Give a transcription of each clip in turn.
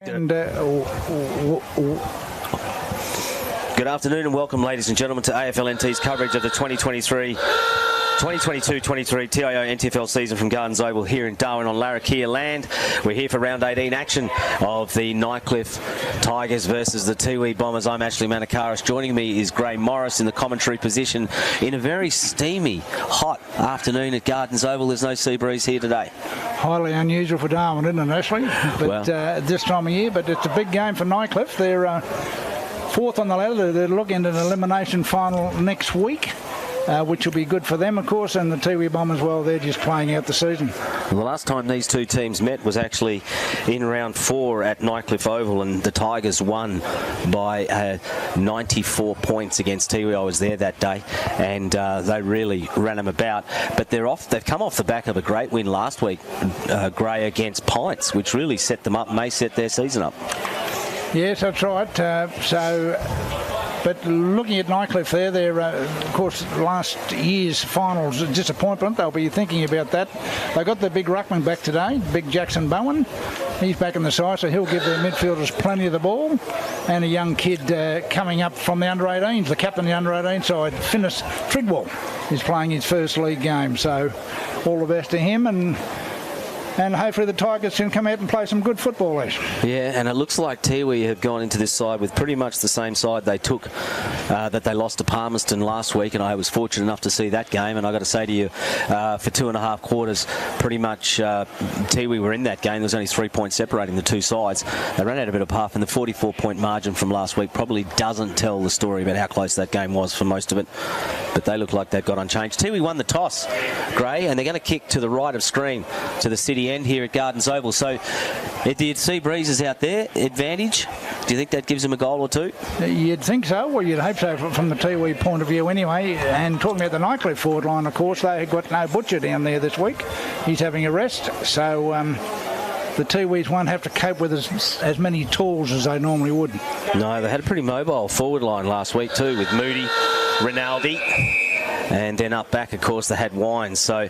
And Good afternoon and welcome, ladies and gentlemen, to AFLNT's coverage of the 2022-23 TIO NTFL season from Gardens Oval here in Darwin on Larrakia land. We're here for round 18 action of the Nightcliff Tigers versus the Tiwi Bombers. I'm Ashley Manakaris. Joining me is Gray Morris in the commentary position in a very steamy, hot afternoon at Gardens Oval. There's no sea breeze here today. highly unusual for Darwin, isn't it, Ashley? But this time of year, but it's a big game for Nightcliff. They're fourth on the ladder. They're looking at an elimination final next week, which will be good for them, of course, and the Tiwi Bombers, well, they're just playing out the season. Well, the last time these two teams met was actually in round 4 at Nightcliff Oval, and the Tigers won by 94 points against Tiwi. I was there that day, and they really ran them about. But they've come off the back of a great win last week, Gray, against Pints, which really set them up, may set their season up. Yes, that's right. But looking at Nightcliff there, they're, of course, last year's finals a disappointment. They'll be thinking about that. They got their big ruckman back today, big Jackson Bowen. He's back in the side, so he'll give their midfielders plenty of the ball. And a young kid coming up from the under-18s, the captain of the under-18 side, Finis Trigwell, is playing his first league game. So all the best to him, and hopefully the Tigers can come out and play some good football, Ash. Yeah, and it looks like Tiwi have gone into this side with pretty much the same side they took that they lost to Palmerston last week, and I was fortunate enough to see that game, and I got to say to you, for 2.5 quarters, pretty much Tiwi were in that game. There was only 3 points separating the two sides. They ran out a bit of half, and the 44-point margin from last week probably doesn't tell the story about how close that game was for most of it, but they look like they've got unchanged. Tiwi won the toss, Gray, and they're going to kick to the right of screen to the city end here at Gardens Oval. So do you see breezes out there, advantage? Do you think that gives them a goal or two? You'd think so. Well, you'd hope so from the Tiwi point of view anyway. And talking about the Nightcliff forward line, of course, they got no Butcher down there this week. He's having a rest. So the Tiwis won't have to cope with as many tools as they normally would. No, they had a pretty mobile forward line last week too, with Moody, Rinaldi, and then up back, of course, they had Wines. So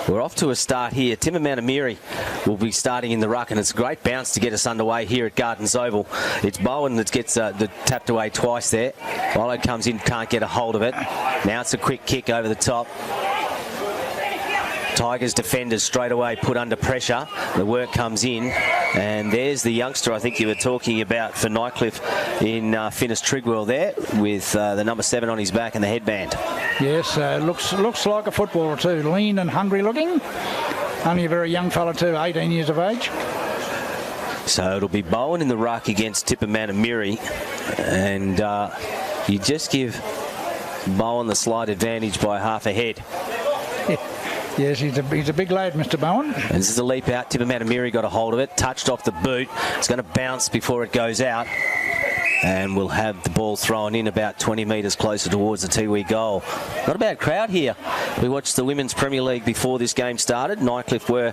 we're off to a start here. Timber Manamiri will be starting in the ruck, and it's a great bounce to get us underway here at Gardens Oval. It's Bowen that gets tapped away twice there. Volo comes in, can't get a hold of it. Now it's a quick kick over the top. Tigers defenders straight away put under pressure. The work comes in, and there's the youngster I think you were talking about for Nightcliff in Finis Trigwell there, with the number 7 on his back and the headband. Yes, looks like a footballer too. Lean and hungry looking. Only a very young fella too, 18 years of age. So it'll be Bowen in the ruck against Tipper Manamiri, and you just give Bowen the slight advantage by half a head. Yes, he's a big lad, Mr. Bowen. And this is a leap out. Tipper Manamiri got a hold of it, touched off the boot. It's going to bounce before it goes out, and we'll have the ball thrown in about 20 metres closer towards the Tiwi goal. Not a bad crowd here. We watched the Women's Premier League before this game started. Nightcliff were,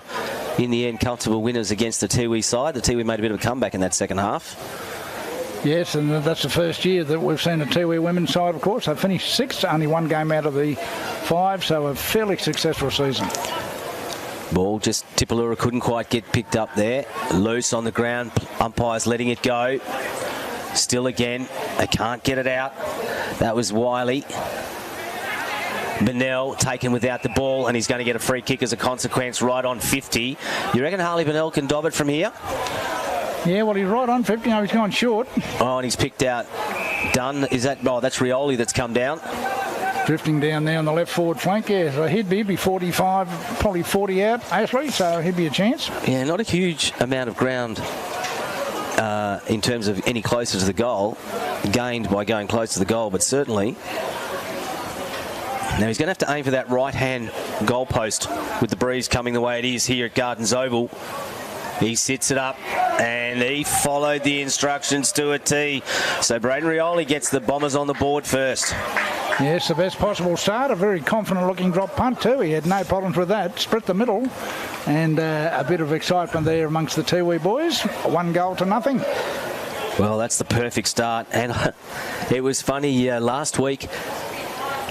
in the end, comfortable winners against the Tiwi side. The Tiwi made a bit of a comeback in that second half. Yes, and that's the first year that we've seen the Tiwi women's side, of course. They finished 6th, only 1 game out of the 5, so a fairly successful season. Ball just Tipalura couldn't quite get picked up there. Loose on the ground, umpires letting it go. Still again, they can't get it out. That was Wiley. Bennell taken without the ball, and he's going to get a free kick as a consequence, right on 50. You reckon Harley Bennell can dob it from here? Yeah, well, he's right on 50. No, he's gone short. Oh, and he's picked out Dunn. Is that... Oh, that's Rioli that's come down. Drifting down there on the left forward flank, yeah. So he'd be 45, probably 40 out, Ashley, so he'd be a chance. Yeah, not a huge amount of ground in terms of any closer to the goal, gained by going close to the goal, but certainly... Now he's going to have to aim for that right-hand goalpost with the breeze coming the way it is here at Gardens Oval. He sits it up, and he followed the instructions to a T. So Braden Rioli gets the Bombers on the board first. Yes, the best possible start. A very confident-looking drop punt too. He had no problems with that. Split the middle, and a bit of excitement there amongst the Tiwi boys. 1 goal to nothing. Well, that's the perfect start. And it was funny last week.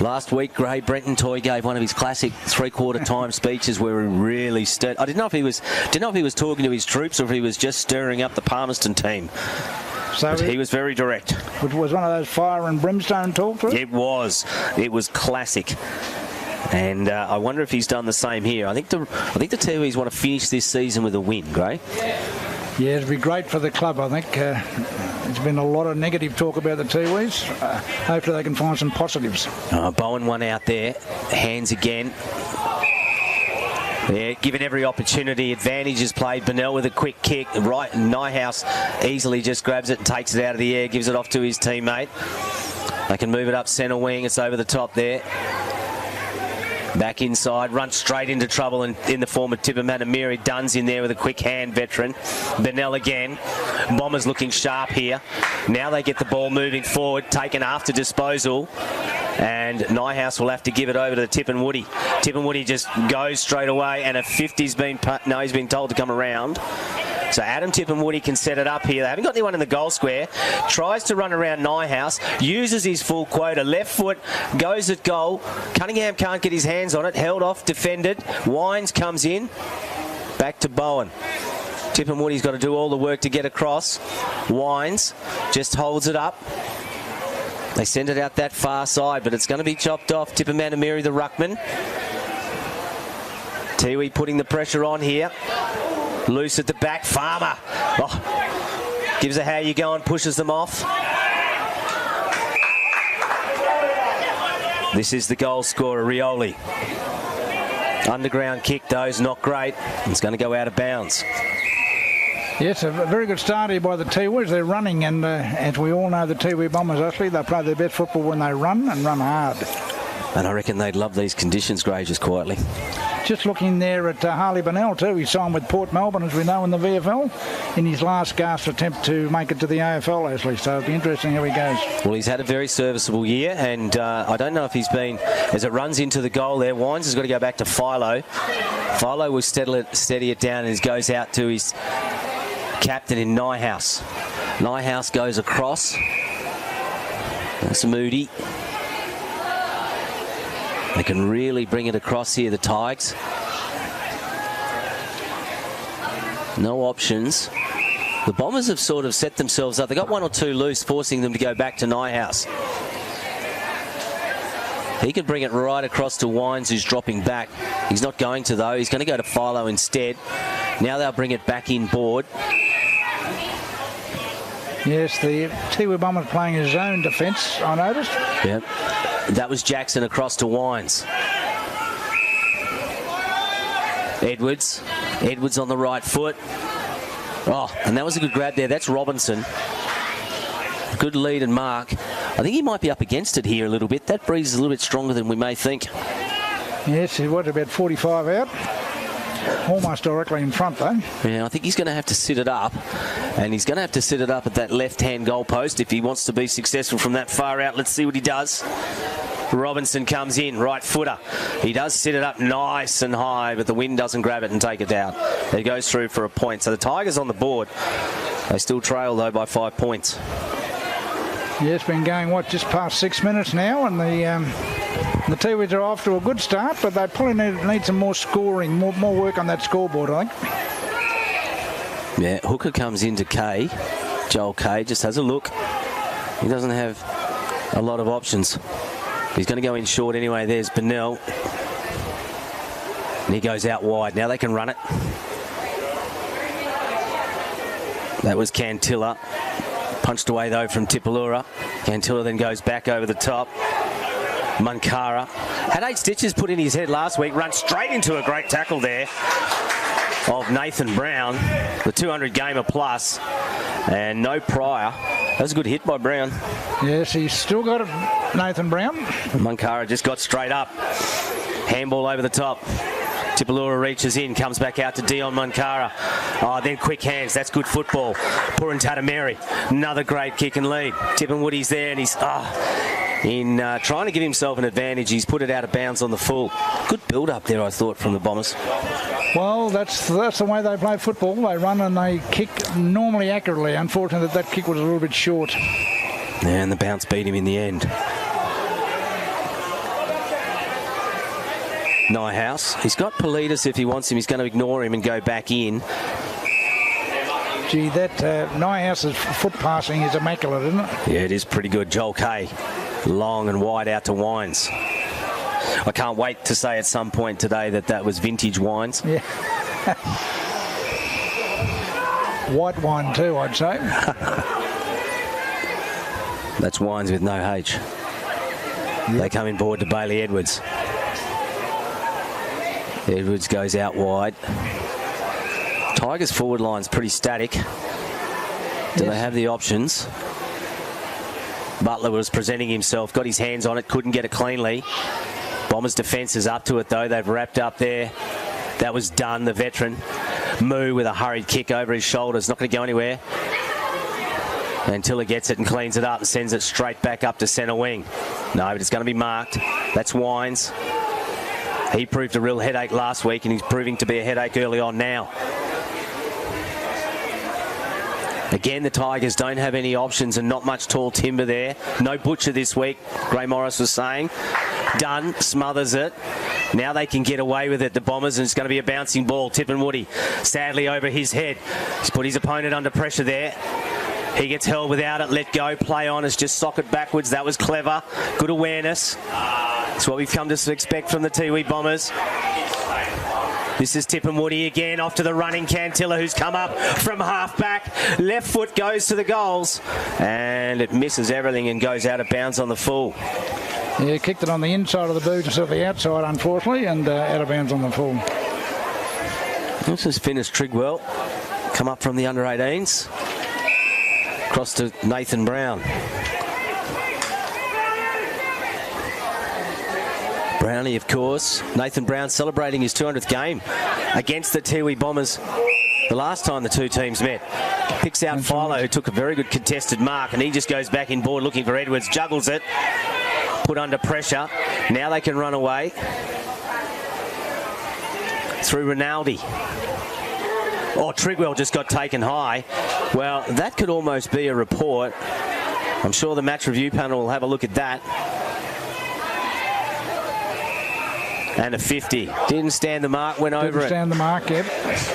Last week, Gray Brenton Toy gave one of his classic three-quarter time speeches where he really stirred. I didn't know if he was talking to his troops or if he was just stirring up the Palmerston team. So he was very direct. Which was one of those fire and brimstone talks, right? It was. It was classic. And I wonder if he's done the same here. I think the Tiwis want to finish this season with a win, Gray. Yeah, it'd be great for the club, I think. There's been a lot of negative talk about the Tiwis. Hopefully they can find some positives. Bowen one out there. Hands again. Yeah, given every opportunity. Advantage is played. Burnell with a quick kick. Right, Nyhouse easily just grabs it and takes it out of the air. Gives it off to his teammate. They can move it up centre wing. It's over the top there. Back inside, runs straight into trouble in the form of Tippermanamiri. Dunn's in there with a quick hand, veteran. Burnell again. Bombers looking sharp here. Now they get the ball moving forward, taken after disposal. And Nyhouse will have to give it over to Tipperwoody. Tipperwoody just goes straight away, and a 50's been he's been told to come around. So Adam Tipperwoody can set it up here. They haven't got anyone in the goal square. Tries to run around Nyhouse. Uses his full quota. Left foot. Goes at goal. Cunningham can't get his hands on it. Held off. Defended. Wines comes in. Back to Bowen. Tipperwoody's got to do all the work to get across. Wines just holds it up. They send it out that far side, but it's going to be chopped off. Tippermanamiri, the ruckman. Tiwi putting the pressure on here. Loose at the back. Farmer. Oh, gives a how you going, pushes them off. This is the goal scorer, Rioli. Underground kick, though, is not great. It's going to go out of bounds. Yes, a very good start here by the Tiwis. They're running, and as we all know, the Tiwi Bombers, actually, they play their best football when they run and run hard. And I reckon they'd love these conditions, Gray, just quietly. Just looking there at Harley Burnell too. He signed with Port Melbourne, as we know, in the VFL, in his last gasp attempt to make it to the AFL, actually. So it'll be interesting how he goes. Well, he's had a very serviceable year, and I don't know if he's been, as it runs into the goal there, Wines has got to go back to Philo. Philo will steady it down, and he goes out to his captain in Nyhouse. Nyhouse goes across. That's Moody. They can really bring it across here, the Tigers. No options. The Bombers have sort of set themselves up. They got one or two loose, forcing them to go back to Nyhouse. He can bring it right across to Wines, who's dropping back. He's not going to, though. He's going to go to Philo instead. Now they'll bring it back inboard. Yes, the Tiwi Bombers playing his own defence, I noticed. Yep. That was Jackson across to Wines. Edwards. Edwards on the right foot. Oh, and that was a good grab there. That's Robinson. Good lead and mark. I think he might be up against it here a little bit. That breeze is a little bit stronger than we may think. Yes, he was about 45 out. Almost directly in front, though. Yeah, I think he's going to have to sit it up. And he's going to have to sit it up at that left-hand goal post if he wants to be successful from that far out. Let's see what he does. Robinson comes in, right footer. He does sit it up nice and high, but the wind doesn't grab it and take it down. It goes through for a point. So the Tigers on the board. They still trail, though, by 5 points. Yeah, it's been going, just past 6 minutes now, and the Tiwis are off to a good start, but they probably need some more scoring, more work on that scoreboard, I think. Yeah, Hooker comes into Kay. Joel Kay just has a look. He doesn't have a lot of options. He's going to go in short anyway. There's Burnell. And he goes out wide. Now they can run it. That was Cantilla. Punched away, though, from Tipalura. Cantilla then goes back over the top. Munkara had 8 stitches put in his head last week. Run straight into a great tackle there of Nathan Brown, the 200 gamer plus, and no prior. That was a good hit by Brown. Yes, he's still got it, Nathan Brown. Munkara just got straight up. Handball over the top. Tipalura reaches in, comes back out to Dion Munkara. Oh, then quick hands. That's good football. Purintatameri, another great kick and lead. Tipperwoody's there, and he's trying to give himself an advantage. He's put it out of bounds on the full. Good build-up there, I thought, from the Bombers. Well, that's the way they play football. They run and they kick normally accurately. Unfortunately, that kick was a little bit short. And the bounce beat him in the end. Nyhouse. He's got Politis if he wants him. He's going to ignore him and go back in. Gee, that Nyhouse's foot passing is immaculate, isn't it? Yeah, it is pretty good. Joel Kay, long and wide out to Wines. I can't wait to say at some point today that was vintage Wines. Yeah. White wine too, I'd say. That's Wines with no H. Yep. They come in board to Bailey Edwards. Edwards goes out wide. Tigers' forward line's pretty static. Do they have the options? Butler was presenting himself, got his hands on it, couldn't get it cleanly. Bombers' defence is up to it though. They've wrapped up there. That was done, the veteran. Moo with a hurried kick over his shoulders, not going to go anywhere. Until he gets it and cleans it up and sends it straight back up to centre wing. No, but it's going to be marked. That's Wines. He proved a real headache last week and he's proving to be a headache early on now. Again, the Tigers don't have any options and not much tall timber there. No Butcher this week, Gray Morris was saying. Dunn smothers it. Now they can get away with it, the Bombers, and it's going to be a bouncing ball. Tippin Woody, sadly over his head. He's put his opponent under pressure there. He gets held without it, let go, play on, it's just socket backwards. That was clever. Good awareness. That's what we've come to expect from the Tiwi Bombers. This is Tippin Woody again, off to the running Cantilla, who's come up from half-back. Left foot goes to the goals, and it misses everything and goes out of bounds on the full. Yeah, kicked it on the inside of the boot instead of the outside, unfortunately, and out of bounds on the full. This is finished Trigwell. Come up from the under-18s. Across to Nathan Brown. Brownie, of course. Nathan Brown celebrating his 200th game against the Tiwi Bombers the last time the two teams met. Picks out Philo, who took a very good contested mark, and he just goes back in board looking for Edwards, juggles it, put under pressure. Now they can run away through Rinaldi. Oh, Trigwell just got taken high. Well, that could almost be a report. I'm sure the match review panel will have a look at that. And a 50. Didn't stand the mark, went over it. Didn't stand the mark, yep.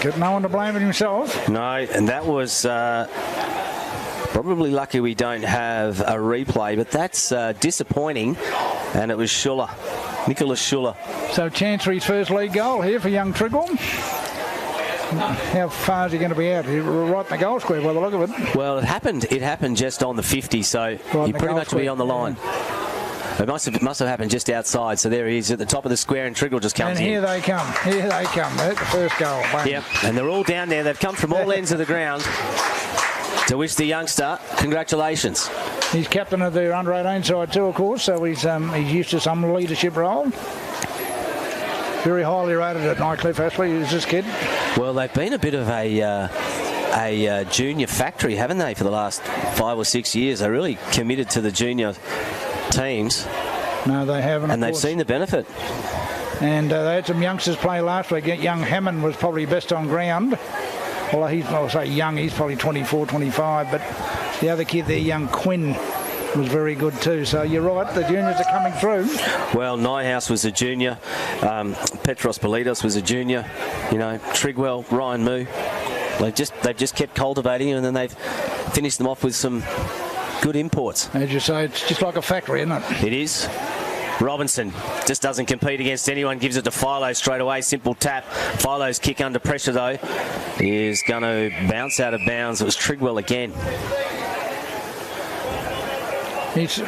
Got no one to blame but himself. No, and that was probably lucky we don't have a replay, but that's disappointing. And it was Schuller, Nicholas Schuller. So Chancery's first league goal here for young Trigwell. How far is he going to be out? Right in the goal square by the look of it. Well, it happened just on the 50, so he pretty much will be on the line. It must have happened just outside, so there he is at the top of the square, and Trigwell just comes in. And here they come. Here they come. That's the first goal. Bang. Yep, and they're all down there. They've come from all ends of the ground to wish the youngster congratulations. He's captain of their under-18 side too, of course, so he's used to some leadership role. Very highly rated at Nightcliff, Ashley, is this kid. Well, they've been a bit of a junior factory, haven't they, for the last 5 or 6 years? They're really committed to the junior teams. No, they haven't. And they've seen the benefit. And they had some youngsters play last week. Young Hammond was probably best on ground. Well, I'll say young, he's probably 24, 25, but the other kid there, young Quinn, was very good too. So you're right, the juniors are coming through. Well, Nyhouse was a junior. Petros Politos was a junior. You know, Trigwell, Ryan Moo. They've just kept cultivating him, and then they've finished them off with some good imports. As you say, it's just like a factory, isn't it? It is. Robinson just doesn't compete against anyone, gives it to Philo straight away, simple tap. Philo's kick under pressure though is going to bounce out of bounds. It was Trigwell again. He's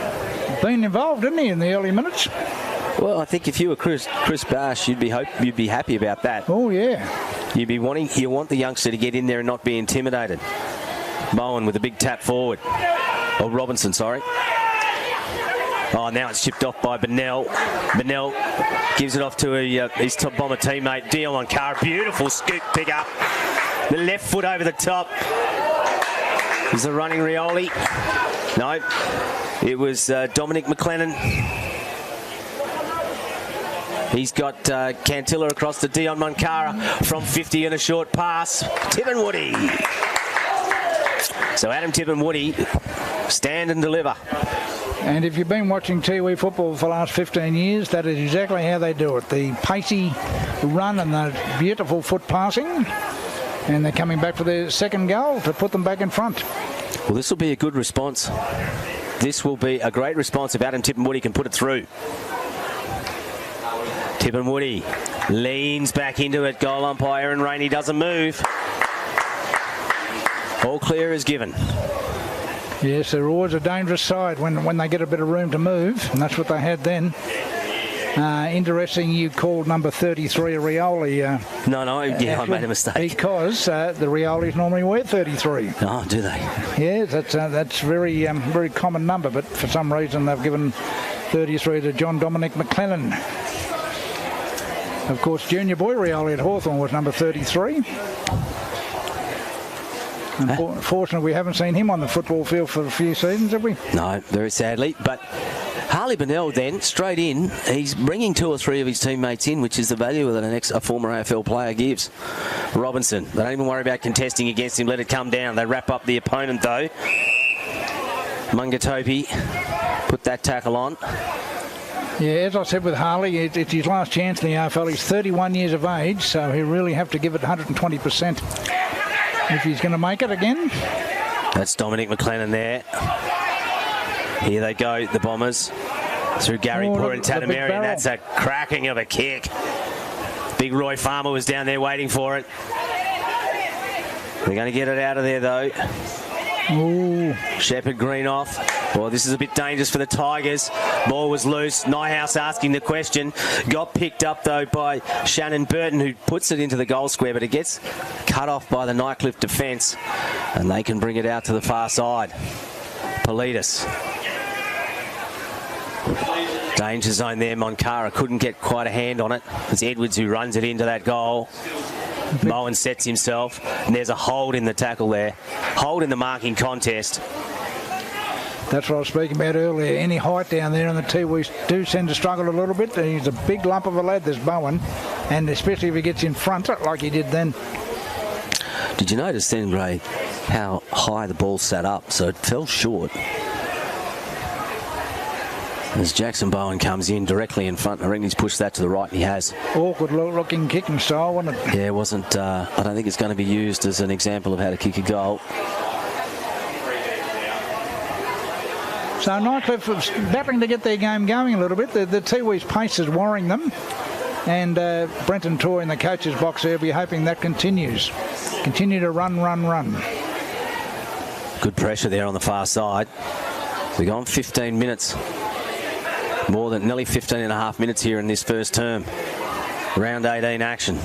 been involved, didn't he, in the early minutes? Well, I think if you were Chris Bash, you'd be happy about that. Oh yeah. You want the youngster to get in there and not be intimidated. Bowen with a big tap forward. Oh, Robinson, sorry. Oh, now it's chipped off by Bennell. Bennell gives it off to his top Bomber teammate, Dion Moncaro. Beautiful scoop pick up. The left foot over the top. Is the running Rioli? No. It was Dominic McLennan. He's got Cantilla across to Dion Moncaro from 50 and a short pass. Tippin Woody. So Adam Tippin Woody, stand and deliver. And if you've been watching Tiwi football for the last 15 years, that is exactly how they do it. The pacey run and the beautiful foot passing. And they're coming back for their second goal to put them back in front. Well, this will be a good response. This will be a great response if Adam Tippenwoody can put it through. Tippenwoody leans back into it. Goal umpire and Rainey doesn't move. All clear is given. Yes, they're always a dangerous side when they get a bit of room to move, and that's what they had then. Interesting, you called number 33 a Rioli. No, yeah, I made a mistake. Because the Riolis normally wear 33. Oh, do they? Yeah, that's very very common number, but for some reason they've given 33 to John Dominic McLennan. Of course, junior boy Rioli at Hawthorn was number 33. Unfortunately, we haven't seen him on the football field for a few seasons, have we? No, very sadly. But Harley Bennell then, straight in, he's bringing 2 or 3 of his teammates in, which is the value that a former AFL player gives. Robinson, they don't even worry about contesting against him, let it come down. They wrap up the opponent, though. Mungatopi put that tackle on. Yeah, as I said with Harley, it's his last chance in the AFL. He's 31 years of age, so he'll really have to give it 120% if he's going to make it again. That's Dominic McLennan there. Here they go, the Bombers, through Gary Poor and Tatameri, and that's a cracking of a kick. Big Roy Farmer was down there waiting for it. They're going to get it out of there, though. Ooh. Shepherd Green off. Well, this is a bit dangerous for the Tigers. Ball was loose. Nyhouse asking the question. Got picked up, though, by Shannon Burton, who puts it into the goal square, but it gets cut off by the Nightcliff defence, and they can bring it out to the far side. Politis. Danger zone there. Monkara couldn't get quite a hand on it. It's Edwards who runs it into that goal. Moen sets himself, and there's a hold in the tackle there. Hold in the marking contest. That's what I was speaking about earlier. Any height down there, and the Tiwis do tend to struggle a little bit. He's a big lump of a lad, this Bowen, and especially if he gets in front like he did then. Did you notice then, Ray, how high the ball sat up? So it fell short. As Jackson Bowen comes in directly in front, I reckon he's pushed that to the right, and he has. Awkward looking kicking style, wasn't it? Yeah, it wasn't. I don't think it's going to be used as an example of how to kick a goal. So Nightcliff was battling to get their game going a little bit. The Tiwi's pace is worrying them. And Brenton Toy in the coach's box there, we're hoping that continues. Continue to run. Good pressure there on the far side. We've gone 15 minutes. More than nearly 15 and a half minutes here in this first term. Round 18 action.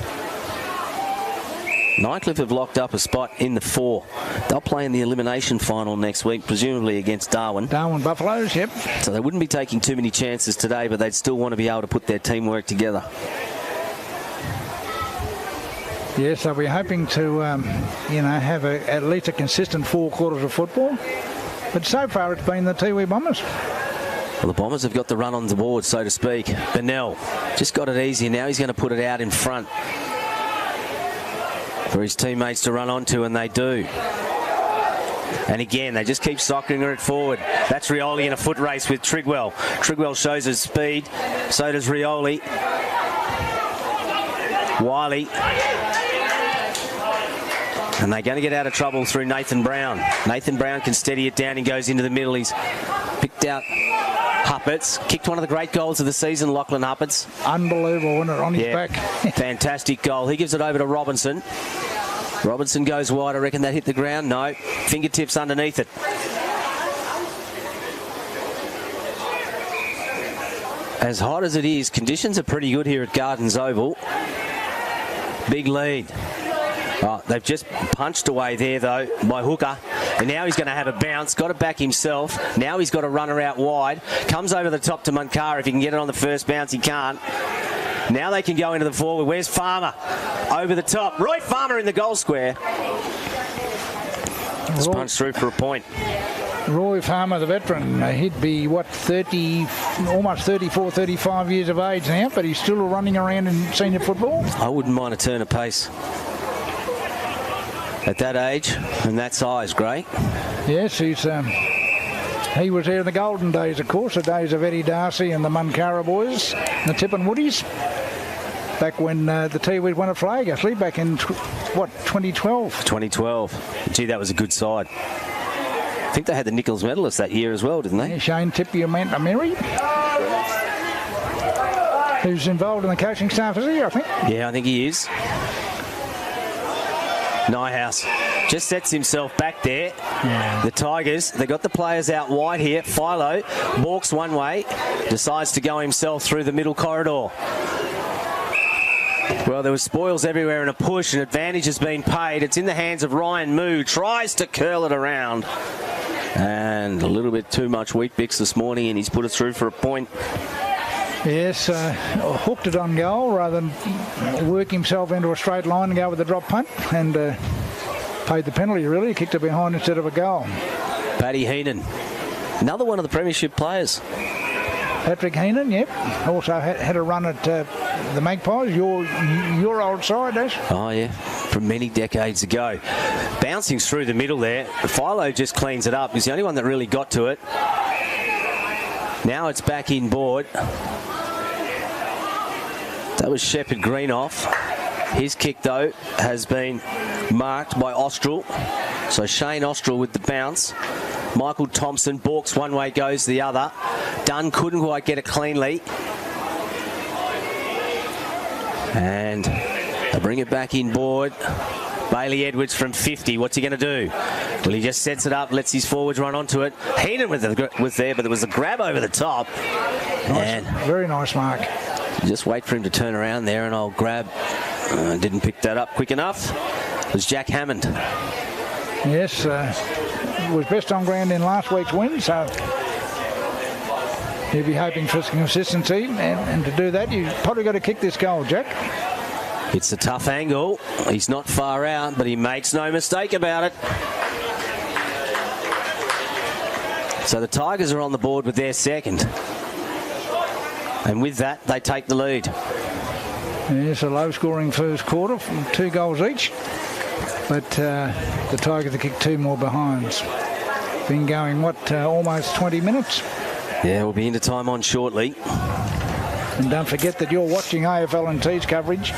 Nightcliff have locked up a spot in the 4. They'll play in the elimination final next week, presumably against Darwin. Darwin Buffaloes, yep. So they wouldn't be taking too many chances today, but they'd still want to be able to put their teamwork together. Yes, so we're hoping to, have at least a consistent 4 quarters of football. But so far it's been the Tiwi Bombers. Well, the Bombers have got the run on the board, so to speak. Bennell just got it easy. Now he's going to put it out in front for his teammates to run onto, and they do. And again, they just keep soccering it forward. That's Rioli in a foot race with Trigwell. Trigwell shows his speed. So does Rioli. Wiley. And they're going to get out of trouble through Nathan Brown. Nathan Brown can steady it down and goes into the middle. He's picked out Hupperts. Kicked one of the great goals of the season, Lachlan Hupperts. Unbelievable, wasn't it, on his back? Fantastic goal. He gives it over to Robinson. Robinson goes wide. I reckon that hit the ground. No. Fingertips underneath it. As hot as it is, conditions are pretty good here at Gardens Oval. Big lead. Oh, they've just punched away there, though, by Hooker. And now he's going to have a bounce. Got it back himself. Now he's got a runner out wide. Comes over the top to Munkara. If he can get it on the first bounce, he can't. Now they can go into the forward. Where's Farmer? Over the top. Roy Farmer in the goal square. It's punched through for a point. Roy Farmer, the veteran, he'd be, almost 34, 35 years of age now, but he's still running around in senior football. I wouldn't mind a turn of pace. At that age and that size, great. Yes, he's He was there in the golden days, of course, the days of Eddie Darcy and the Munkara boys, and the Tippin Woodies. Back when the Tiwi won a flag, actually, back in, 2012? 2012. Gee, that was a good side. I think they had the Nichols medalist that year as well, didn't they? Yeah, Shane Tippy-Mary, who's involved in the coaching staff, is he, I think? Yeah, I think he is. Nyhouse just sets himself back there. Yeah. The Tigers, they got the players out wide here. Philo walks one way, decides to go himself through the middle corridor. Well, there was spoils everywhere and a push, and advantage has been paid. It's in the hands of Ryan Moo. Tries to curl it around. And a little bit too much wheat bix this morning, and he's put it through for a point. Yes, hooked it on goal rather than work himself into a straight line and go with the drop punt, and paid the penalty, really. Kicked it behind instead of a goal. Paddy Heenan, another one of the premiership players. Patrick Heenan, yep. Also had a run at the Magpies, your old side, Ash. Oh, yeah, from many decades ago. Bouncing through the middle there. Philo just cleans it up. He's the only one that really got to it. Now it's back in board. That was Shepherd Greenoff. His kick, though, has been marked by Austral. So Shane Austral with the bounce. Michael Thompson balks one way, goes the other. Dunn couldn't quite get it cleanly. And they bring it back in board. Bailey Edwards from 50. What's he going to do? Well, he just sets it up, lets his forwards run onto it. Heenan was there, but there was a grab over the top. Nice, very nice mark. Just wait for him to turn around there, and I'll grab. Didn't pick that up quick enough. It was Jack Hammond. Yes, was best on ground in last week's win, so he'll be hoping for some consistency, and to do that, you've probably got to kick this goal, Jack. It's a tough angle. He's not far out, but he makes no mistake about it. So the Tigers are on the board with their second. And with that, they take the lead. Yes, a low-scoring first quarter, 2 goals each. But the Tigers have kicked 2 more behinds. Been going, almost 20 minutes? Yeah, we'll be into time on shortly. And don't forget that you're watching AFL and T's coverage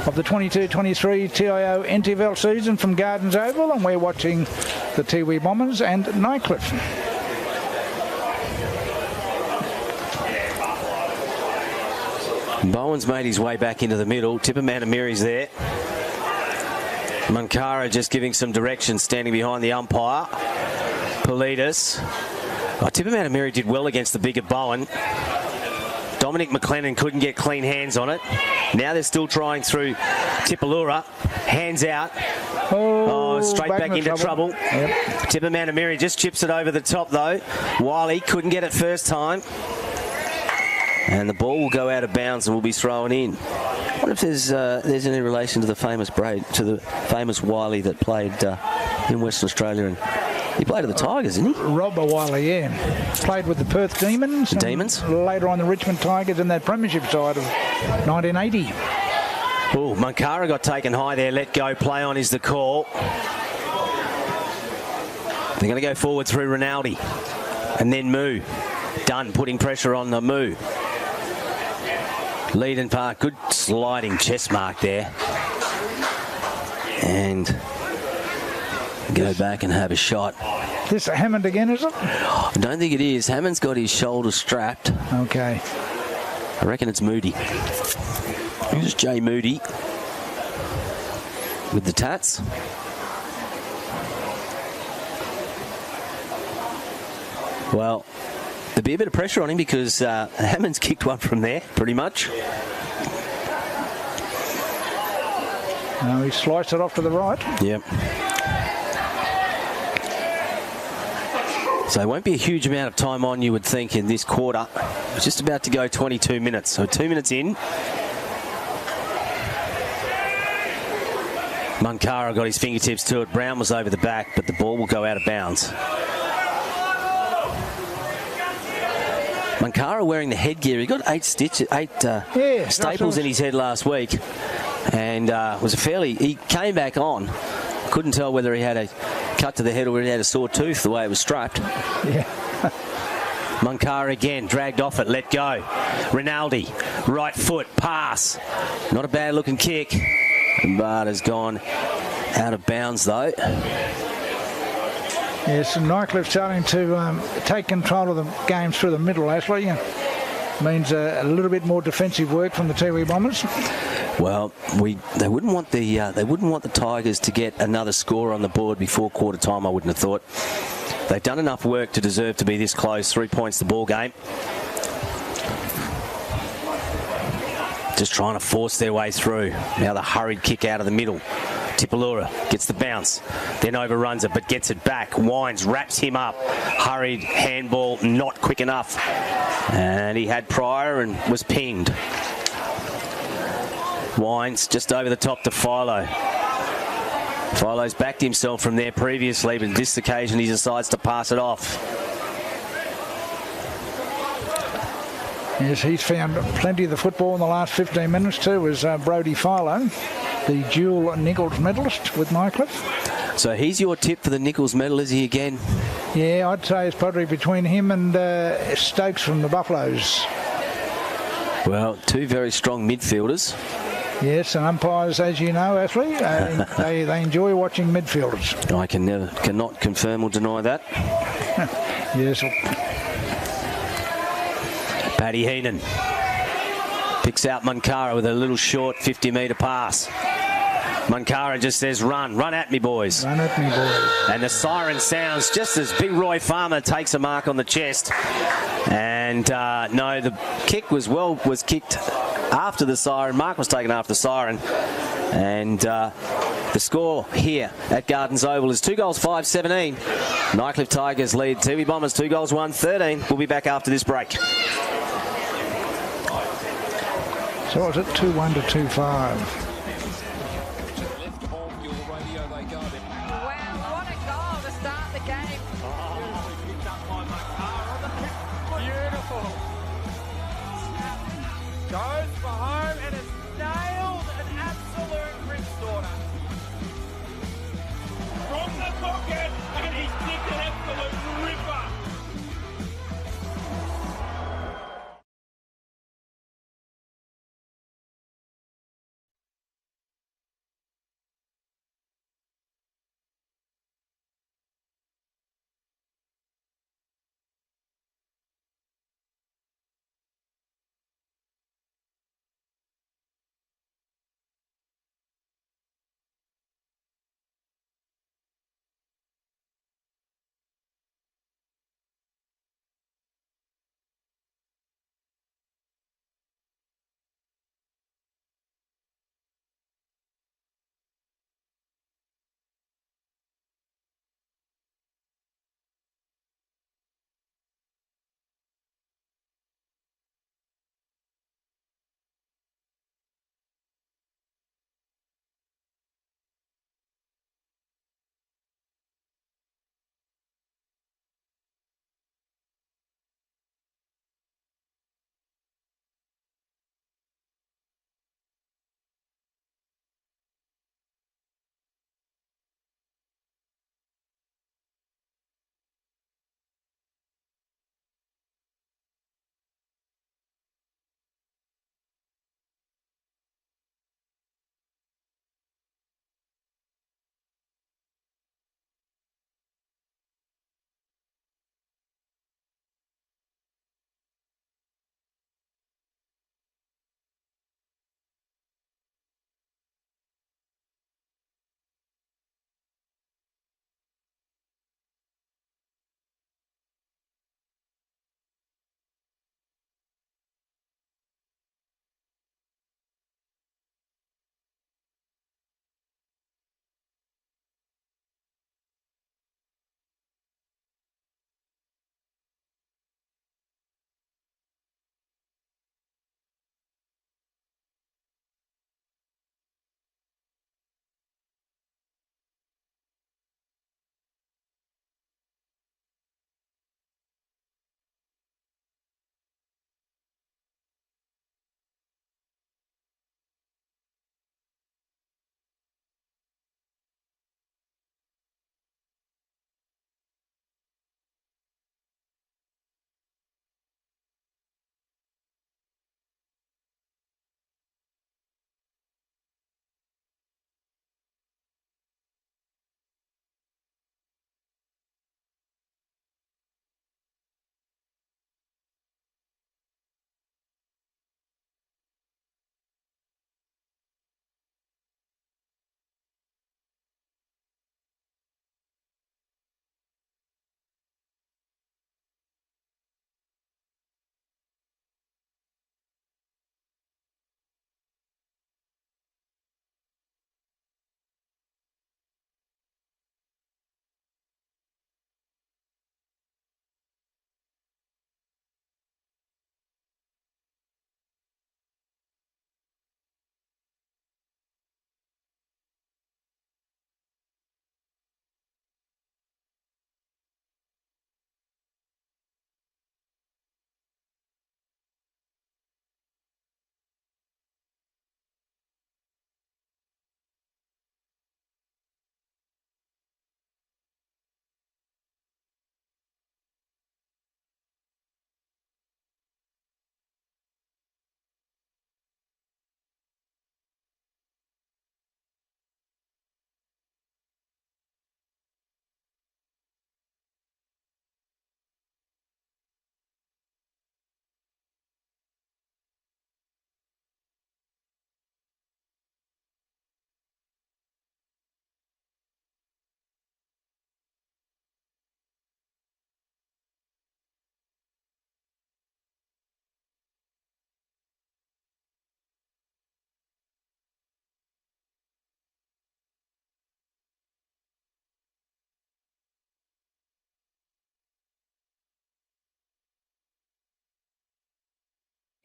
of the 22-23 TIO NTFL season from Gardens Oval, and we're watching the Tiwi Bombers and Nightcliff. Bowen's made his way back into the middle. Tippamanamirri's there. Munkara just giving some direction, standing behind the umpire. Politis. Tippamanamirri did well against the bigger Bowen. Dominic McLennan couldn't get clean hands on it. Now they're still trying through Tipalura. Hands out. Oh, straight back into trouble. Yep. Tippamanamirri just chips it over the top, though. Wiley couldn't get it first time. And the ball will go out of bounds and will be thrown in. I wonder if there's any relation to the famous Wiley that played in Western Australia, and he played at the Tigers, didn't he? Robert Wiley, yeah. Played with the Perth Demons. The Demons? Later on the Richmond Tigers in that premiership side of 1980. Oh, Munkara got taken high there. Let go. Play on is the call. They're going to go forward through Rinaldi. And then Moo. Dunn putting pressure on the Moo. Leedon Park, good sliding chest mark there. And go back and have a shot. This Hammond again, is it? I don't think it is. Hammond's got his shoulder strapped. Okay. I reckon it's Moody. Here's Jay Moody with the tats. Well, there'll be a bit of pressure on him because Hammond's kicked one from there, pretty much. No, he sliced it off to the right. Yep. So it won't be a huge amount of time on, you would think, in this quarter. It's just about to go 22 minutes. So 2 minutes in. Munkara got his fingertips to it. Brown was over the back, but the ball will go out of bounds. Munkara wearing the headgear. He got 8 staples in his head last week, and he came back on. Couldn't tell whether he had a cut to the head or whether he had a sore tooth the way it was strapped. Yeah. Munkara again, dragged off it, let go. Rinaldi, right foot, pass. Not a bad looking kick, but has gone out of bounds though. Yes, and Nightcliff starting to take control of the games through the middle, Ashley. Means a little bit more defensive work from the Tiwi Bombers. Well, they wouldn't want the Tigers to get another score on the board before quarter time. I wouldn't have thought. They've done enough work to deserve to be this close. 3 points the ball game. Just trying to force their way through. Now the hurried kick out of the middle. Tipalura gets the bounce, then overruns it, but gets it back. Wines wraps him up. Hurried handball, not quick enough. And he had prior and was pinged. Wines just over the top to Philo. Philo's backed himself from there previously, but this occasion he decides to pass it off. Yes, he's found plenty of the football in the last 15 minutes too, as Brodie Philo, the dual Nichols medalist with Nightcliff. So he's your tip for the Nichols medal, is he again? Yeah, I'd say it's probably between him and Stokes from the Buffaloes. Well, two very strong midfielders. Yes, and umpires, as you know, Ashley, they enjoy watching midfielders. I cannot confirm or deny that. Yes. Paddy Heenan picks out Munkara with a little short 50-metre pass. Munkara just says, run at me, boys. Run at me, boys. And the siren sounds just as Big Roy Farmer takes a mark on the chest. And no, the kick was kicked after the siren. Mark was taken after the siren. And the score here at Gardens Oval is 2 goals 5-17. Nightcliff Tigers lead Tiwi Bombers 2 goals 1-13. We'll be back after this break. So was it 2-1 to 2-5? Goes for home and has nailed an absolute ripstorter. From the pocket, and he's kicked an absolute ripper.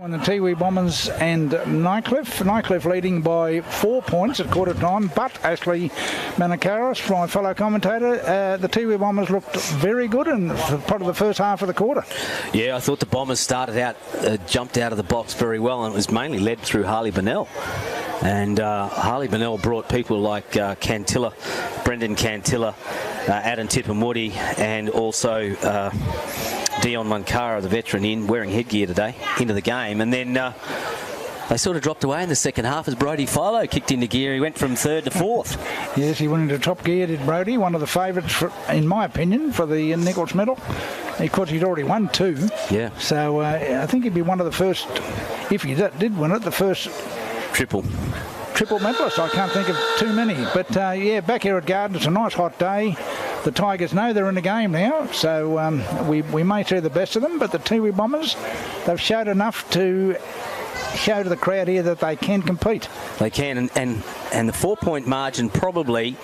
On the Tiwi Bombers and Nightcliff. Nightcliff leading by 4 points at quarter time, but Ashley Manakaris, my fellow commentator, the Tiwi Bombers looked very good in part of the first half of the quarter. Yeah, I thought the Bombers started out, jumped out of the box very well, and it was mainly led through Harley Bennell. And Harley Bennell brought people like Cantilla, Brendan Cantilla, Adam Tippermoody, and also Dion Munkara, the veteran, in wearing headgear today into the game. And then they sort of dropped away in the second half as Brodie Philo kicked into gear. He went from third to fourth. Yes, he went into top gear, did Brodie. One of the favourites, in my opinion, for the Nichols medal. Of course, he'd already won 2. Yeah. So I think he'd be one of the first, if he did win it, the first triple medalist. I can't think of too many. But yeah, back here at Garden, it's a nice hot day. The Tigers know they're in the game now, so we may see the best of them, but the Tiwi Bombers, they've showed enough to show to the crowd here that they can compete. They can, and the 4-point margin probably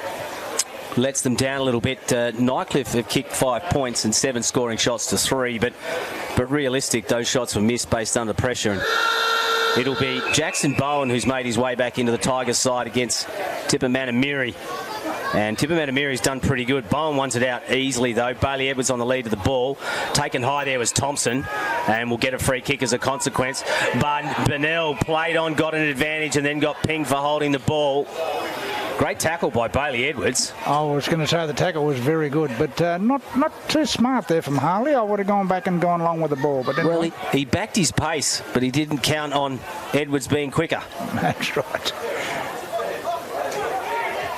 lets them down a little bit. Nightcliff have kicked 5 points and 7 scoring shots to 3, but realistic, those shots were missed based under pressure. And it'll be Jackson Bowen who's made his way back into the Tigers side against Tipper Manamiri. And Tipper Manamiri's done pretty good. Bowen wants it out easily, though. Bailey Edwards on the lead of the ball. Taken high there was Thompson, and will get a free kick as a consequence. But Bennell played on, got an advantage, and then got pinged for holding the ball. Great tackle by Bailey Edwards. I was going to say the tackle was very good, but not too smart there from Harley. I would have gone back and gone along with the ball. But well, he backed his pace, but he didn't count on Edwards being quicker. That's right.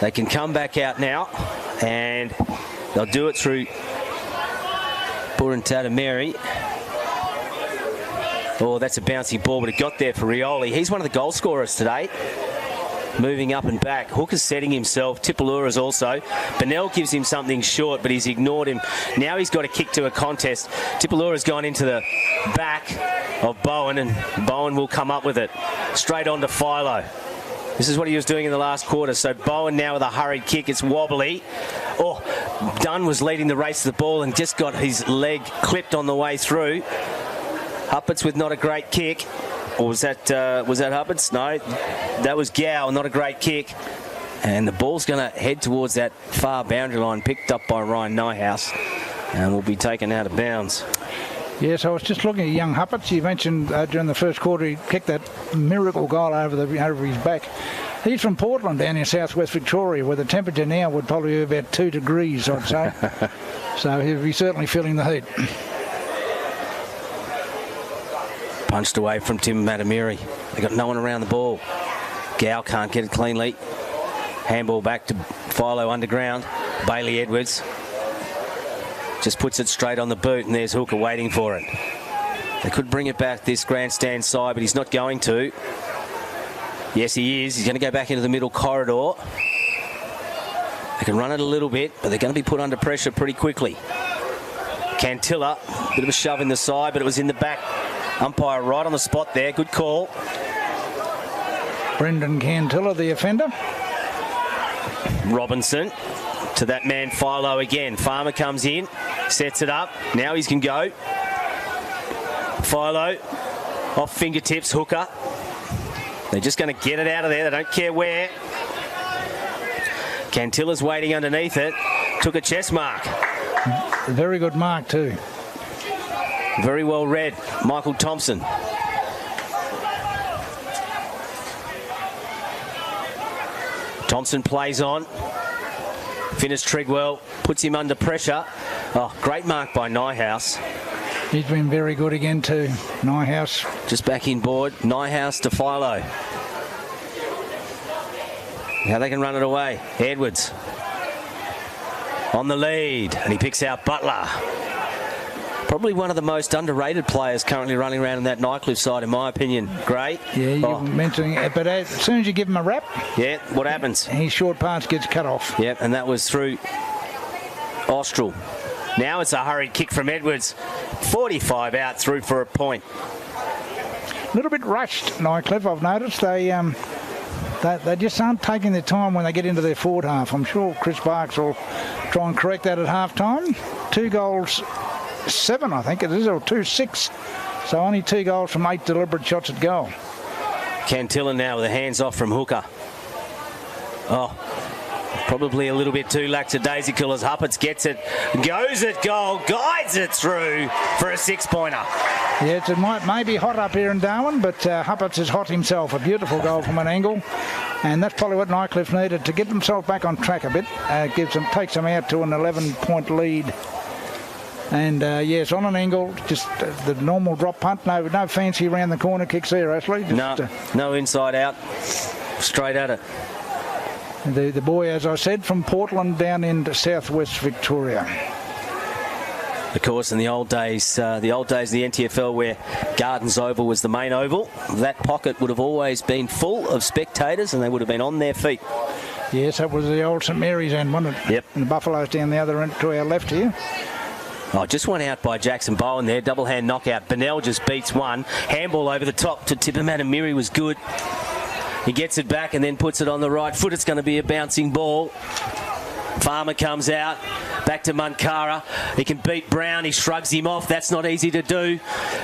They can come back out now, and they'll do it through Burantata Mary. Oh, that's a bouncy ball, but it got there for Rioli. He's one of the goal scorers today. Moving up and back. Hooker's setting himself. Tipalura's also. Bennell gives him something short, but he's ignored him. Now he's got a kick to a contest. Tipalura's gone into the back of Bowen, and Bowen will come up with it. Straight on to Philo. This is what he was doing in the last quarter. So Bowen now with a hurried kick. It's wobbly. Oh, Dunn was leading the race to the ball and just got his leg clipped on the way through. Hupperts with not a great kick. Or was that Hupperts? No, that was Gow, not a great kick. And the ball's going to head towards that far boundary line, picked up by Ryan Nyhouse, and will be taken out of bounds. Yes, I was just looking at young Hupperts. You mentioned during the first quarter he kicked that miracle goal over his back. He's from Portland down in southwest Victoria, where the temperature now would probably be about 2 degrees, I'd say. So he'll be certainly feeling the heat. Punched away from Tim Matamiri. They got no one around the ball. Gow can't get it cleanly. Handball back to Philo underground. Bailey Edwards just puts it straight on the boot, and there's Hooker waiting for it. They could bring it back this grandstand side, but he's not going to. Yes, he is. He's going to go back into the middle corridor. They can run it a little bit, but they're going to be put under pressure pretty quickly. Cantilla, bit of a shove in the side, but it was in the back. Umpire right on the spot there. Good call. Brendan Cantilla, the offender. Robinson to that man Philo again. Farmer comes in, sets it up. Now he can go. Philo off fingertips. Hooker. They're just going to get it out of there. They don't care where. Cantilla's waiting underneath it. Took a chest mark. Very good mark too. Very well read. Michael Thompson. Thompson plays on. Finis Trigwell puts him under pressure. Oh, great mark by Nyhouse. He's been very good again too, Nyhouse. Just back in board. Nyhouse to Philo. Now they can run it away. Edwards on the lead, and he picks out Butler. Probably one of the most underrated players currently running around in that Nightcliff side, in my opinion. Great. Yeah, you're mentioning it, but as soon as you give him a rap, yeah, what happens? His short pass gets cut off. Yep, and that was through Austral. Now it's a hurried kick from Edwards. 45 out through for a point. A little bit rushed, Nightcliff, I've noticed. They just aren't taking their time when they get into their forward half. I'm sure Chris Barks will try and correct that at half time. 2 goals, 7, I think it is, or 2-6. So only 2 goals from 8 deliberate shots at goal. Cantillon now with the hands off from hooker. Oh, probably a little bit too lackadaisical as Huppets gets it, goes at goal, guides it through for a 6-pointer. Yeah, it may be hot up here in Darwin, but Huppets is hot himself. A beautiful goal from an angle. And that's probably what Nightcliff needed to get themselves back on track a bit. Takes them out to an 11-point lead. And yes, on an angle, just the normal drop punt. No fancy around the corner kicks there, Ashley. No inside out, straight at it. The boy, as I said, from Portland down into southwest Victoria. Of course, in the old days of the NTFL, where Gardens Oval was the main oval, that pocket would have always been full of spectators, and they would have been on their feet. Yes, that was the old St Mary's end, wasn't it? Yep. And the Buffaloes down the other end to our left here. Oh, just one out by Jackson Bowen there. Double hand knockout. Bennell just beats one. Handball over the top to Tipper Matamiri was good. He gets it back and then puts it on the right foot. It's going to be a bouncing ball. Farmer comes out. Back to Munkara. He can beat Brown. He shrugs him off. That's not easy to do.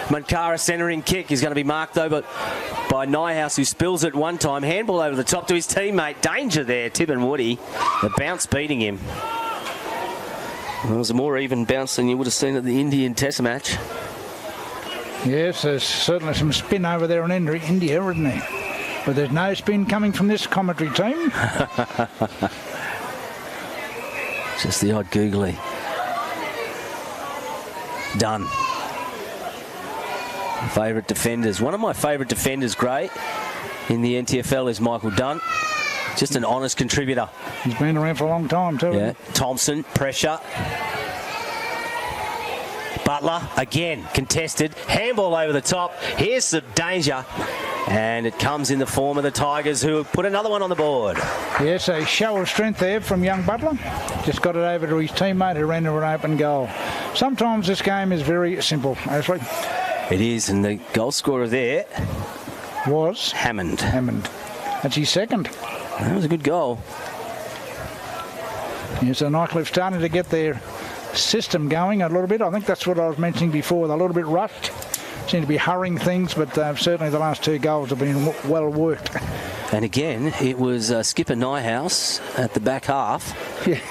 Munkara centering kick is going to be marked over by Nyhouse, who spills it one time. Handball over the top to his teammate. Danger there, Tibbin Woody. The bounce beating him. It was a more even bounce than you would have seen at the Indian Test match. Yes, there's certainly some spin over there in India, isn't there? But there's no spin coming from this commentary team. Just the odd googly. Done. Favourite defenders. One of my favourite defenders, Gray, in the NTFL is Michael Dunn. Just an honest contributor. He's been around for a long time too. Yeah. Thompson, pressure. Butler, again, contested. Handball over the top. Here's some danger. And it comes in the form of the Tigers, who have put another one on the board. Yes, a show of strength there from young Butler. Just got it over to his teammate who ran to an open goal. Sometimes this game is very simple, Ashley. It is, and the goal scorer there was Hammond. That's his second. That was a good goal. Yes, so Nightcliff starting to get their system going a little bit. I think that's what I was mentioning before. They're a little bit rushed. Seem to be hurrying things, but certainly the last 2 goals have been well worked. And again, it was Skipper Nyhouse at the back half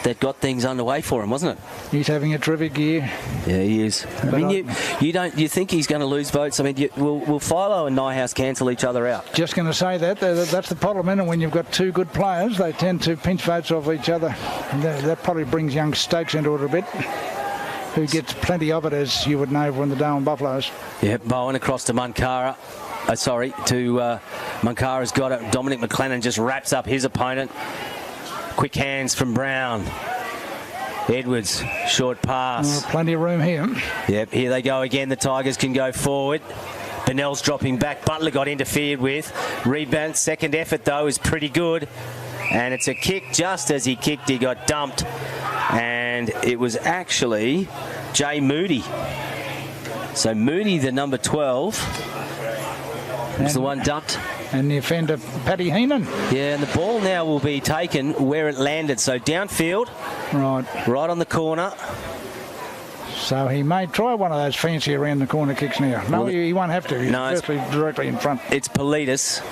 that got things underway for him, wasn't it? He's having a terrific year. Yeah, he is. I mean, you think he's going to lose votes? I mean, will Philo and Nyhouse cancel each other out? Just going to say that's the problem, isn't it? When you've got 2 good players, they tend to pinch votes off each other. And that probably brings young Stokes into it a bit, who gets plenty of it, as you would know, from the Darwin Buffaloes. Yeah, Bowen across to Munkara. Munkara's got it. Dominic McLennan just wraps up his opponent. Quick hands from Brown. Edwards, short pass. Plenty of room here. Yep, here they go again. The Tigers can go forward. Bennell's dropping back. Butler got interfered with. Rebound, second effort, though, is pretty good. And it's a kick. Just as he kicked, he got dumped. And it was actually Jay Moody. So Moody, the number 12, was the one dumped. And the offender, Paddy Heenan. Yeah, and the ball now will be taken where it landed. So downfield. Right on the corner. So he may try one of those fancy around the corner kicks now. No, he won't have to. He's directly in front. It's Politis.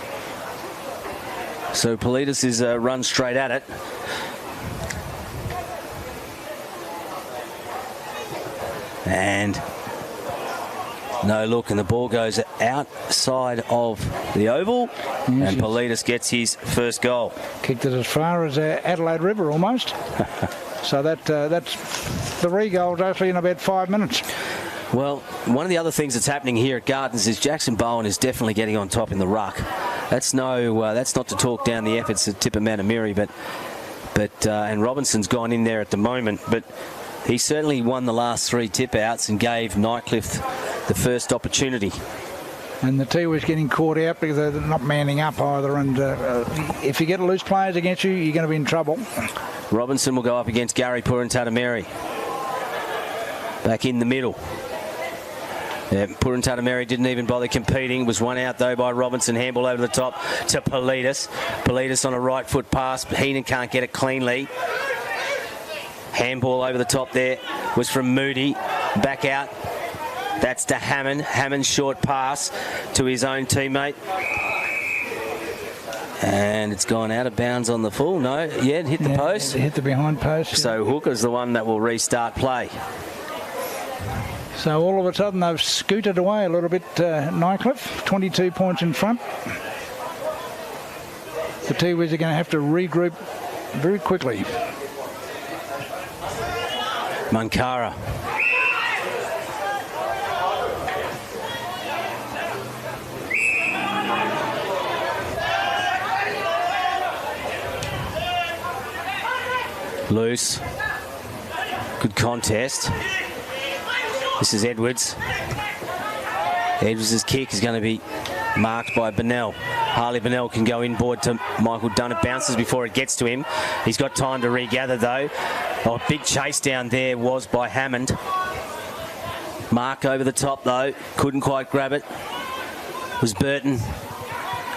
So Politis is run straight at it. And no look, and the ball goes outside of the oval, and Politis gets his first goal. Kicked it as far as Adelaide River almost. So that's 3 goals actually in about 5 minutes. Well, one of the other things that's happening here at Gardens is Jackson Bowen is definitely getting on top in the ruck. That's not to talk down the efforts of Tipper Matamiri, but and Robinson's gone in there at the moment, but he certainly won the last 3 tip-outs and gave Nightcliff the first opportunity. And the Tiwi's getting caught out because they're not manning up either, and if you get loose players against you, you're going to be in trouble. Robinson will go up against Gary Purintatameri. Back in the middle. Yeah, Purintatameri didn't even bother competing. Was one out, though, by Robinson. Handball over the top to Politis. Politis on a right foot pass. Heenan can't get it cleanly. Handball over the top there was from Moody. Back out That's to Hammond. Hammond's short pass to his own teammate. And it's gone out of bounds on the full. No, yeah, it hit the post. It hit the behind post. So Hooker's the one that will restart play. So all of a sudden they've scooted away a little bit, Nightcliff. 22 points in front. The Tiwis are going to have to regroup very quickly. Munkara. Loose. Good contest. This is Edwards. Edwards' kick is going to be marked by Bennell. Harley Bennell can go inboard to Michael Dunn. It bounces before it gets to him. He's got time to regather though. Oh, big chase down there was by Hammond. Mark over the top though. Couldn't quite grab it. It was Burton.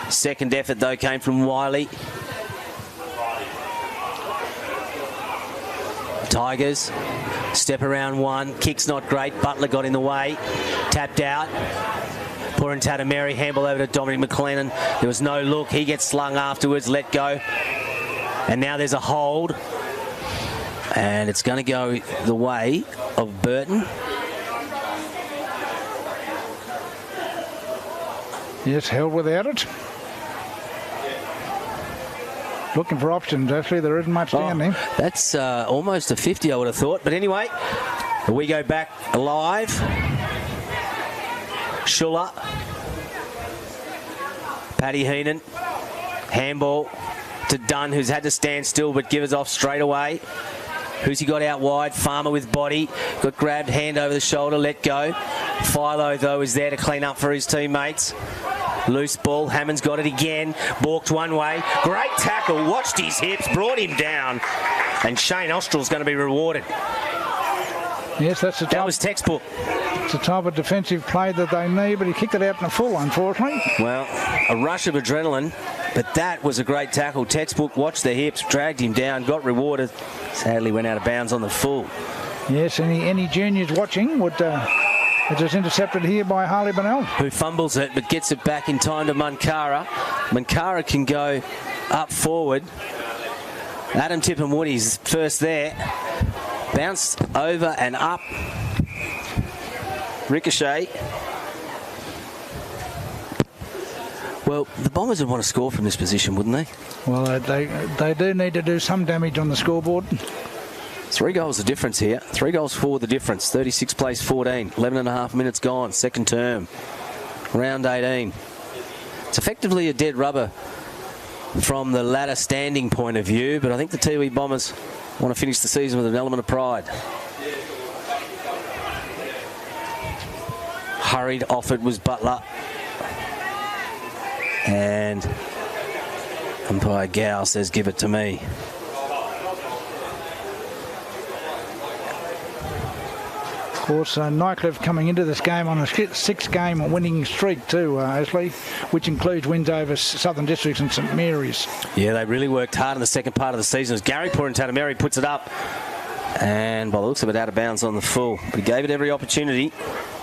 Second effort though came from Wiley. Tigers step around one. Kick's not great. Butler got in the way. Tapped out. Mary handball over to Dominic McLennan. There was no look. He gets slung afterwards. Let go. And now there's a hold. And it's going to go the way of Burton. Yes, held without it. Looking for options, actually. There isn't much down there. That's almost a 50, I would have thought. But anyway, we go back live. Schuller. Paddy Heenan. Handball to Dunn, who's had to stand still but give us off straight away. Who's he got out wide? Farmer with body. Got grabbed, hand over the shoulder, let go. Philo, though, is there to clean up for his teammates. Loose ball. Hammond's got it again. Balked one way. Great tackle. Watched his hips. Brought him down. And Shane Austral's going to be rewarded. Yes, that was textbook. It's the type of defensive play that they need, but he kicked it out in the full, unfortunately. Well, a rush of adrenaline, but that was a great tackle. Textbook. Watched the hips. Dragged him down. Got rewarded. Sadly went out of bounds on the full. Yes, any juniors watching would... It's just intercepted here by Harley Bennell. Who fumbles it but gets it back in time to Munkara. Munkara can go up forward. Adam Tipperwoody's first there. Bounce over and up. Ricochet. Well, the Bombers would want to score from this position, wouldn't they? Well, they do need to do some damage on the scoreboard. 3 goals the difference here. 3 goals for the difference. 36 plays 14. 11 and a half minutes gone. Second term. Round 18. It's effectively a dead rubber from the ladder standing point of view, but I think the Tiwi Bombers want to finish the season with an element of pride. Hurried off it was Butler. And umpire Gow says, give it to me. Of course, Nightcliff coming into this game on a 6-game winning streak too, Ashley, which includes wins over Southern Districts and St Mary's. Yeah, they really worked hard in the second part of the season as Gary Purintatameri puts it up. And by the looks of it, out of bounds on the full. But he gave it every opportunity.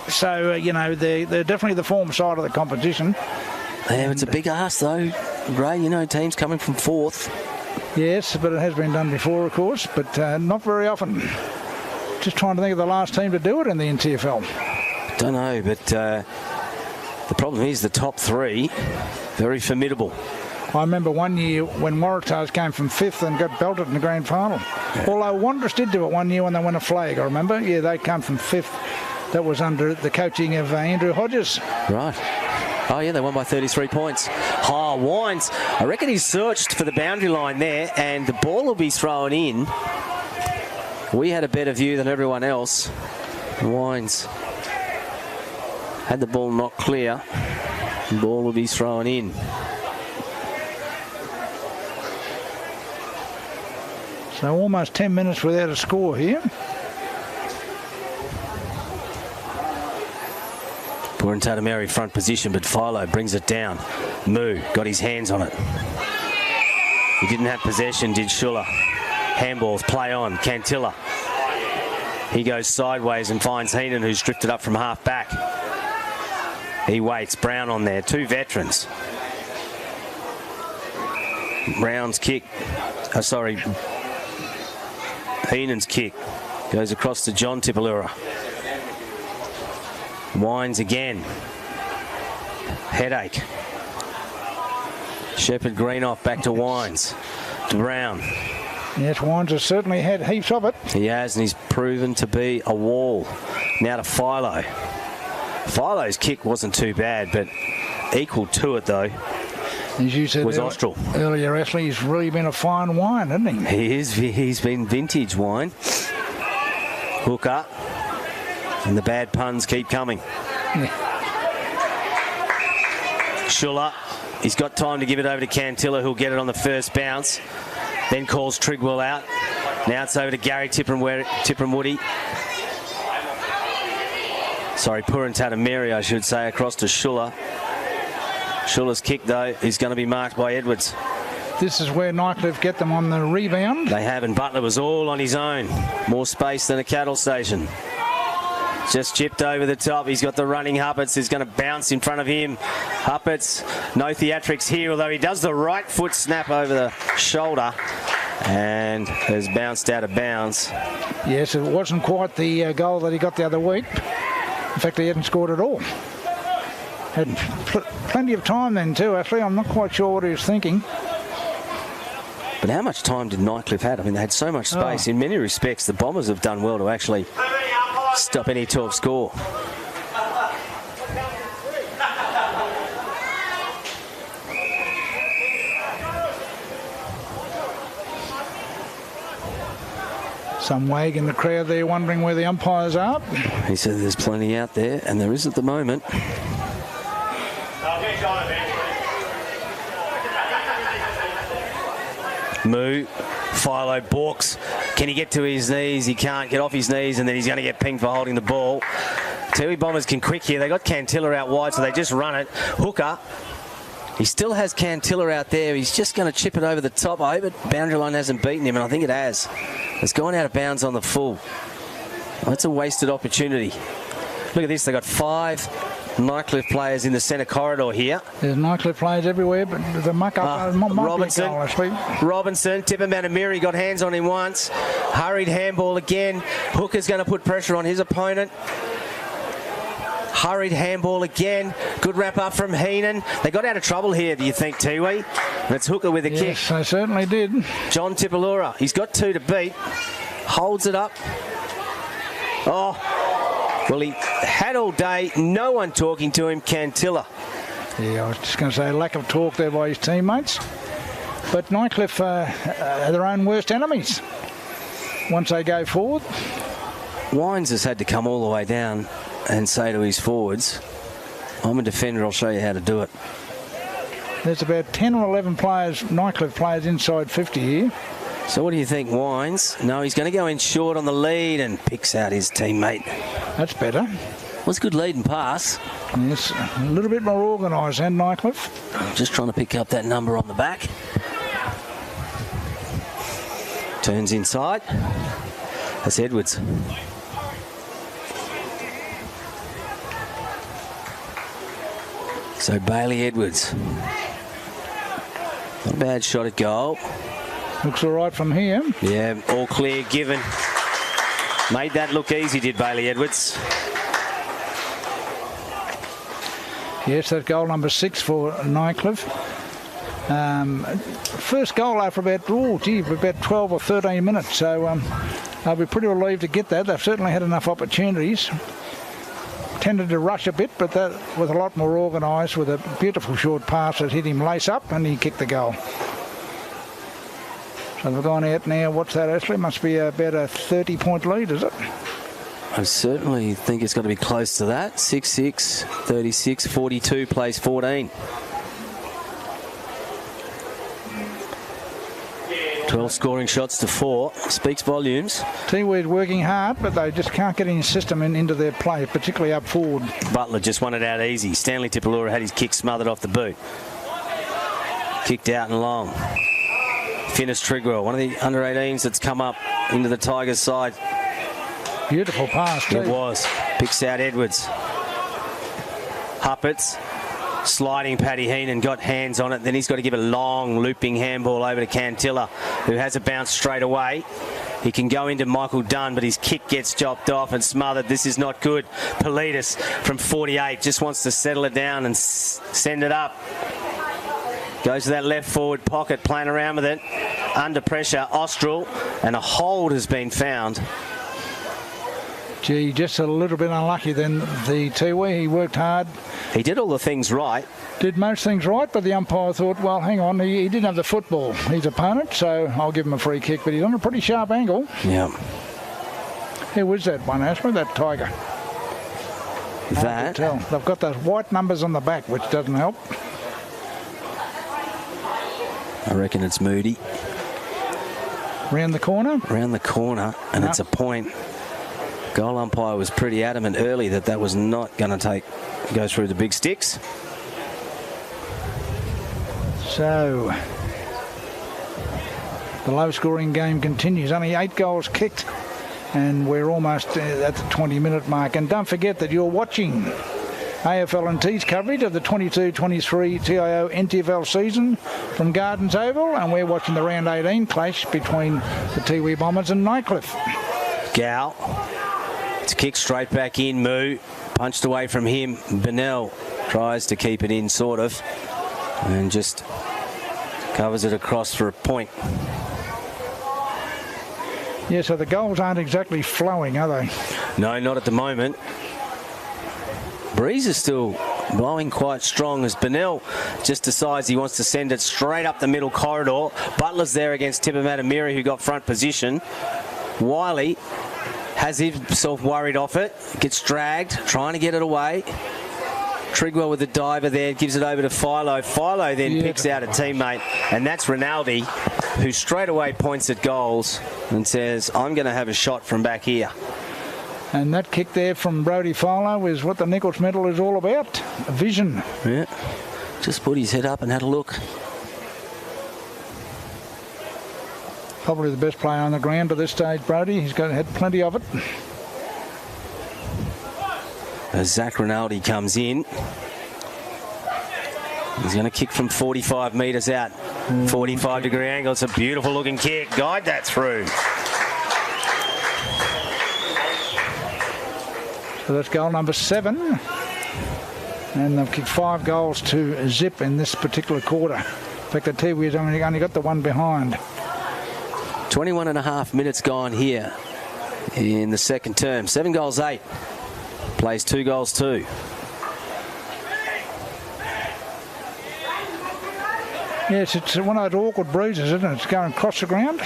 So, they're definitely the form side of the competition. Yeah, it's a big ask though, Ray. Teams coming from 4th. Yes, but it has been done before, of course, but not very often. Just trying to think of the last team to do it in the NTFL. Don't know, but the problem is the top 3, very formidable. I remember one year when Waratahs came from 5th and got belted in the grand final. Yeah. Although Wanderers did do it one year when they won a flag, I remember. Yeah, they come from 5th. That was under the coaching of Andrew Hodges. Right. Oh, yeah, they won by 33 points. Wines. I reckon he's searched for the boundary line there, and the ball will be thrown in. We had a better view than everyone else. Wines had the ball knocked clear. The ball will be thrown in. So almost 10 minutes without a score here. Purintatameri front position, but Philo brings it down. Moo got his hands on it. He didn't have possession, did Schuller. Handballs, play on. Cantilla. He goes sideways and finds Heenan, who's drifted up from half back. He waits. Brown on there. 2 veterans. Brown's kick. Heenan's kick goes across to John Tipalura. Wines again. Headache. Shepherd Greenoff back to Wines. To Brown. Yes, Wines has certainly had heaps of it. He has, and he's proven to be a wall. Now to Philo. Philo's kick wasn't too bad, but equal to it, though, as you said was Austral. Earlier, Ashley, he's really been a fine wine, hasn't he? He's been vintage wine. Hooker. And the bad puns keep coming. Yeah. Schuller. He's got time to give it over to Cantilla, who'll get it on the first bounce. Then calls Trigwell out. Now it's over to Gary Tipperam-Woody. Sorry, Purantatameri, I should say, across to Schuller. Schuller's kick, though, is going to be marked by Edwards. This is where Nightcliff get them on the rebound. They have, and Butler was all on his own. More space than a cattle station. Just chipped over the top. He's got the running Hupperts. He's going to bounce in front of him. Hupperts, no theatrics here, although he does the right foot snap over the shoulder and has bounced out of bounds. Yes, it wasn't quite the goal that he got the other week. In fact, he hadn't scored at all. Had plenty of time then too, actually. I'm not quite sure what he was thinking. But how much time did Nightcliff have? I mean, they had so much space. In many respects, the Bombers have done well to actually stop any 12 score. Some wag in the crowd there wondering where the umpires are. He said there's plenty out there, and there is at the moment. Moo, Philo balks. Can he get to his knees? He can't get off his knees, and then he's going to get pinged for holding the ball. Tiwi Bombers can quick here. They got Cantilla out wide, so they just run it. Hooker. He still has Cantilla out there. He's just going to chip it over the top. I hope it boundary line hasn't beaten him, and I think it has. It's gone out of bounds on the full. That's a wasted opportunity. Look at this. They've got 5 Nightcliff players in the centre corridor here. There's Nightcliff players everywhere, but the muck-up might Robinson, be a goal, actually. Robinson, Tippermanamiri got hands on him once. Hurried handball again. Hooker's going to put pressure on his opponent. Hurried handball again. Good wrap up from Heenan. They got out of trouble here, do you think, Tiwi? And it's Hooker with a kick. Yes, they certainly did. John Tipalura. He's got 2 to beat. Holds it up. Oh, well, he had all day. No one talking to him. Cantilla. Yeah, I was just going to say lack of talk there by his teammates. But Nightcliff are their own worst enemies once they go forward. Wines has had to come all the way down and say to his forwards, I'm a defender, I'll show you how to do it. There's about 10 or 11 players, Nightcliff players, inside 50 here. So what do you think, Wines? No, he's going to go in short on the lead and picks out his teammate. That's better. Was a good lead and pass. Yes, a little bit more organised than Nightcliff. Just trying to pick up that number on the back. Turns inside. That's Edwards. So Bailey Edwards. Not a bad shot at goal. Looks all right from here. Yeah, all clear given. Made that look easy, did Bailey Edwards. Yes, that's goal number 6 for Nightcliff. First goal after about 12 or 13 minutes. So they'll be pretty relieved to get that. They've certainly had enough opportunities. Tended to rush a bit, but that was a lot more organised with a beautiful short pass that hit him lace up and he kicked the goal. So they've gone out now. What's that, Ashley? Must be about a 30-point lead, is it? I certainly think it's got to be close to that. 6-6, 36, 42, plays 14. 12 scoring shots to 4. Speaks volumes. Tiwi's working hard, but they just can't get any system into their play, particularly up forward. Butler just won it out easy. Stanley Tipalura had his kick smothered off the boot. Kicked out and long. Finnis Trigwell, one of the under-18s that's come up into the Tigers side. Beautiful pass, too. It was. Picks out Edwards. Huppets. Sliding Paddy Heenan, got hands on it. Then he's got to give a long looping handball over to Cantilla, who has a bounce straight away. He can go into Michael Dunn, but his kick gets chopped off and smothered. This is not good. Politis from 48 just wants to settle it down and send it up. Goes to that left forward pocket, playing around with it. Under pressure, Austral, and a hold has been found. Gee, just a little bit unlucky then, the Tiwi. He worked hard. He did all the things right. Did most things right, but the umpire thought, well, hang on, he didn't have the football, his opponent, so I'll give him a free kick, but he's on a pretty sharp angle. Yeah. Who was that one, Ashma? That Tiger. That. Tell. They've got those white numbers on the back, which doesn't help. I reckon it's Moody. Round the corner? Round the corner, and it's a point. Goal umpire was pretty adamant early that was not going to go through the big sticks. So the low-scoring game continues. Only 8 goals kicked, and we're almost at the 20-minute mark. And don't forget that you're watching AFL&T's coverage of the 22-23 TIO NTFL season from Gardens Oval, and we're watching the round 18 clash between the Tiwi Bombers and Nightcliff. Gal. It's kicked straight back in. Moo punched away from him. Bennell tries to keep it in, sort of, and just covers it across for a point. Yeah, so the goals aren't exactly flowing, are they? No, not at the moment. Breeze is still blowing quite strong as Bennell just decides he wants to send it straight up the middle corridor. Butler's there against Tipper Matamiri, who got front position. Wiley has himself worried off it, gets dragged, trying to get it away. Trigwell with the diver there, gives it over to Philo. Philo then picks out a teammate, and that's Rinaldi, who straight away points at goals and says, I'm going to have a shot from back here. And that kick there from Brodie Philo is what the Nichols medal is all about. A vision. Yeah, just put his head up and had a look. Probably the best player on the ground at this stage, Brodie. He's had plenty of it. As Zach Rinaldi comes in, he's going to kick from 45 metres out. 45-degree angle. It's a beautiful looking kick. Guide that through. So that's goal number 7. And they've kicked 5 goals to zip in this particular quarter. In fact, the Tiwi has only got the one behind. 21 and a half minutes gone here in the second term. 7 goals 8. Plays 2 goals 2. Yes, it's one of those awkward bruises, isn't it? It's going across the ground.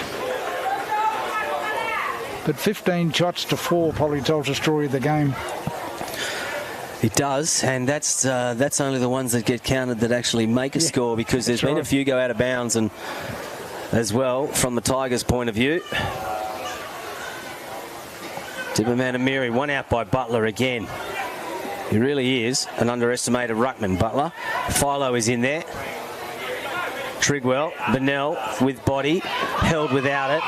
But 15 shots to 4 probably tells the story of the game. It does, and that's only the ones that get counted that actually make a score, because there's been a few go out of bounds, and as well from the Tigers' point of view. Tipper Matamiri, one out by Butler again. He really is an underestimated ruckman, Butler. Philo is in there. Trigwell, Bennell with body, held without it.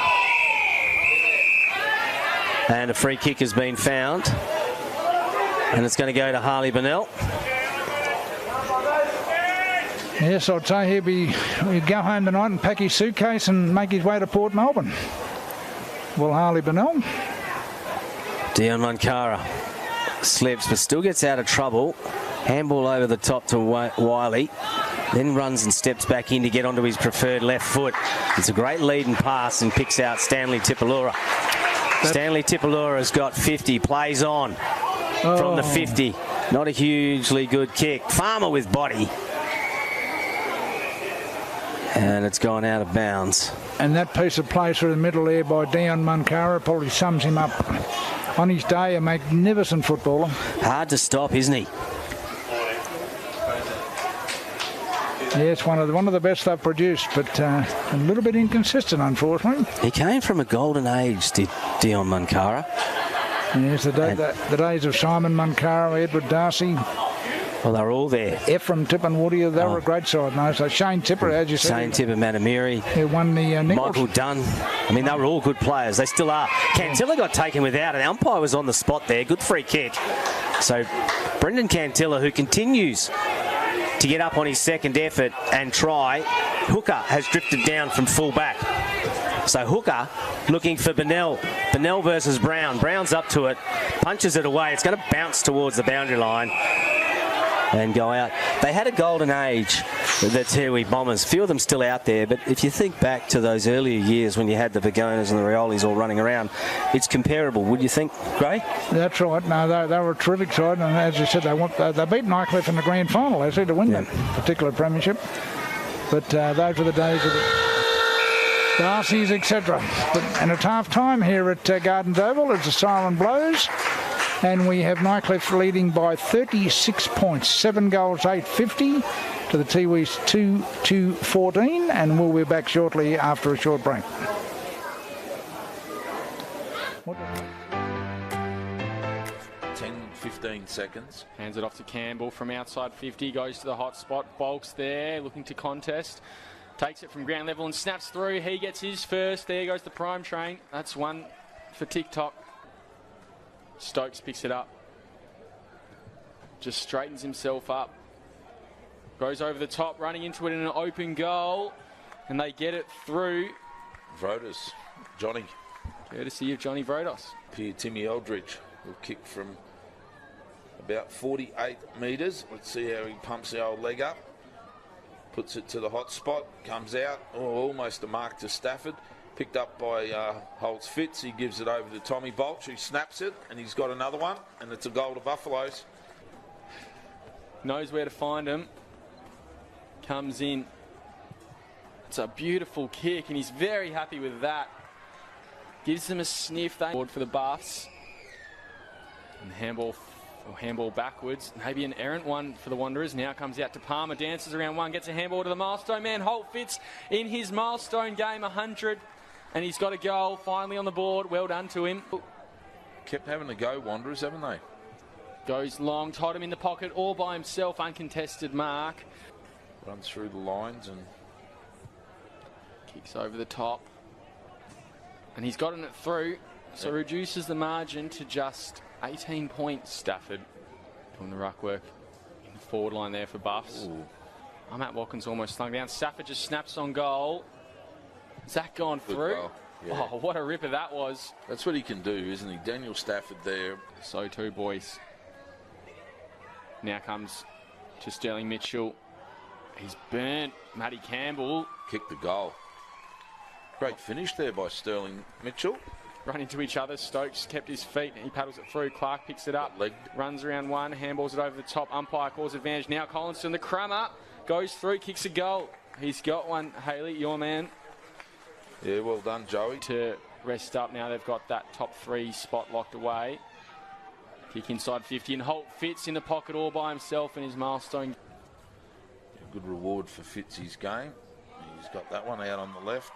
And a free kick has been found. And it's going to go to Harley Bennell. Yes, I'd say he'd go home tonight and pack his suitcase and make his way to Port Melbourne. Well, Harley Bennell. Dion Mankara slips, but still gets out of trouble. Handball over the top to Wiley. Then runs and steps back in to get onto his preferred left foot. It's a great lead and pass and picks out Stanley Tipalura. Stanley Tipalura has got 50, plays on from the 50. Not a hugely good kick. Farmer with body. And it's gone out of bounds. And that piece of play through the middle there by Dion Mankara probably sums him up. On his day, a magnificent footballer. Hard to stop, isn't he? Yes, one of the best they've produced, but a little bit inconsistent, unfortunately. He came from a golden age, did Dion Mankara. Yes, the days of Simon Mankara, Edward Darcy, Well, they're all there. Ephraim, Tip and Woody, they were a great side. No? So Shane Tipper, as you said. Shane Tipper, Matamiri. He won the Nichols. Michael Dunn. I mean, they were all good players. They still are. Cantilla got taken without. An umpire was on the spot there. Good free kick. So Brendan Cantilla, who continues to get up on his second effort and try. Hooker has drifted down from full back. So Hooker looking for Bennell. Bennell versus Brown. Brown's up to it. Punches it away. It's going to bounce towards the boundary line and go out. They had a golden age, the Tiwi Bombers. A few of them still out there, but if you think back to those earlier years when you had the Vagonas and the Riolis all running around, it's comparable, would you think, Gray? That's right. No, they were a terrific side, and as you said, they beat Nightcliff in the grand final, actually, to win that particular premiership. But those were the days of the Darcy's, etc. And it's half time here at Gardens Oval as the siren blows. And we have Nightcliff leading by 36 points, 7 goals, 850 to the Tiwi's 2-14, and we'll be back shortly after a short break. 10-15 seconds. Hands it off to Campbell from outside 50, goes to the hot spot. Bulks there, looking to contest. Takes it from ground level and snaps through. He gets his first. There goes the prime train. That's one for TikTok. Stokes picks it up. Just straightens himself up. Goes over the top, running into it in an open goal. And they get it through. Vrodas, Johnny. Courtesy of Johnny Vrodas. Here, Timmy Eldridge will kick from about 48 metres. Let's see how he pumps the old leg up. Puts it to the hot spot, comes out. Oh, almost a mark to Stafford. Picked up by Holtz Fitz. He gives it over to Tommy Bolch, who snaps it, and he's got another one, and it's a goal to Buffaloes. Knows where to find him. Comes in. It's a beautiful kick, and he's very happy with that. Gives them a sniff. They board for the Buffs. And handball backwards. Maybe an errant one for the Wanderers. Now comes out to Palmer. Dances around one. Gets a handball to the milestone man. Holt Fitz in his milestone game, 100. And he's got a goal finally on the board. Well done to him. Kept having to go, Wanderers, haven't they? Goes long. Tied him in the pocket all by himself. Uncontested mark. Runs through the lines and kicks over the top. And he's gotten it through. So reduces the margin to just 18 points. Stafford doing the ruck work in the forward line there for Buffs. Matt Watkins almost slung down. Stafford just snaps on goal. Is that gone through? Yeah. Oh, what a ripper that was. That's what he can do, isn't he? Daniel Stafford there. So too, boys. Now comes to Sterling Mitchell. He's burnt Matty Campbell. Kicked the goal. Great finish there by Sterling Mitchell. Run into each other. Stokes kept his feet. He paddles it through. Clark picks it up. Runs around one. Handballs it over the top. Umpire calls advantage. Now Collinston, the crummer, goes through, kicks a goal. He's got one. Haley, your man. Yeah, well done, Joey. To rest up now. They've got that top 3 spot locked away. Kick inside 50. And Holt Fitz in the pocket all by himself in his milestone. A good reward for Fitz's game. He's got that one out on the left.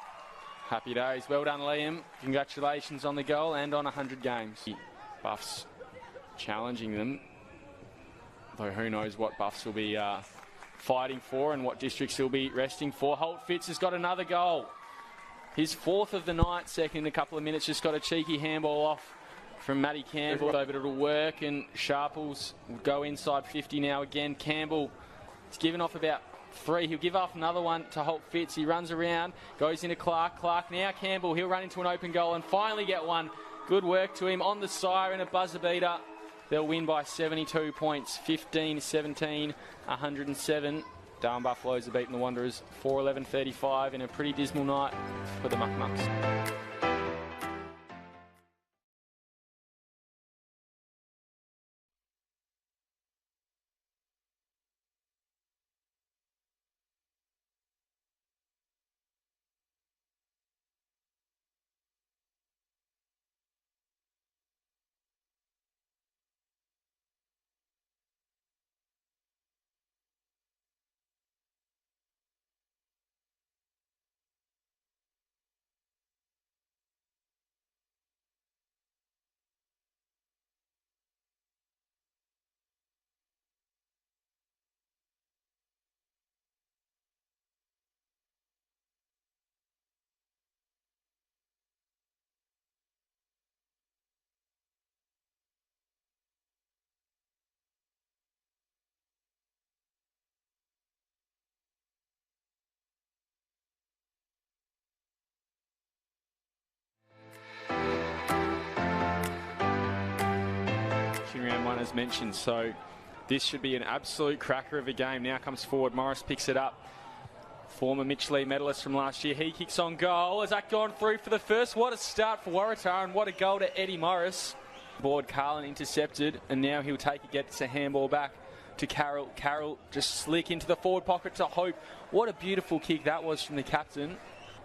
Happy days. Well done, Liam. Congratulations on the goal and on 100 games. Buffs challenging them. Though who knows what Buffs will be fighting for and what districts he'll be resting for. Holt Fitz has got another goal. His 4th of the night, second in a couple of minutes. Just got a cheeky handball off from Matty Campbell. But it'll work, and Sharples will go inside 50 now again. Campbell has given off about 3. He'll give off another one to Holt Fitz. He runs around, goes into Clark. Clark now Campbell. He'll run into an open goal and finally get one. Good work to him on the siren, a buzzer beater. They'll win by 72 points, 15-17, 107. Darwin Buffaloes have beaten the Wanderers 4-11-35 in a pretty dismal night for the Muck Mucks. as mentioned. So this should be an absolute cracker of a game. Now comes forward. Morris picks it up. Former Mitch Lee medalist from last year. He kicks on goal. Has that gone through for the first? What a start for Waratah, and what a goal to Eddie Morris. Board Carlin intercepted, and now he'll take it, gets a handball back to Carroll. Carroll just slick into the forward pocket to Hope. What a beautiful kick that was from the captain.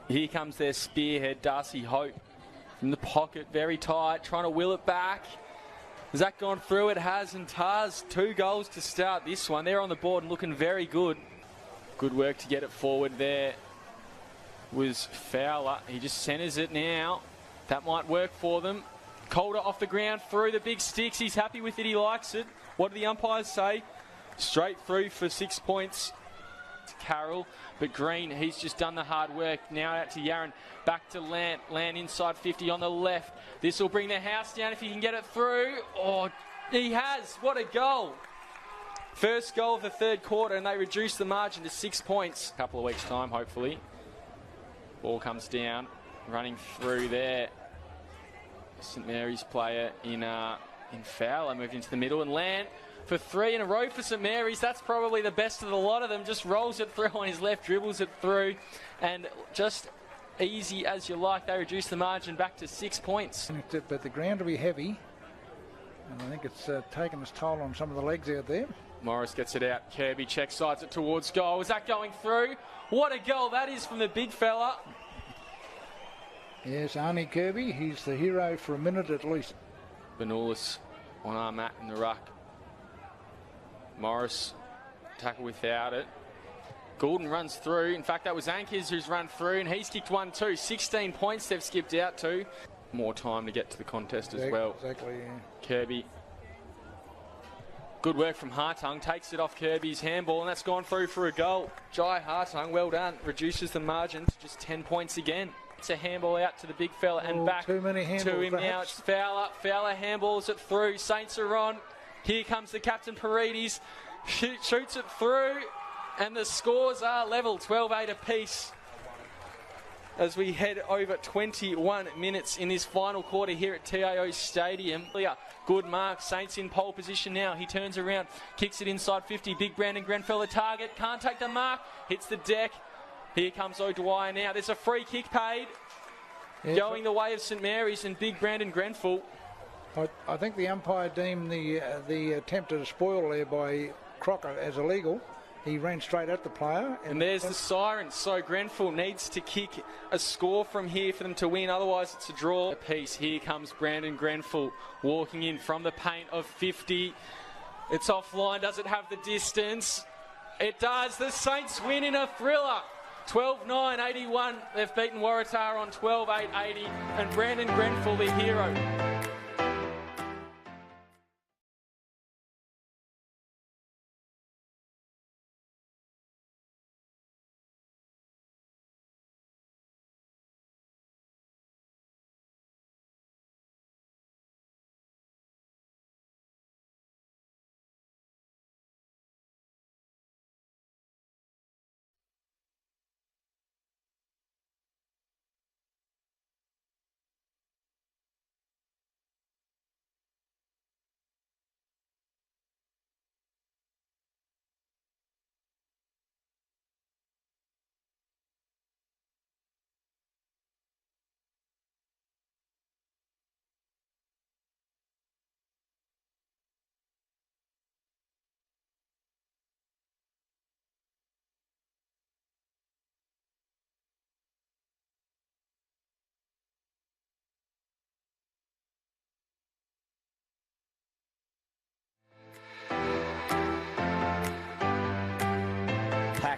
Here comes their spearhead, Darcy Hope, from the pocket, very tight, trying to will it back. Has that gone through? It has, and Tars, 2 goals to start this one. They're on the board and looking very good. Good work to get it forward there was Fowler. He just centres it now. That might work for them. Calder off the ground through the big sticks. He's happy with it. He likes it. What do the umpires say? Straight through for 6 points to Carroll. But Green, he's just done the hard work. Now out to Yaron. Back to Lant. Lant inside 50 on the left. This will bring the house down if he can get it through. Oh, he has. What a goal. First goal of the third quarter, and they reduce the margin to 6 points. A couple of weeks' time, hopefully. Ball comes down. Running through there. St Mary's player in Fowler moved into the middle, and Lant for 3 in a row for St Mary's. That's probably the best of the lot of them. Just rolls it through on his left, dribbles it through, and just easy as you like. They reduce the margin back to 6 points. But the ground will be heavy, and I think it's taken its toll on some of the legs out there. Morris gets it out. Kirby check sides it towards goal. Is that going through? What a goal that is from the big fella. Yes, Arnie Kirby, he's the hero for a minute at least. Benulis on our mat in the ruck. Morris tackle without it. Goulden runs through. In fact, that was Ankers who's run through, and he's kicked 1 too. 16 points they've skipped out to. More time to get to the contest as well. Exactly, yeah. Kirby. Good work from Hartung. Takes it off Kirby's handball, and that's gone through for a goal. Jai Hartung, well done. Reduces the margin to just 10 points again. It's a handball out to the big fella and back too many handballs, to him perhaps. now. It's Fowler. Fowler handballs it through. Saints are on. Here comes the captain, Paredes. Shoots it through, and the scores are level, 12-8 apiece. As we head over 21 minutes in this final quarter here at TIO Stadium. Good mark. Saints in pole position now. He turns around, kicks it inside 50. Big Brandon Grenfell the target. Can't take the mark. Hits the deck. Here comes O'Dwyer now. There's a free kick paid. Going the way of St Mary's and Big Brandon Grenfell. I think the umpire deemed the attempt at a spoil there by Crocker as illegal. He ran straight at the player. And there's the siren. So Grenfell needs to kick a score from here for them to win. Otherwise, it's a draw. Apiece. Here comes Brandon Grenfell walking in from the paint of 50. It's offline. Does it have the distance? It does. The Saints win in a thriller. 12-9-81. They've beaten Waratah on 12-8-80. And Brandon Grenfell, the hero.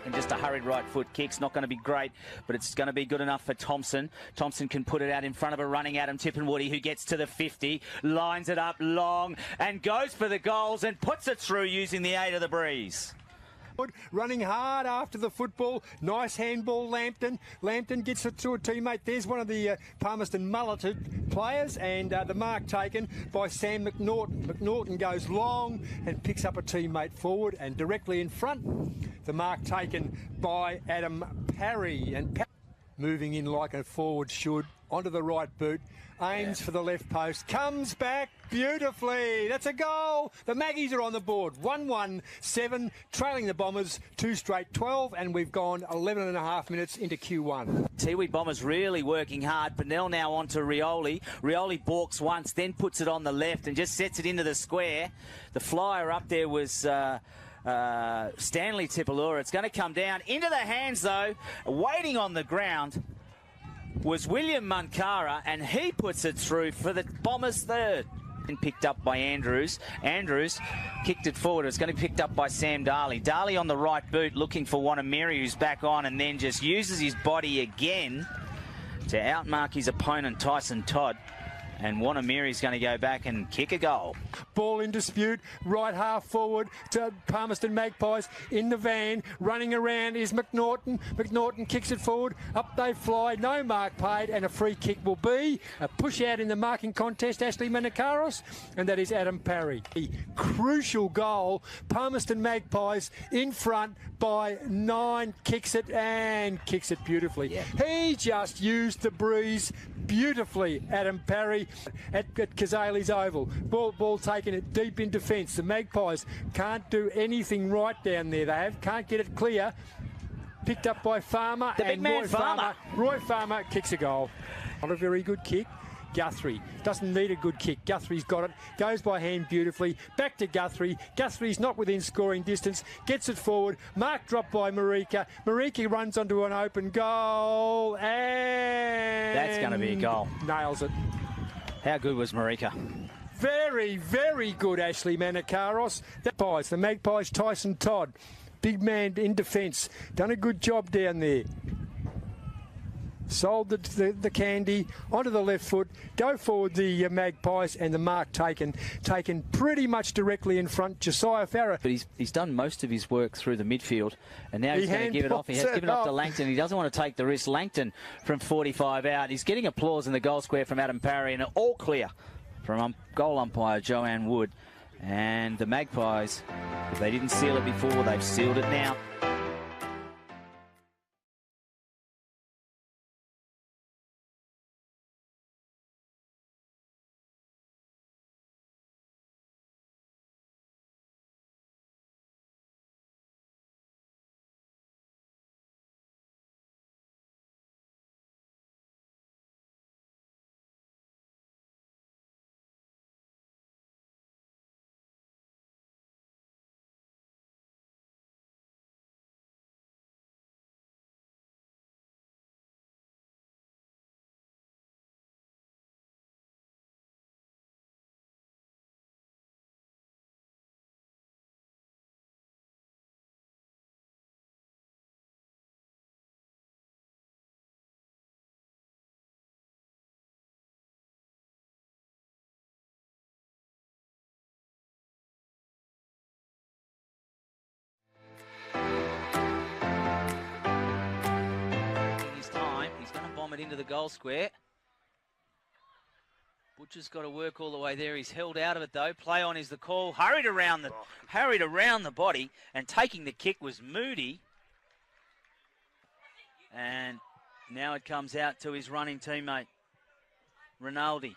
And just a hurried right foot kick's not going to be great, but it's going to be good enough for Thompson. Thompson can put it out in front of a running Adam Tippenwoody, who gets to the 50, lines it up long and goes for the goals and puts it through using the aid of the breeze. Running hard after the football. Nice handball, Lambton. Lambton gets it to a teammate. There's one of the Palmerston mulleted players, and the mark taken by Sam McNaughton. McNaughton goes long and picks up a teammate forward, and directly in front, the mark taken by Adam Parry. And moving in like a forward should, onto the right boot, aims for the left post, comes back beautifully. That's a goal. The Maggies are on the board. 1-1-7, trailing the Bombers 2 straight 12, and we've gone 11 and a half minutes into Q1. Tiwi Bombers really working hard. Pennell now on to Rioli. Rioli balks once, then puts it on the left and just sets it into the square. The flyer up there was Stanley Tipalura. It's going to come down into the hands, though, waiting on the ground was William Munkara, and he puts it through for the Bombers' third. And picked up by Andrews. Andrews kicked it forward. It's going to be picked up by Sam Darley. Darley on the right boot looking for Wanamiri, who's back on, and then just uses his body again to outmark his opponent, Tyson Todd. And Wanamiri's going to go back and kick a goal. Ball in dispute, right half forward to Palmerston Magpies in the van. Running around is McNaughton. McNaughton kicks it forward. Up they fly. No mark paid, and a free kick will be a push out in the marking contest, Ashley Menakaros, and that is Adam Parry. A crucial goal. Palmerston Magpies in front by 9. Kicks it and kicks it beautifully. Yeah. He just used the breeze beautifully, Adam Parry, at Kazali's Oval. Ball taken it deep in defence. The Magpies can't do anything right down there. They can't get it clear. Picked up by Farmer, the big man Farmer. Roy Farmer kicks a goal. Not a very good kick. Guthrie doesn't need a good kick. Guthrie's got it. Goes by hand beautifully. Back to Guthrie. Guthrie's not within scoring distance. Gets it forward. Mark dropped by Marika. Marika runs onto an open goal, and that's going to be a goal. Nails it. How good was Marika? Very, very good, Ashley Menakaros. The Magpies, Tyson Todd. Big man in defence. Done a good job down there. Sold the candy onto the left foot. Go forward the Magpies, and the mark taken pretty much directly in front. Josiah Farrer. But he's done most of his work through the midfield, and now he's going to give it off. He has given it off to Langton. He doesn't want to take the risk. Langton from 45 out. He's getting applause in the goal square from Adam Parry, and all clear from goal umpire Joanne Wood. And the Magpies, if they didn't seal it before, they've sealed it now. It into the goal square. Butcher's got to work all the way there. He's held out of it though. Play on is the call. Hurried around the body, and taking the kick was Moody. And now it comes out to his running teammate, Rinaldi.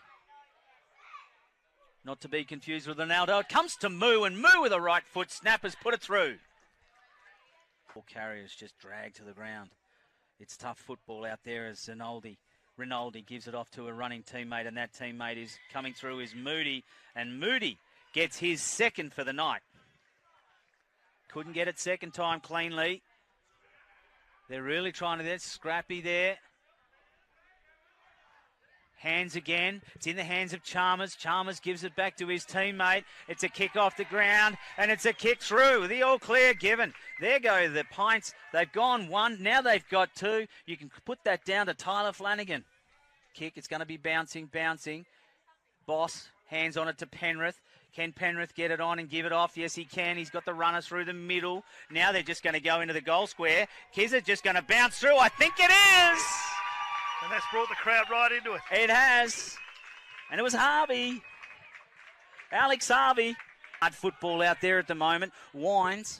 Not to be confused with Ronaldo. It comes to Moo, and Moo with a right foot snap has put it through. All carriers just dragged to the ground. It's tough football out there as Rinaldi gives it off to a running teammate, and that teammate is coming through is Moody, and Moody gets his second for the night. Couldn't get it second time cleanly. They're really trying to get scrappy there. Hands again. It's in the hands of Chalmers. Chalmers gives it back to his teammate. It's a kick off the ground, and it's a kick through. The all clear given. There go the Pints. They've gone 1. Now they've got 2. You can put that down to Tyler Flanagan. Kick. It's going to be bouncing. Boss. Hands on it to Penrith. Can Penrith get it on and give it off? Yes, he can. He's got the runner through the middle. Now they're just going to go into the goal square. Kizzard just going to bounce through. I think it is. And that's brought the crowd right into it. It has. And it was Harvey. Alex Harvey. Hard football out there at the moment. Wines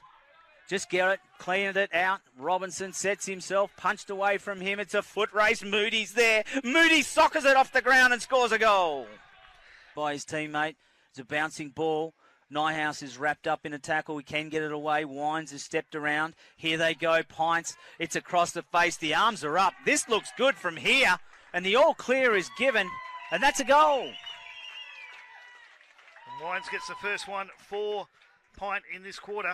Just Garrett cleaned it out. Robinson sets himself, punched away from him. It's a foot race. Moody's there. Moody soccers it off the ground and scores a goal. By his teammate. It's a bouncing ball. Nyhouse is wrapped up in a tackle. He can get it away. Wines has stepped around. Here they go. Pints. It's across the face. The arms are up. This looks good from here. And the all clear is given. And that's a goal. And Wines gets the first one for Pint in this quarter.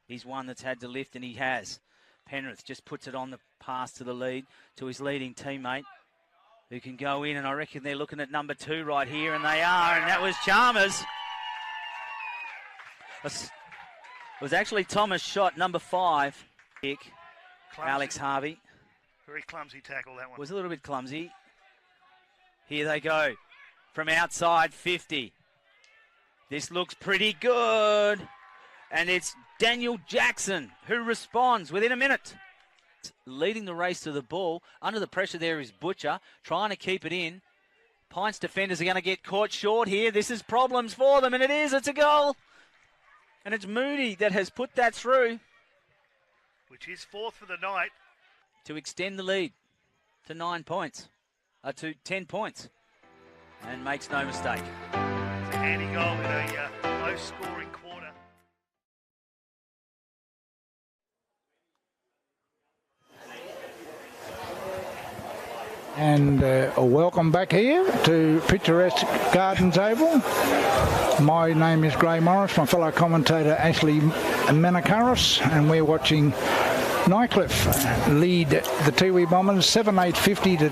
He's one that's had to lift, and he has. Penrith just puts it on the pass to the lead, to his leading teammate, who can go in, and I reckon they're looking at number 2 right here, and they are, and that was Chalmers. It was actually Thomas' shot, number 5. Kick. Clumsy. Alex Harvey. Very clumsy tackle, that one. Was a little bit clumsy. Here they go. From outside 50. This looks pretty good. And it's Daniel Jackson who responds within a minute. Leading the race to the ball. Under the pressure there is Butcher, trying to keep it in. Pints defenders are going to get caught short here. This is problems for them, and it is. It's a goal. And it's Moody that has put that through. Which is 4th for the night. To extend the lead to 9 points. To 10 points. And makes no mistake. It's a handy goal in a low-scoring quarter. And welcome back here to picturesque Gardens Oval. My name is Gray Morris, my fellow commentator Ashley Manakaris, and we're watching Nightcliff lead the Tiwi Bombers 7-8-50 to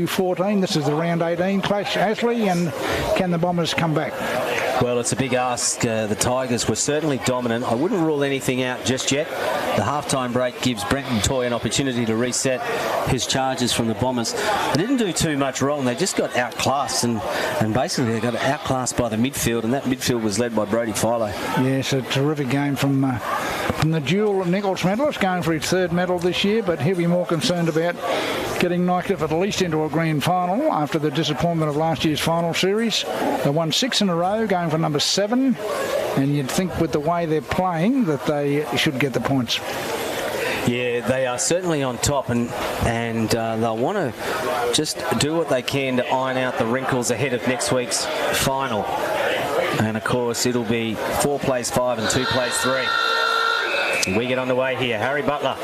2-2-14. This is the round 18 clash, Ashley, and can the Bombers come back? Well, it's a big ask. The Tigers were certainly dominant. I wouldn't rule anything out just yet. The halftime break gives Brenton Toy an opportunity to reset his charges from the Bombers. They didn't do too much wrong. They just got outclassed, and basically they got outclassed by the midfield, and that midfield was led by Brody Philo. Yes, a terrific game from the dual Nichols medalist, going for his 3rd medal this year, but he'll be more concerned about getting Nightcliff at least into a grand final after the disappointment of last year's final series. They won 6 in a row, going for number 7, and you'd think with the way they're playing that they should get the points. Yeah, they are certainly on top, and they'll want to just do what they can to iron out the wrinkles ahead of next week's final. And of course, it'll be 4 plays 5 and 2 plays 3. We get underway here. Harry Butler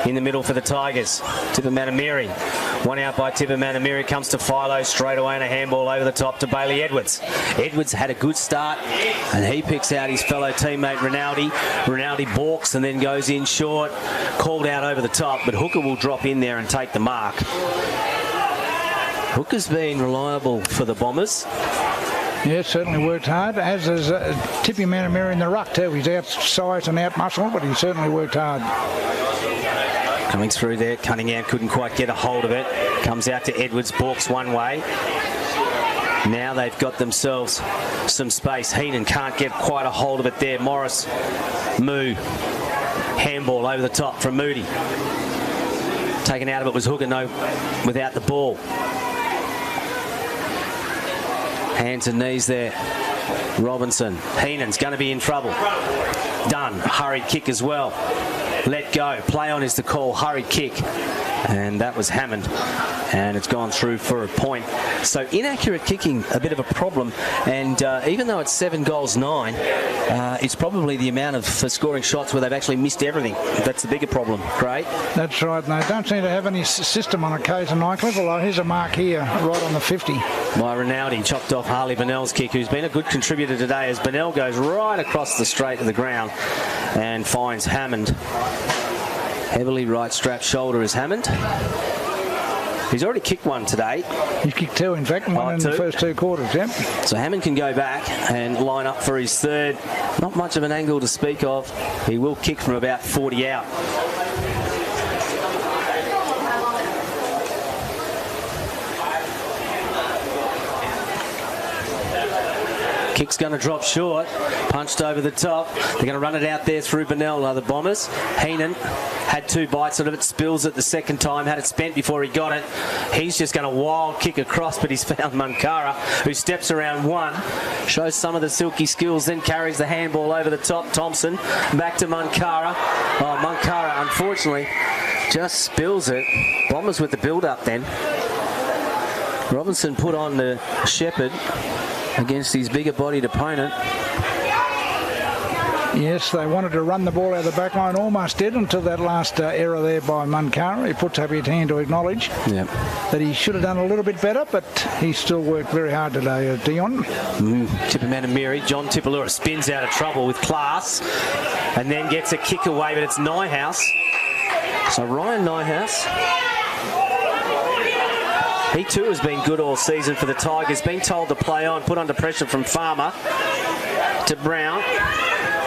in the middle for the Tigers. Tipper Manamiri. One out by Tipper Manamiri. Comes to Philo straight away, and a handball over the top to Bailey Edwards. Edwards had a good start, and he picks out his fellow teammate Rinaldi. Rinaldi balks and then goes in short. Called out over the top, but Hooker will drop in there and take the mark. Hooker's been reliable for the Bombers. Yeah, certainly worked hard, as is Tippy Manamiri in the ruck too. He's outsized and out-muscled, but he certainly worked hard. Coming through there, Cunningham couldn't quite get a hold of it. Comes out to Edwards, balks one way. Now they've got themselves some space. Heenan can't get quite a hold of it there. Morris, Moo, handball over the top from Moody. Taken out of it was Hooker, no, without the ball. Hands and knees there. Robinson. Heenan's going to be in trouble. Done. Hurried kick as well. Let go. Play on is the call. Hurried kick. And that was Hammond. And it's gone through for a point. So inaccurate kicking, a bit of a problem. And even though it's 7 goals 9, it's probably the amount of scoring shots where they've actually missed everything. That's the bigger problem. Great. That's right. And they don't seem to have any system on occasion, Nightcliff. Although here's a mark here, right on the 50. By Rinaldi, chopped off Harley Bennell's kick, who's been a good contributor today, as Bennell goes right across the straight of the ground and finds Hammond. Heavily right strap shoulder is Hammond. He's already kicked one today. He's kicked 2, in fact, one in the first 2 quarters, yep. So Hammond can go back and line up for his 3rd. Not much of an angle to speak of. He will kick from about 40 out. Kick's going to drop short. Punched over the top. They're going to run it out there through Bennell, the Bombers. Heenan had 2 bites out of it. Spills it the second time. Had it spent before he got it. He's just going to wild kick across, but he's found Munkara, who steps around 1. Shows some of the silky skills, then carries the handball over the top. Thompson back to Munkara. Oh, Munkara, unfortunately, just spills it. Bombers with the build-up then. Robinson put on the Shepherd against his bigger-bodied opponent. Yes, they wanted to run the ball out of the back line, almost did, until that last error there by Munkara. He puts up his hand to acknowledge that he should have done a little bit better, but he still worked very hard today, Dion. Tippermanamiri, John Tipalura spins out of trouble with class and then gets a kick away, but it's Nyhouse. So Ryan Nyhouse, he too has been good all season for the Tigers. Been told to play on, put under pressure from Farmer to Brown.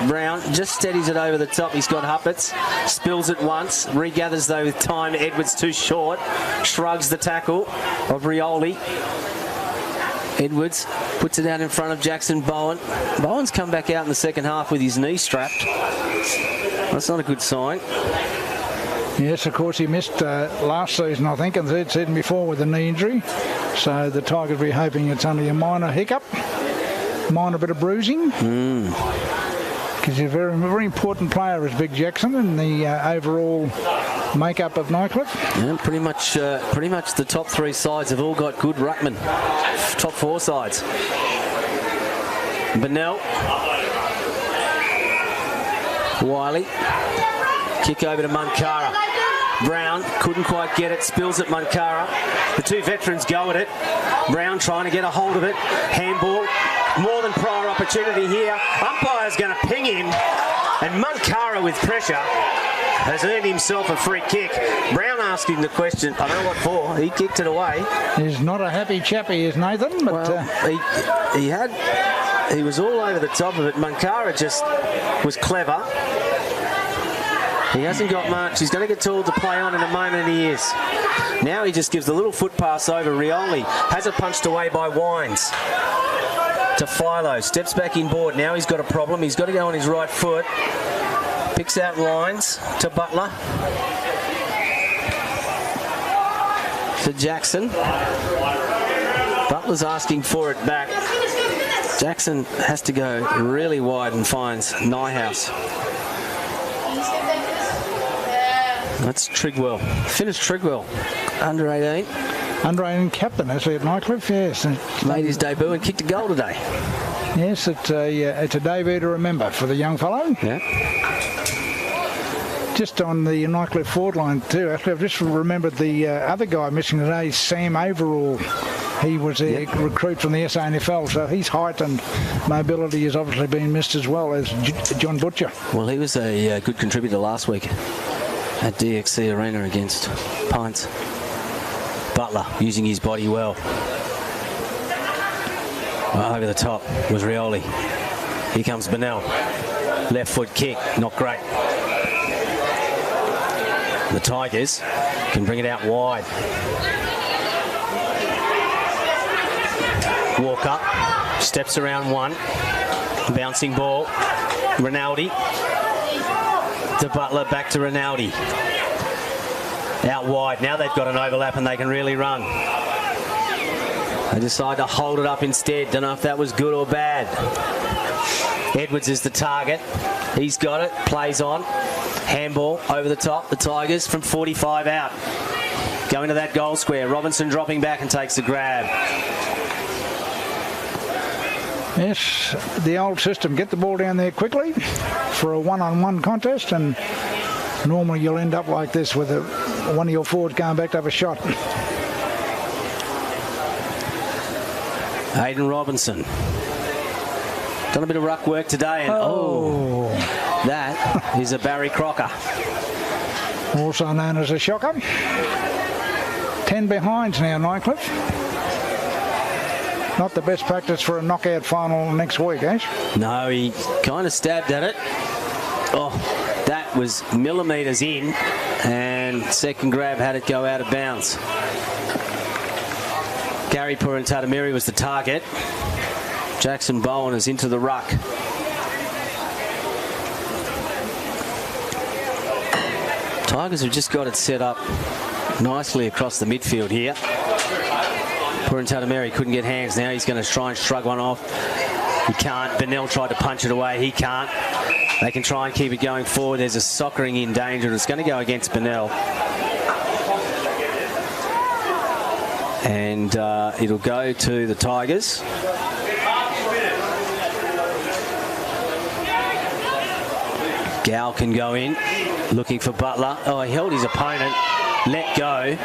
Brown just steadies it over the top. He's got Huppets. Spills it once. Regathers though with time. Edwards too short. Shrugs the tackle of Rioli. Edwards puts it out in front of Jackson Bowen. Bowen's come back out in the second half with his knee strapped. That's not a good sign. Yes, of course, he missed last season, I think, and they'd said before with a knee injury. So the Tigers will be hoping it's only a minor hiccup, minor bit of bruising. Because he's a very, very important player as Big Jackson in the overall makeup of Nightcliff. Yeah, pretty much the top 3 sides have all got good ruckmen. Top 4 sides. Bennell. Wiley. Kick over to Munkara. Brown couldn't quite get it, spills at Munkara. The 2 veterans go at it. Brown trying to get a hold of it. Handball. More than prior opportunity here. Umpire's going to ping him. And Munkara with pressure has earned himself a free kick. Brown asking the question, I don't know what for. He kicked it away. He's not a happy chap, he is, Nathan. But he was all over the top of it. Munkara just was clever. He hasn't got much. He's going to get told to play on in a moment, and he is. Now he just gives the little foot pass over. Rioli has it punched away by Wines. To Philo, steps back inboard. Now he's got a problem. He's got to go on his right foot. Picks out lines to Butler. To Jackson. Butler's asking for it back. Jackson has to go really wide and finds Nyhouse. That's Trigwell. Finished Trigwell. Under 18. Under 18 captain, actually, at Nightcliff, yes. Made his debut and kicked a goal today. Yes, it's a debut to remember for the young fellow. Yeah. Just on the Nightcliff forward line too, actually, I've just remembered the other guy missing today, Sam Overall. He was a recruit from the SANFL, so his height and mobility has obviously been missed as well as John Butcher. Well, he was a good contributor last week at DXC Arena against Pints. Butler using his body well. Over the top was Rioli. Here comes Bennell. Left foot kick, not great. The Tigers can bring it out wide. Walk up, steps around 1. Bouncing ball. Rinaldi. To Butler, back to Rinaldi. Out wide. Now they've got an overlap and they can really run. They decide to hold it up instead. Don't know if that was good or bad. Edwards is the target. He's got it. Plays on. Handball over the top. The Tigers from 45 out. Going to that goal square. Robinson dropping back and takes the grab. Yes, the old system. Get the ball down there quickly for a one-on-one contest, and normally you'll end up like this with one of your forwards going back to have a shot. Aidan Robinson. Done a bit of ruck work today, and that is a Barry Crocker. Also known as a shocker. 10 behinds now, Nightcliff. Not the best practice for a knockout final next week, eh? No, he kind of stabbed at it. Oh, that was millimetres in, and second grab had it go out of bounds. Gary Purantatamiri was the target. Jackson Bowen is into the ruck. Tigers have just got it set up nicely across the midfield here. Mary couldn't get hands now. He's going to try and shrug one off. He can't. Bennell tried to punch it away. He can't. They can try and keep it going forward. There's a soccering in danger. It's going to go against Bennell. And it'll go to the Tigers. Gow can go in, looking for Butler. Oh, he held his opponent. Let go.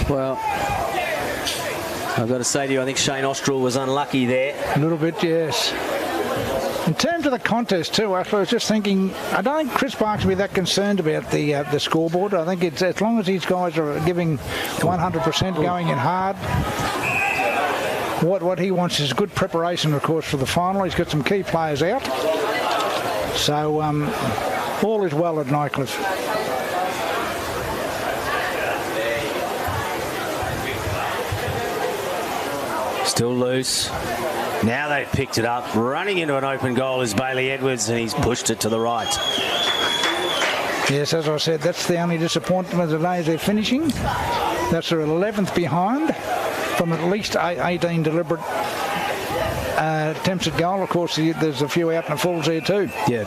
Well, I've got to say to you, I think Shane Ostrell was unlucky there. A little bit, yes. In terms of the contest too, I was just thinking, I don't think Chris Parks will be that concerned about the scoreboard. I think it's as long as these guys are giving 100%, going in hard. What he wants is good preparation, of course, for the final. He's got some key players out. So all is well at Nightcliff. Still loose. Now they've picked it up. Running into an open goal is Bailey Edwards, and he's pushed it to the right. Yes, as I said, that's the only disappointment of the day is they're finishing. That's their 11th behind from at least 18 deliberate attempts at goal. Of course, there's a few out in the falls there too. Yeah.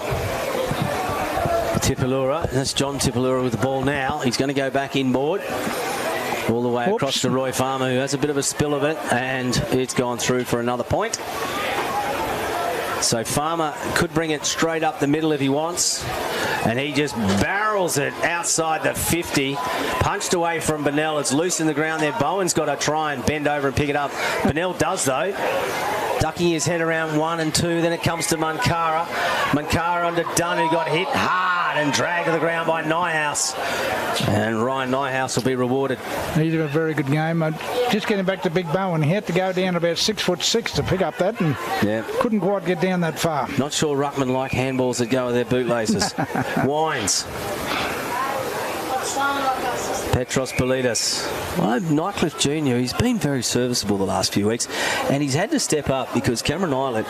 Tipalura, that's John Tipalura with the ball now. He's going to go back inboard. All the way across to Roy Farmer, who has a bit of a spill of it, and it's gone through for another point. So Farmer could bring it straight up the middle if he wants, and he just barrels it outside the 50. Punched away from Bennell. It's loose in the ground there. Bowen's got to try and bend over and pick it up. Bennell does, though. Ducking his head around 1 and 2. Then it comes to Munkara. Munkara onto Dunn, who got hit hard and dragged to the ground by Nyhouse. And Ryan Nyhouse will be rewarded. He's had a very good game. Just getting back to Big Bowen, he had to go down about 6'6" to pick up that, and couldn't quite get down that far. Not sure ruckmen like handballs that go with their bootlaces. Wines. Petros Politis. Well, Nightcliff Jr., he's been very serviceable the last few weeks, and he's had to step up because Cameron Eilert,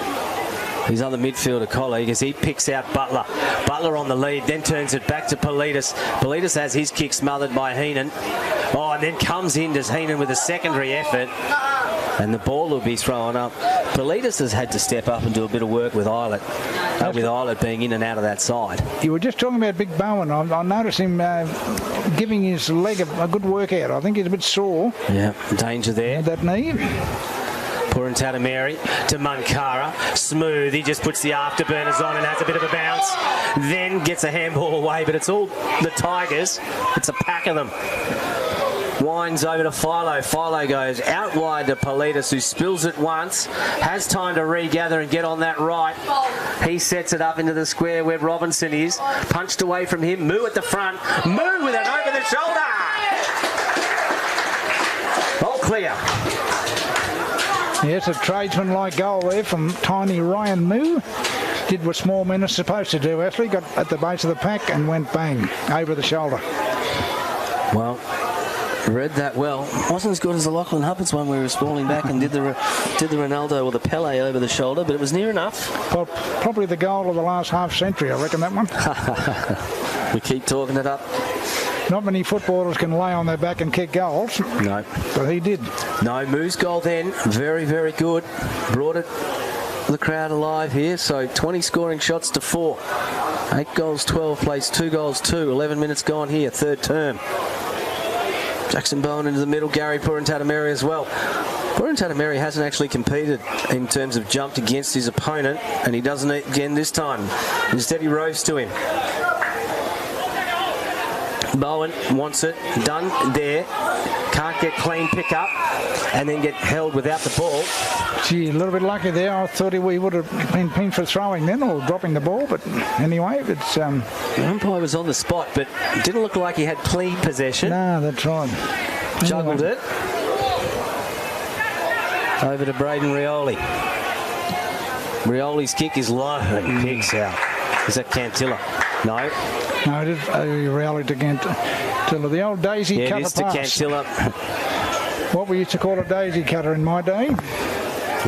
his other midfielder colleague, as he picks out Butler. Butler on the lead, then turns it back to Politis. Politis has his kick smothered by Heenan. Oh, and then comes in to Heenan with a secondary effort, and the ball will be thrown up. Politis has had to step up and do a bit of work with Eilert, with Eilert being in and out of that side. You were just talking about Big Bowen. I noticed him giving his leg a good workout. I think he's a bit sore. Yeah, danger there. That knee. Mary to Munkara. Smooth. He just puts the afterburners on and has a bit of a bounce. Then gets a handball away, but it's all the Tigers. It's a pack of them. Winds over to Philo. Philo goes out wide to Politis, who spills it once. Has time to regather and get on that right. He sets it up into the square where Robinson is. Punched away from him. Moo at the front. Moo with an over the shoulder. All clear. Yes, a tradesman-like goal there from tiny Ryan Moo. Did what small men are supposed to do, Ashley. Got at the base of the pack and went bang, over the shoulder. Well, read that well. Wasn't as good as the Lachlan Huppert's one where we were sprawling back and did the Ronaldo or the Pele over the shoulder, but it was near enough. Well, probably the goal of the last half century, I reckon, that one. We keep talking it up. Not many footballers can lay on their back and kick goals. No. But he did. No, Moo's goal then, very, very good. Brought it, the crowd alive here. So 20 scoring shots to 4. 8 goals, 12 plays, 2 goals, 2. 11 minutes gone here, third term. Jackson Bowen into the middle, Gary Mary as well. Mary hasn't actually competed in terms of jumped against his opponent, and he doesn't again this time. Instead, he rose to him. Bowen wants it, done there, can't get clean pick up, and then get held without the ball. Gee, a little bit lucky there. I thought he would have been pinned for throwing then, or dropping the ball, but anyway, it's... The umpire was on the spot, but it didn't look like he had clean possession. No, that's right. Juggled it. Over to Braden Rioli. Rioli's kick is low, and he picks out. Is that Cantilla? No. No, it is Rioli to Cantilla. The old Daisy cut it is to Cantilla. what we used to call a daisy cutter in my day.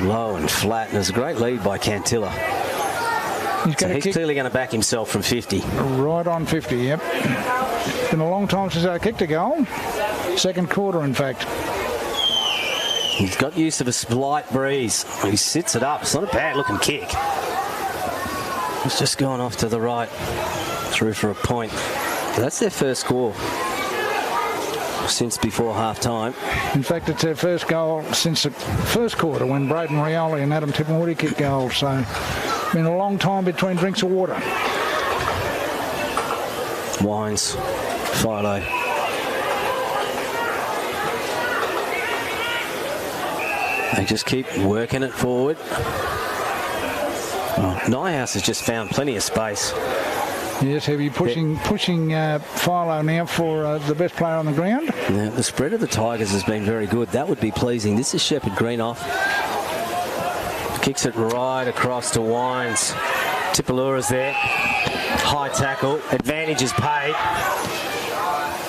Low and flat, and there's a great lead by Cantilla. He's clearly going to back himself from 50. Right on 50, yep. Been a long time since I kicked a goal. Second quarter, in fact. He's got use of a slight breeze. He sits it up. It's not a bad-looking kick. It's just gone off to the right. Through for a point. That's their first score since before half-time. In fact, it's their first goal since the first quarter when Braden Rioli and Adam Tipperwoody kicked goals. So, been a long time between drinks of water. Wines, Philo. They just keep working it forward. Oh, Nyhouse has just found plenty of space. Yes, heavy pushing Philo now for the best player on the ground. Yeah, the spread of the Tigers has been very good. That would be pleasing. This is Shepherd Greenoff. Kicks it right across to Wines. Tipalura's there. High tackle. Advantage is paid.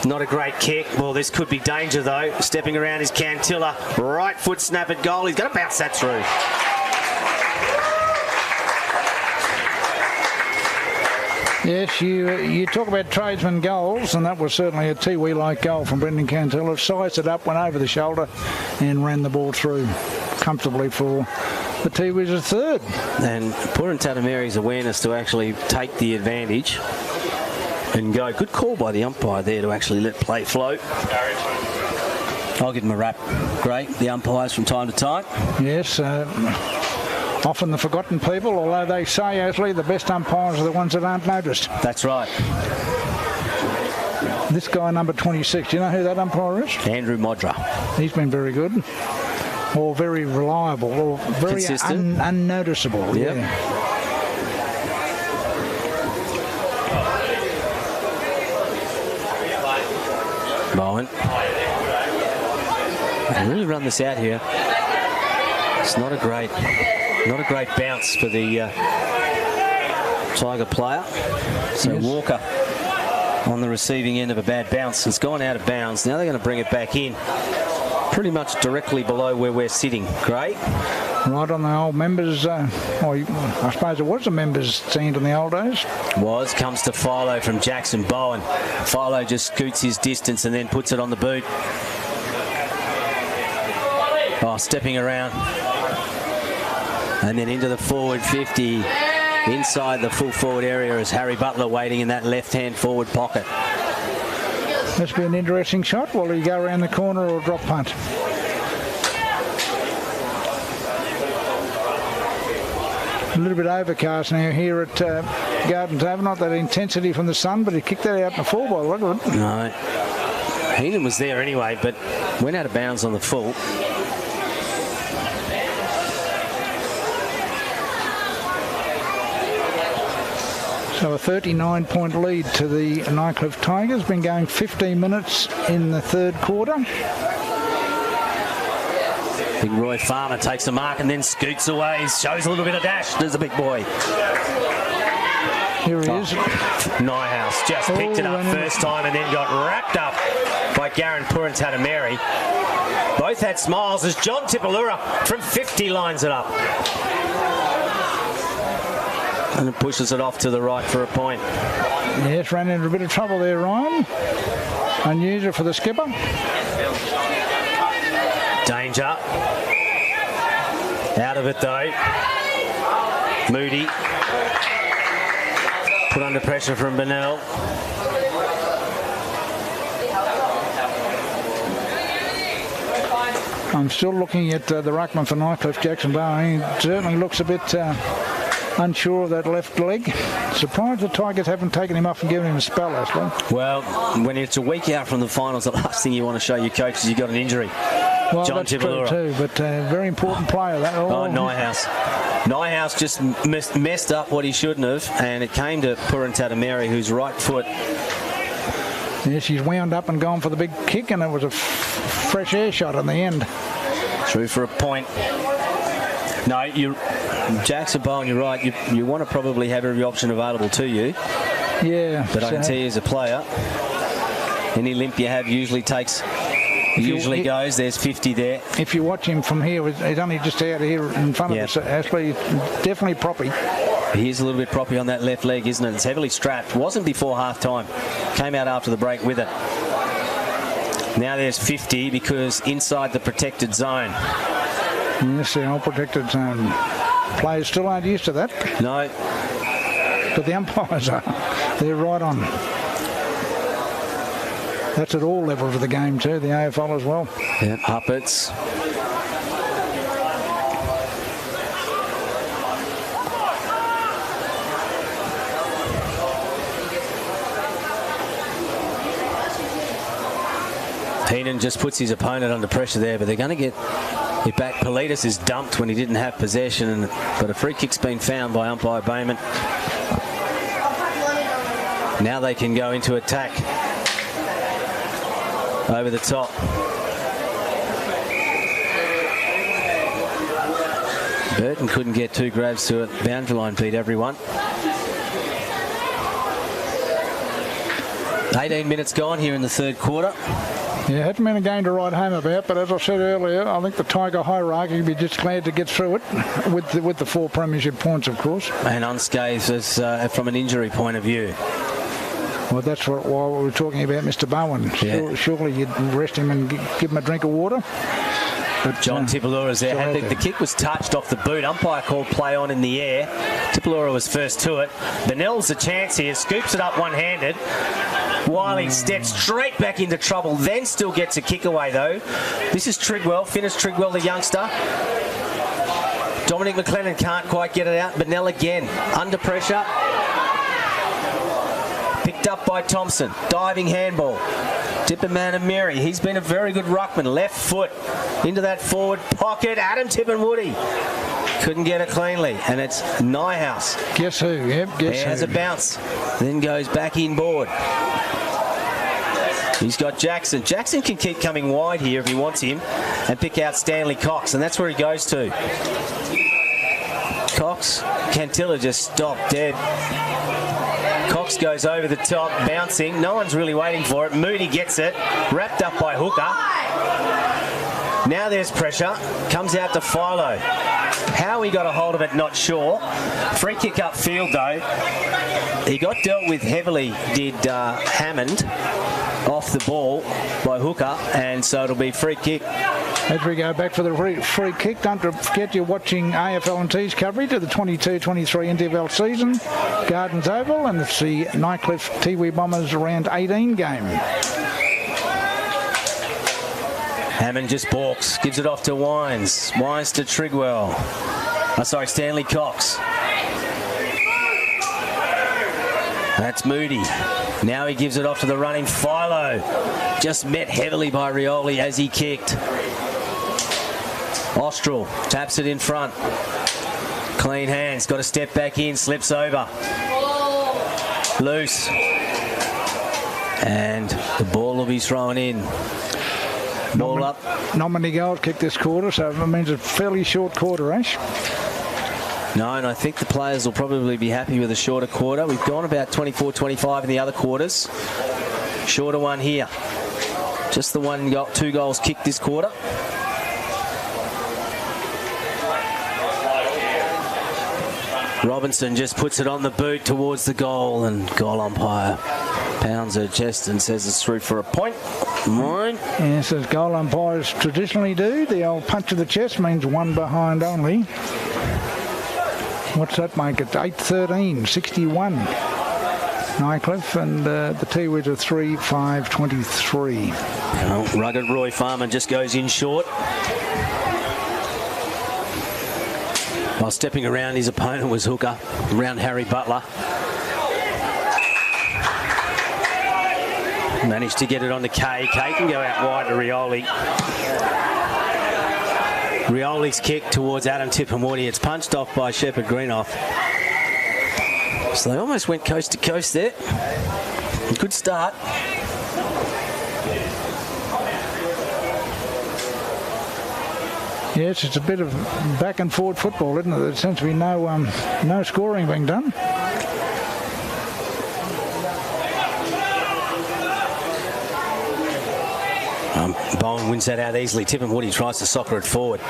Not a great kick. Well, this could be danger, though. Stepping around is Cantilla. Right foot snap at goal. He's going to bounce that through. Yes, you talk about tradesman goals, and that was certainly a Tiwi-like goal from Brendan Cantilla. Sized it up, went over the shoulder, and ran the ball through comfortably for the Tiwi's a third. And Purin Tatameri's awareness to actually take the advantage and go. Good call by the umpire there to actually let play flow. I'll give him a rap. Great, the umpires from time to time. Yes, often the forgotten people, although they say, Ashley, the best umpires are the ones that aren't noticed. That's right. This guy, number 26, do you know who that umpire is? Andrew Modra. He's been very good, or very reliable, or very unnoticeable. Yep. Yeah. Bowen. They really run this out here. It's not a great bounce for the Tiger player. So yes. Walker on the receiving end of a bad bounce. It's gone out of bounds. Now they're going to bring it back in. Pretty much directly below where we're sitting. Great. Right on the old members. I suppose it was a members stand in the old days. Comes to Philo from Jackson Bowen. Philo just scoots his distance and then puts it on the boot. Oh, stepping around. And then into the forward 50. Inside the full forward area is Harry Butler waiting in that left-hand forward pocket. Must be an interesting shot. Will he go around the corner or drop punt? A little bit overcast now here at Garden Tavern. Not that intensity from the sun, but he kicked that out in the full by the look of it. No. Heenan was there anyway, but went out of bounds on the full. So a 39-point lead to the Nightcliff Tigers. Been going 15 minutes in the third quarter. Big Roy Farmer takes a mark and then scoots away. Shows a little bit of dash. There's a big boy. Here he is. Nyhouse just picked it up first time and then got wrapped up by Garen Purin Tatameri. Both had smiles as John Tipalura from 50 lines it up. And it pushes it off to the right for a point. Yes, ran into a bit of trouble there, Ryan. Unusual for the skipper. Danger. Out of it though. Moody. Put under pressure from Bennell. I'm still looking at the ruckman for Nightcliff, Jackson Bowen. He certainly looks a bit unsure of that left leg. Surprised the Tigers haven't taken him off and given him a spell, actually. Well, when it's a week out from the finals, the last thing you want to show your coach is you've got an injury. Well, John that's Tipalura. true too, but very important player. Nyhouse. Nyhouse just messed up what he shouldn't have, and it came to Purin Tatameri, whose right foot. Yes, he's wound up and gone for the big kick, and it was a fresh air shot on the end. Through for a point. No, Jackson Bowen, you're right. You want to probably have every option available to you. Yeah. But I can tell you as a player, any limp you have usually takes Usually goes. There's 50 there. If you watch him from here, he's only just out here in front of us. Ashley, definitely proppy. He is a little bit proppy on that left leg, isn't it? It's heavily strapped. Wasn't before half-time. Came out after the break with it. Now there's 50 because inside the protected zone. Yes, the old protected zone. Players still aren't used to that. No. But the umpires are. They're right on. That's at all levels of the game too, the AFL as well. Yeah, uppers. Heenan just puts his opponent under pressure there, but they're going to get it back. Politis is dumped when he didn't have possession, but a free kick's been found by umpire Bayman. Now they can go into attack. Over the top. Burton couldn't get 2 grabs to it. Boundary line beat everyone. 18 minutes gone here in the third quarter. Yeah, it hasn't been a game to write home about, but as I said earlier, I think the Tiger hierarchy will be just glad to get through it with the 4 premiership points, of course. And unscathed as, from an injury point of view. Well, that's why we were talking about Mr. Bowen. Yeah. Surely you'd rest him and give him a drink of water. But John Tipalura's there. The kick was touched off the boot. Umpire called play on in the air. Tipalura was first to it. Benell's a chance here. Scoops it up one-handed. Wiley steps straight back into trouble, then still gets a kick away, though. This is Trigwell. Finished Trigwell, the youngster. Dominic McLennan can't quite get it out. Benell again. Under pressure. Picked up by Thompson. Diving handball. Tipperman and Mary. He's been a very good ruckman. Left foot into that forward pocket. Adam Tipperwoody. Couldn't get it cleanly. And it's Nyhouse. Guess who? Yep, guess who. Has a bounce. Then goes back inboard. He's got Jackson. Jackson can keep coming wide here if he wants him and pick out Stanley Cox. And that's where he goes to. Cox. Cantilla just stopped dead. Cox goes over the top, bouncing. No one's really waiting for it. Moody gets it, wrapped up by Hooker. Now there's pressure. Comes out to Philo. How he got a hold of it, not sure. Free kick upfield, though. He got dealt with heavily, did Hammond, off the ball by Hooker, and so it'll be free kick. As we go back for the free kick, don't forget you're watching AFL&T's coverage of the 22-23 NTFL season. Gardens Oval, and it's the Nightcliff Tiwi Bombers round 18 game. Hammond just balks, gives it off to Wines. Wines to Trigwell. Stanley Cox. That's Moody. Now he gives it off to the running Philo. Just met heavily by Rioli as he kicked. Austral taps it in front. Clean hands, got to step back in, slips over. Loose. And the ball will be thrown in. Ball up. Not many goals kicked this quarter, so it means a fairly short quarter, Ash. No, and I think the players will probably be happy with a shorter quarter. We've gone about 24-25 in the other quarters. Shorter one here. Just the 2 goals kicked this quarter. Robinson just puts it on the boot towards the goal, and goal umpire pounds her chest and says it's through for a point. Mine. Yes, as goal umpires traditionally do. The old punch of the chest means one behind only. What's that make it? 8-13, 61. Nightcliff, and the Tiwis are 3-5-23. Oh, rugged Roy Farman just goes in short. While stepping around, his opponent was Hooker, around Harry Butler. Managed to get it on to Kay. Kay can go out wide to Rioli. Rioli's kick towards Adam Tipperwoody. It's punched off by Shepherd Greenoff. So they almost went coast to coast there. Good start. Yes, it's a bit of back and forward football, isn't it? There seems to be no scoring being done. Bowen wins that out easily. Tip and Woody tries to soccer it forward.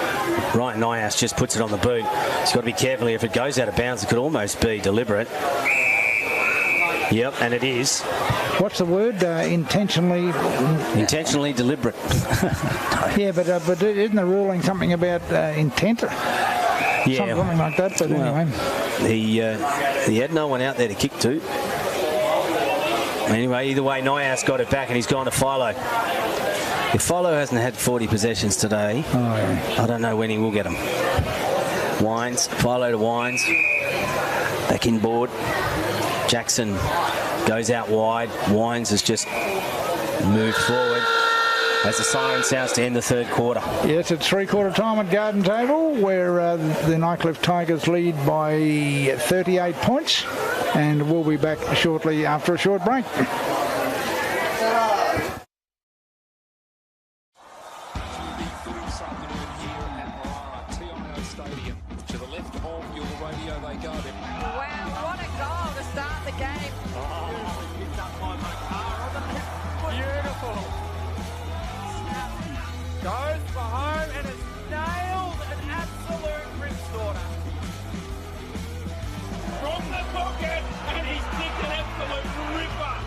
Ryan Nyas just puts it on the boot. He's got to be careful. If it goes out of bounds, it could almost be deliberate. Yep, and it is. What's the word? Intentionally. Intentionally deliberate. Yeah, but isn't the ruling something about intent? Yeah, something like that. But anyway, he had no one out there to kick to. Anyway, either way, Nyas got it back and he's gone to Philo. If Philo hasn't had 40 possessions today, I don't know when he will get them. Wines, Philo to Wines, back inboard. Jackson goes out wide. Wines has just moved forward as the siren sounds to end the third quarter. Yes, it's three-quarter time at Garden Table, where the Nightcliff Tigers lead by 38 points, and we'll be back shortly after a short break. Goes for home and has nailed an absolute rip order. From the pocket, and he's kicked an absolute ripper.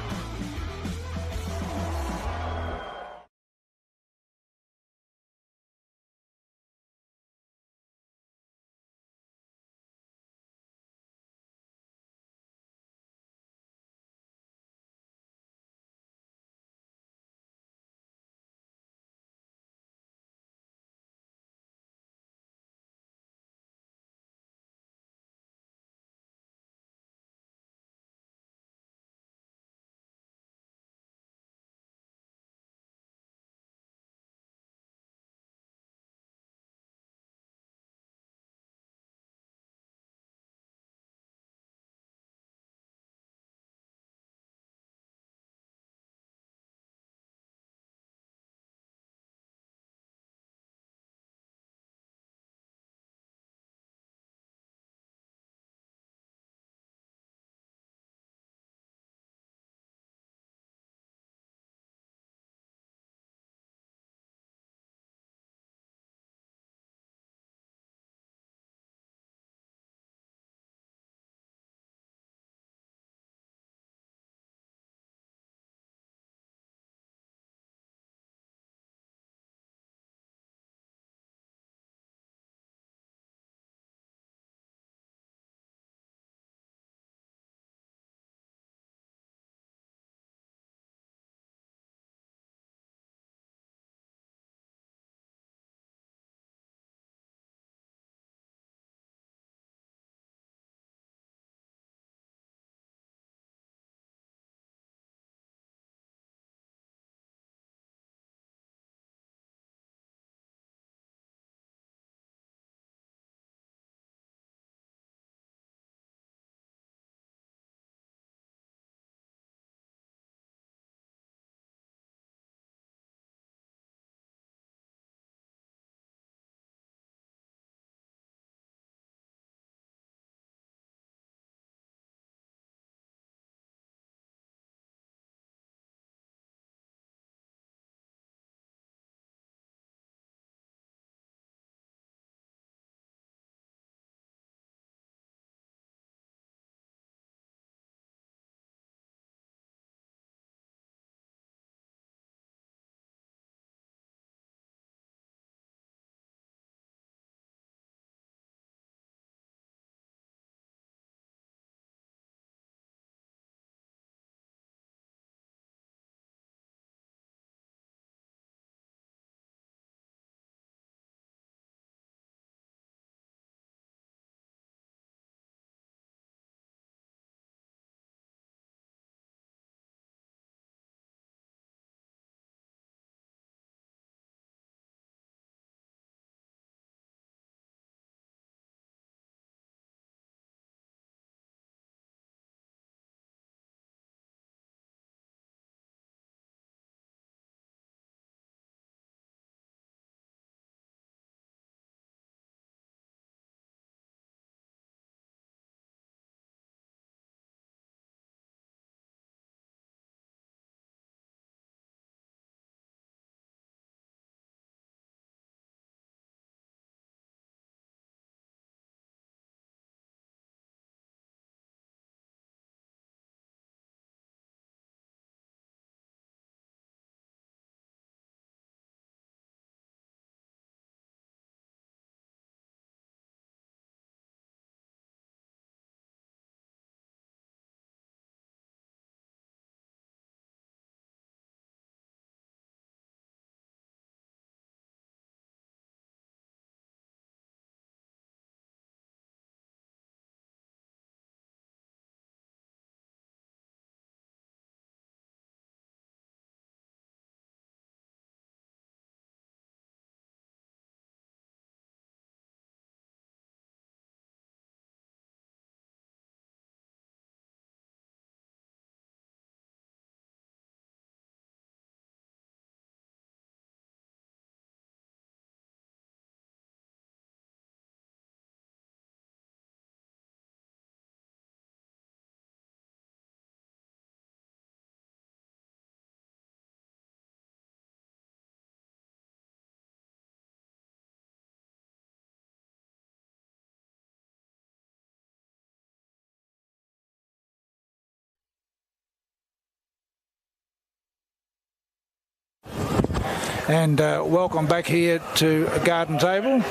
And welcome back here to Garden Table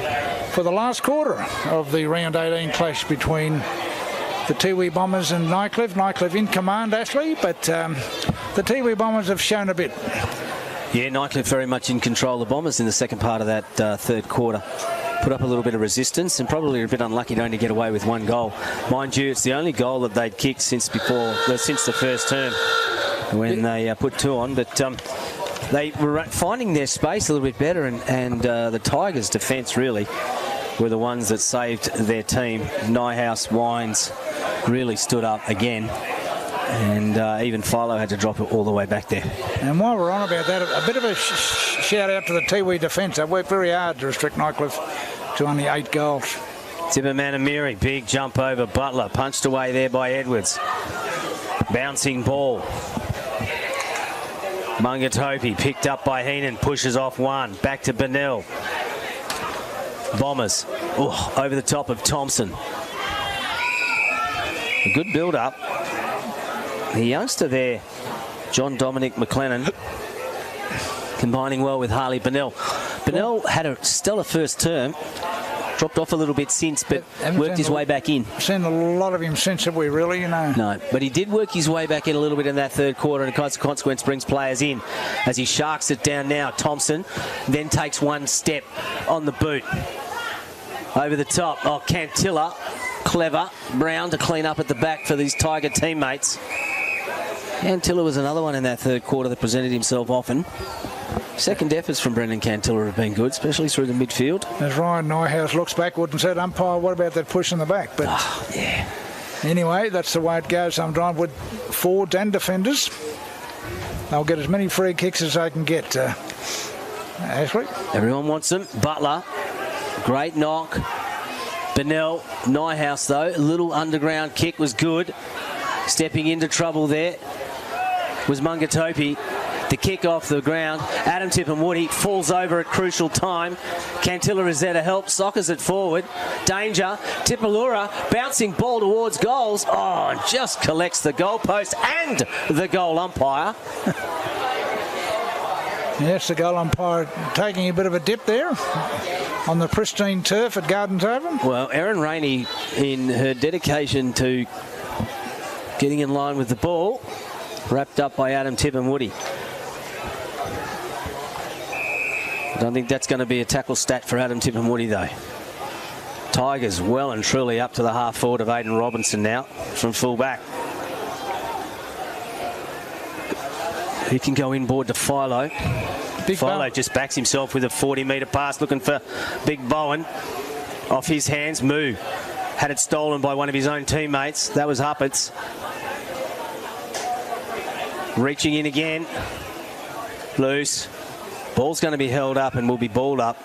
for the last quarter of the round 18 clash between the Tiwi Bombers and Nightcliff. Nightcliff in command, Ashley, but the Tiwi Bombers have shown a bit. Yeah, Nightcliff very much in control of the Bombers in the second part of that third quarter. Put up a little bit of resistance and probably a bit unlucky to only get away with one goal. Mind you, it's the only goal that they'd kicked since the first term when they put 2 on. But they were finding their space a little bit better, and the Tigers' defence really were the ones that saved their team. Nyhouse, Wines really stood up again, and even Philo had to drop it all the way back there. And while we're on about that, a bit of a shout out to the Tiwi defence. They worked very hard to restrict Nightcliff to only 8 goals. Timmerman and Miri, big jump over Butler, punched away there by Edwards. Bouncing ball. Mungatopi picked up by Heenan, pushes off one, back to Bennell. Bombers, over the top of Thompson. A good build-up. The youngster there, John Dominic McLennan, combining well with Harley Bennell. Bennell had a stellar first term, dropped off a little bit since, but worked his way back in. Seen a lot of him since, have we really? No, but he did work his way back in a little bit in that third quarter, and as a consequence brings players in as he sharks it down now. Thompson then takes one step on the boot. Over the top, Cantilla, clever. Brown to clean up at the back for these Tiger teammates. Cantilla was another one in that third quarter that presented himself often. Second efforts from Brendan Cantilla have been good, especially through the midfield. As Ryan Nyhouse looks backward and said, umpire, what about that push in the back? But yeah. Anyway, that's the way it goes sometimes with forwards and defenders. They'll get as many free kicks as they can get. Ashley? Everyone wants them. Butler, great knock. Bennell, Nyhouse though, a little underground kick was good. Stepping into trouble there was Mungatopi. The kick off the ground. Adam Tipperwoody falls over at crucial time. Cantilla is there to help. Sockers it forward. Danger. Tipalura bouncing ball towards goals. And just collects the goalpost and the goal umpire. Yes, the goal umpire taking a bit of a dip there on the pristine turf at Garden Table. Well, Erin Rainey, in her dedication to getting in line with the ball, wrapped up by Adam Tipperwoody. I don't think that's going to be a tackle stat for Adam Tipperwoody though. Tigers well and truly up to the half forward of Aidan Robinson now from full back. He can go inboard to Philo. Philo just backs himself with a 40-metre pass looking for Big Bowen. Off his hands, Moo had it stolen by one of his own teammates. That was Huppert's. Reaching in again. Loose. Ball's going to be held up and will be balled up.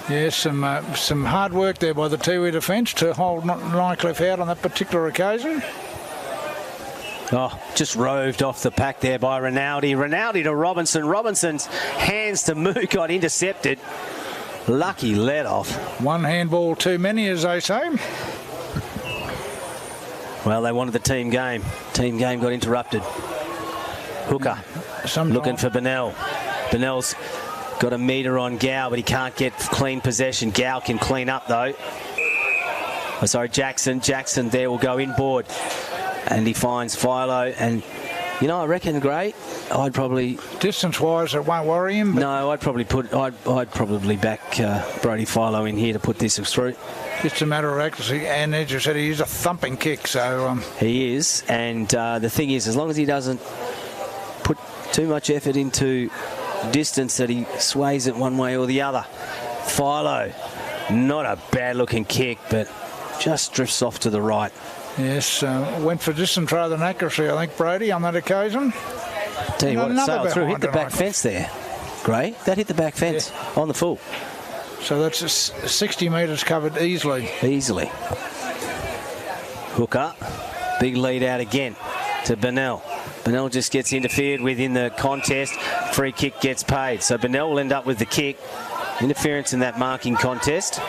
Yes, some hard work there by the Tiwi defence to hold Nightcliff out on that particular occasion. Just roved off the pack there by Rinaldi. Rinaldi to Robinson. Robinson's hands to Moo got intercepted. Lucky let off. One handball too many, as they say. Well, they wanted the team game. Team game got interrupted. Hooker looking for Bennell. Bennell's got a metre on Gow, but he can't get clean possession. Gow can clean up, though. Jackson. Jackson there will go inboard. And he finds Philo. And, I reckon, Gray, I'd probably... Distance-wise, it won't worry him. No, I'd probably back Brody Philo in here to put this through. Just a matter of accuracy, and as you said, he's a thumping kick, so... He is, and the thing is, as long as he doesn't put too much effort into distance that he sways it one way or the other. Philo, not a bad-looking kick, but just drifts off to the right. Yes, went for distance rather than accuracy, I think, Brody, on that occasion. Tell you what, it sailed through, hit the back fence there. Gray, that hit the back fence on the full. So that's 60 metres covered easily. Easily. Hooker, big lead out again to Bennell. Bennell just gets interfered with in the contest. Free kick gets paid. So Bennell will end up with the kick. Interference in that marking contest.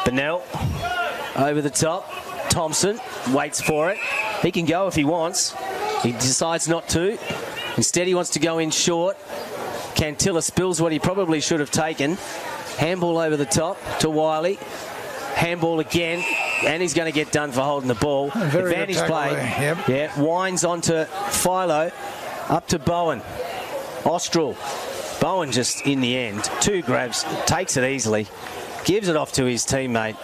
Bennell over the top. Thompson waits for it. He can go if he wants. He decides not to. Instead, he wants to go in short. Cantilla spills what he probably should have taken. Handball over the top to Wiley. Handball again, and he's going to get done for holding the ball. Advantage play. Yep. Yeah, winds onto Philo, up to Bowen. Austral. Bowen just in the end, 2 grabs, takes it easily, gives it off to his teammate,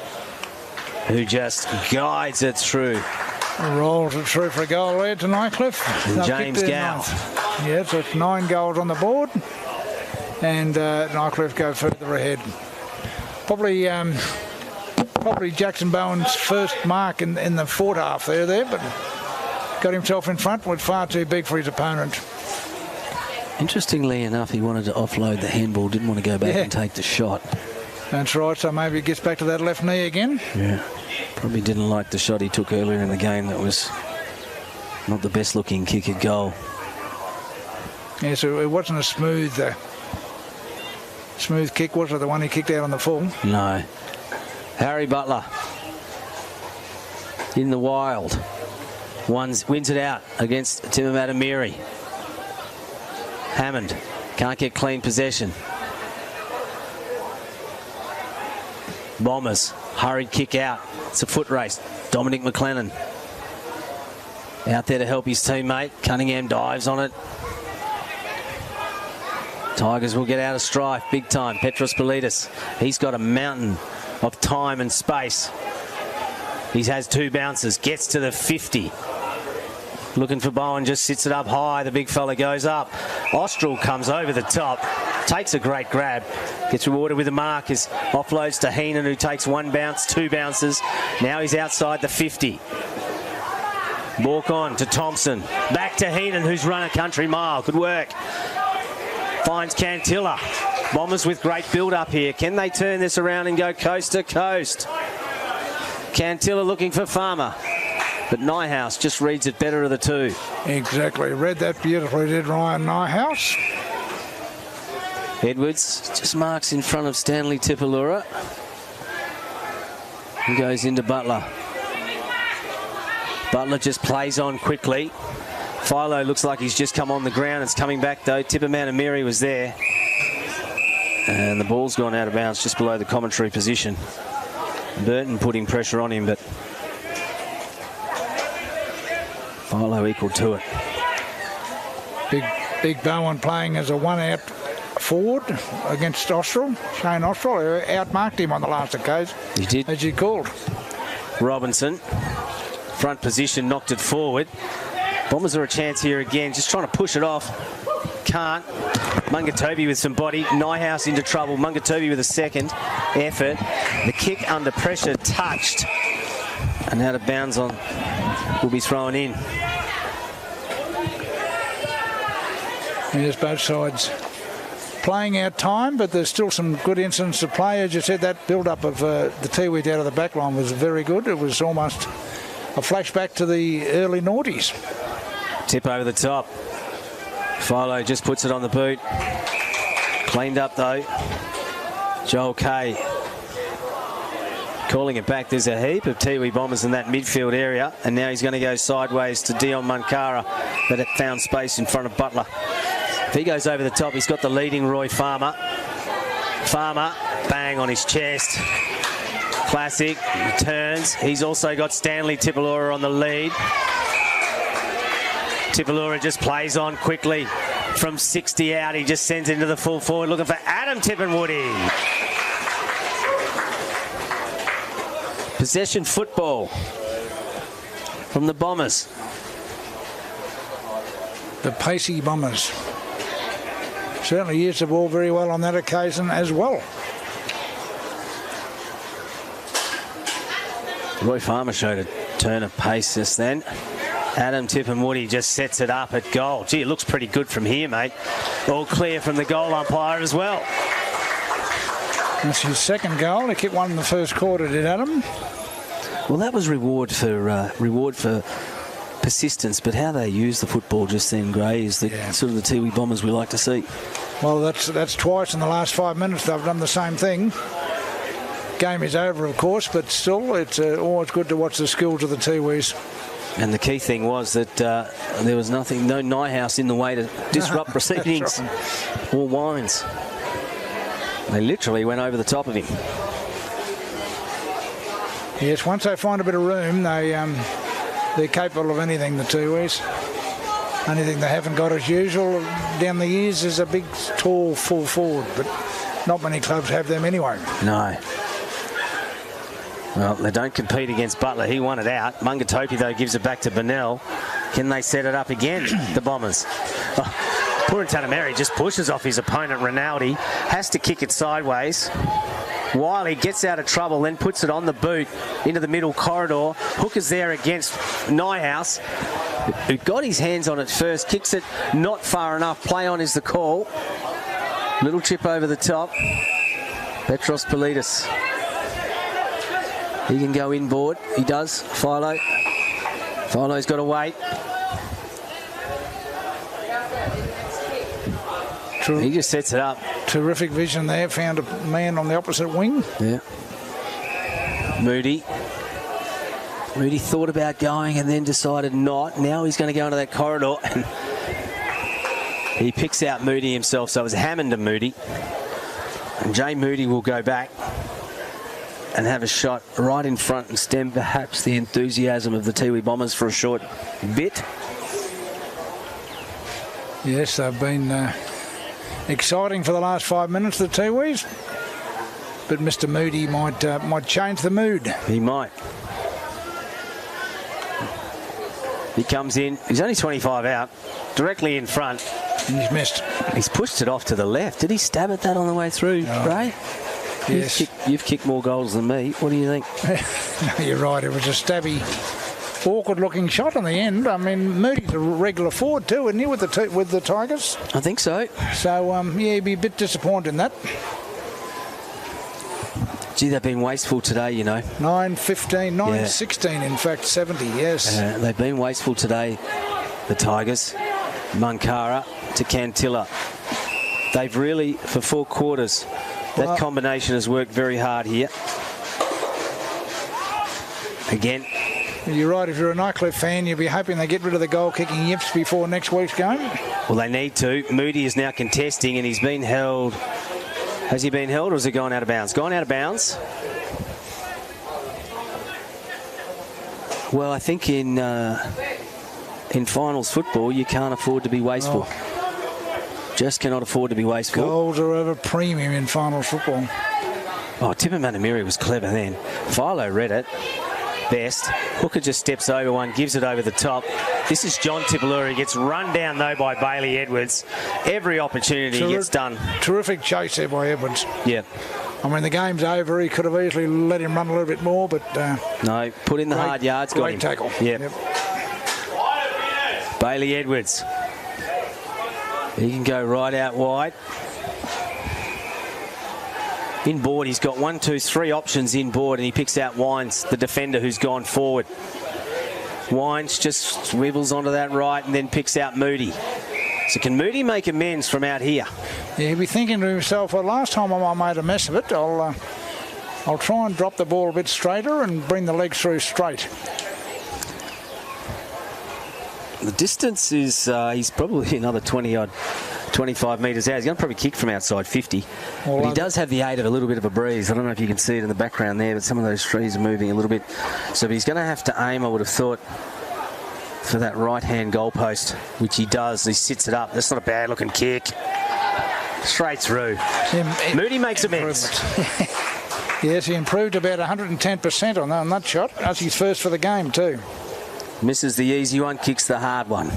who just guides it through. Rolls it through for a goal there to Nightcliff. James Gow. Yes, it's 9 goals on the board, and Nightcliff go further ahead. Probably Jackson Bowen's first mark in the fort half there, but got himself in front, was far too big for his opponent. Interestingly enough, he wanted to offload the handball, didn't want to go back and take the shot. That's right, so maybe he gets back to that left knee again. Yeah, probably didn't like the shot he took earlier in the game. That was not the best looking kick at goal. Yeah, so it wasn't a smooth kick, was it? The one he kicked out on the full? No. Harry Butler in the wild. Wins it out against Tim Adamiri. Hammond can't get clean possession. Bombers, hurried kick out. It's a foot race. Dominic McLennan out there to help his teammate. Cunningham dives on it. Tigers will get out of strife big time. Petros Politis, he's got a mountain of time and space. He has 2 bounces, gets to the 50. Looking for Bowen, just sits it up high. The big fella goes up. Austral comes over the top, takes a great grab, gets rewarded with a mark as offloads to Heenan, who takes 1 bounce, 2 bounces. Now he's outside the 50. Walk on to Thompson. Back to Heenan, who's run a country mile. Good work. Finds Cantilla. Bombers with great build-up here. Can they turn this around and go coast to coast? Cantilla looking for Farmer. But Nyhouse just reads it better of the 2. Exactly. Read that beautifully, did Ryan Nyhouse. Edwards just marks in front of Stanley Tipalura. And goes into Butler. Butler just plays on quickly. Philo looks like he's just come on the ground. It's coming back though. Tippermanamiri was there. And the ball's gone out of bounds just below the commentary position. Burton putting pressure on him, but Philo equal to it. Big Bowen playing as a 1-out forward against Austral. Shane Austral, who outmarked him on the last occasion. He did. As you called. Robinson, front position, knocked it forward. Bombers are a chance here again, just trying to push it off. Can't. Mungatobi with some body. Nyhouse into trouble. Mungatobi with a second effort. The kick under pressure touched. And out of bounds on will be thrown in. Yes, both sides playing out time, but there's still some good incidents to play. As you said, that build-up of the Tiwi out of the back line was very good. It was almost a flashback to the early noughties. Tip over the top. Philo just puts it on the boot. Cleaned up though. Joel Kay calling it back. There's a heap of Tiwi Bombers in that midfield area, and now he's going to go sideways to Dion Munkara, but it found space in front of Butler. If he goes over the top, he's got the leading Roy Farmer. Farmer, bang on his chest. Classic, he turns. He's also got Stanley Tipalura on the lead. Tipalura just plays on quickly from 60 out. He just sends it into the full forward, looking for Adam Tippenwoody. Possession football from the Bombers. The pacey Bombers. Certainly used the ball very well on that occasion as well. Roy Farmer showed a turn of pace just then. Adam Tippenwoody just sets it up at goal. Gee, it looks pretty good from here, mate. All clear from the goal umpire as well. That's his second goal. He kicked one in the first quarter, did Adam? Well, that was reward for persistence, but how they use the football just then, Gray, is the sort of the Tiwi Bombers we like to see. Well, that's twice in the last 5 minutes they've done the same thing. Game is over, of course, but still, it's always good to watch the skills of the Tiwis. And the key thing was that there was no Nyhouse in the way to disrupt proceedings or Wines. They literally went over the top of him. Yes, once they find a bit of room, they're capable of anything, the Tiwis. Only thing they haven't got as usual down the years is a big, tall, full forward, but not many clubs have them anyway. No. Well, they don't compete against Butler. He won it out. Mungatopi, though, gives it back to Burnell. Can they set it up again, the Bombers? Oh, poor Tanameri just pushes off his opponent, Rinaldi. Has to kick it sideways. Wiley gets out of trouble, then puts it on the boot into the middle corridor. Hooker's there against Nyhouse, who got his hands on it first. Kicks it not far enough. Play on is the call. Little chip over the top. Petros Politis. He can go inboard. He does. Philo. Philo's got to wait. He just sets it up. Terrific vision there. Found a man on the opposite wing. Yeah. Moody thought about going and then decided not. Now he's going to go into that corridor. And he picks out Moody himself. So it was Hammond and Moody. And Jay Moody will go back and have a shot right in front and stem perhaps the enthusiasm of the Tiwi Bombers for a short bit. Yes, they've been exciting for the last 5 minutes, the Tiwis. But Mr. Moody might change the mood. He might. He comes in. He's only 25 out. Directly in front. He's missed. He's pushed it off to the left. Did he stab at that on the way through, Ray? Yes. You've kicked more goals than me. What do you think? No, you're right. It was a stabby, awkward-looking shot on the end. I mean, Moody's a regular forward too, isn't he, with the Tigers? I think so. So, yeah, he'd be a bit disappointed in that. Gee, they've been wasteful today, you know. 9-15, 9-16, in fact, 70, yes. They've been wasteful today, the Tigers. Munkara to Cantilla. They've really, for 4 quarters, that combination has worked very hard here. Again. You're right, if you're a Nightcliff fan, you'll be hoping they get rid of the goal-kicking yips before next week's game. Well, they need to. Moody is now contesting and he's been held. Has he been held or has he gone out of bounds? Gone out of bounds. Well, I think in finals football, you can't afford to be wasteful. Just cannot afford to be wasteful. Goals are of a premium in finals football. Oh, Tipper Manamiri was clever then. Philo read it. Best. Hooker just steps over one, gives it over the top. This is John Tipaluri. He gets run down, though, by Bailey Edwards. Every opportunity gets done. Terrific chase there by Edwards. Yeah. I mean, the game's over. He could have easily let him run a little bit more, but... no, put in the hard yards. Got him. Great tackle. Yep. Bailey Edwards. He can go right out wide. Inboard, he's got 1, 2, 3 options inboard, and he picks out Wines, the defender who's gone forward. Wines just swivels onto that right and then picks out Moody. So can Moody make amends from out here? Yeah, he'll be thinking to himself, well, last time I made a mess of it, I'll try and drop the ball a bit straighter and bring the legs through straight. The distance is, he's probably another 20-odd, 25 metres out. He's going to probably kick from outside 50. But he does have the aid of a little bit of a breeze. I don't know if you can see it in the background there, but some of those trees are moving a little bit. So but he's going to have to aim, I would have thought, for that right-hand goalpost, which he does. He sits it up. That's not a bad-looking kick. Straight through. Moody makes amends. Yes, he improved about 110% on that shot. That's his first for the game too. Misses the easy one, kicks the hard one.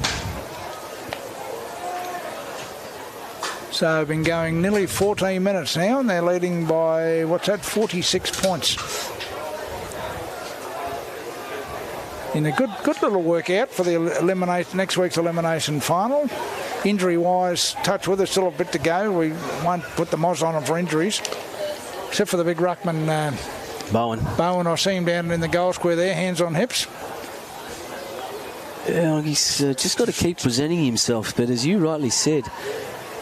So I've been going nearly 14 minutes now, and they're leading by, 46 points. In a good little workout for the next week's elimination final. Injury-wise, touch with us, still a bit to go. We won't put the moz on them for injuries, except for the big ruckman Bowen. I see him down in the goal square there, hands on hips. Yeah, he's just got to keep presenting himself, but as you rightly said,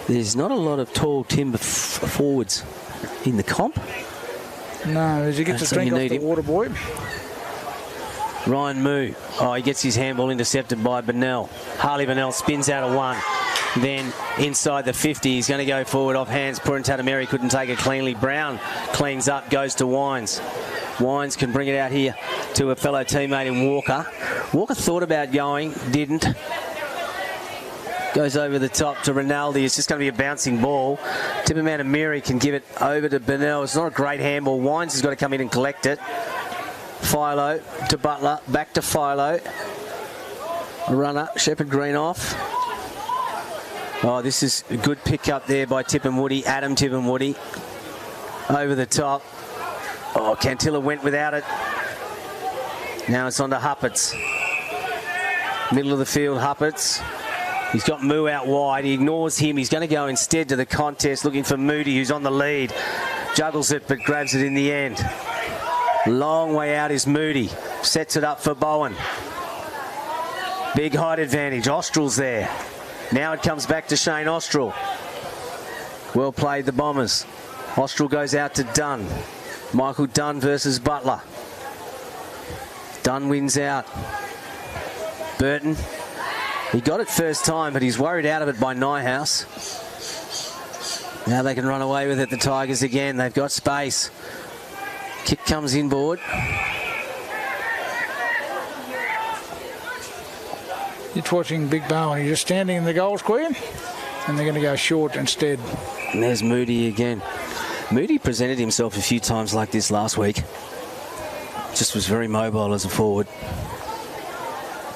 there's not a lot of tall timber forwards in the comp. No, as he gets a drink off the water boy. Ryan Moo. Oh, he gets his handball intercepted by Bennell. Harley Bennell spins out of one. Then inside the 50, he's going to go forward off hands. Purintatameri couldn't take it cleanly. Brown cleans up, goes to Wines. Wines can bring it out here to a fellow teammate in Walker. Walker thought about going, didn't. Goes over the top to Rinaldi. It's just going to be a bouncing ball. Tipumanamiri can give it over to Bennell. It's not a great handball. Wines has got to come in and collect it. Philo to Butler. Back to Philo. Runner. Shepherd Green off. Oh, this is a good pick up there by Tipperwoody. Adam Tipperwoody. Over the top. Oh, Cantilla went without it. Now it's on to Hupperts. Middle of the field, Hupperts. He's got Moo out wide. He ignores him. He's going to go instead to the contest, looking for Moody, who's on the lead. Juggles it, but grabs it in the end. Long way out is Moody. Sets it up for Bowen. Big height advantage. Austral's there. Now it comes back to Shane Austral. Well played, the Bombers. Austral goes out to Dunn. Michael Dunn versus Butler. Dunn wins out. Burton. He got it first time, but he's worried out of it by Nyhouse. Now they can run away with it, the Tigers again. They've got space. Kick comes inboard. It's watching Big Bowen. He's just standing in the goal square, and they're going to go short instead. And there's Moody again. Moody presented himself a few times like this last week. Just was very mobile as a forward.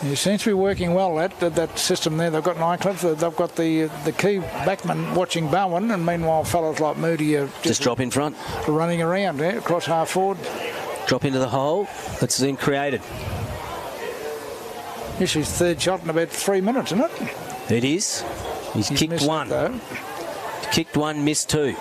It seems to be working well, that system there. They've got Nightcliff, they've got the key backman watching Bowen, and meanwhile fellas like Moody are just drop in front. Running around across half forward. Drop into the hole. That's been created. This is third shot in about 3 minutes, isn't it? It is. He's kicked one. Kicked one, missed two.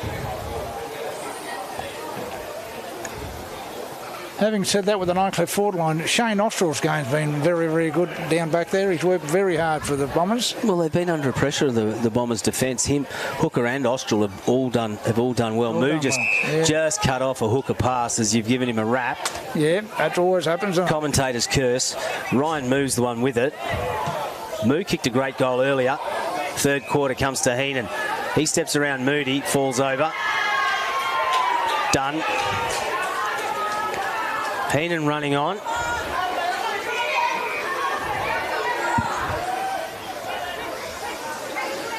Having said that, with the Nightcliff forward line, Shane Austral's game's been very, very good down back there. He's worked very hard for the Bombers. Well, they've been under pressure of the Bombers' defence. Him, Hooker and Austral have all done well. Moo just cut off a Hooker pass as you've given him a wrap. Yeah, that always happens. Commentator's curse. Ryan Moo's the one with it. Moo kicked a great goal earlier. Third quarter comes to Heenan. He steps around Moody, falls over. Done. Heenan running on.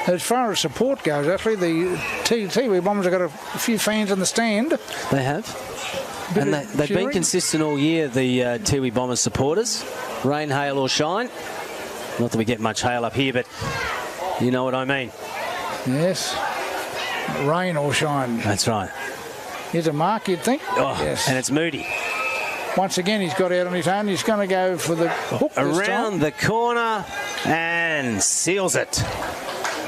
As far as support goes, actually, the Tiwi Bombers have got a few fans in the stand. They have. And they've been consistent all year, the Tiwi Bombers supporters. Rain, hail or shine. Not that we get much hail up here, but you know what I mean. Yes. Rain or shine. That's right. Here's a mark, you'd think. Oh, yes. And it's Moody. Once again, he's got out on his own. He's going to go for the hook around the corner and seals it.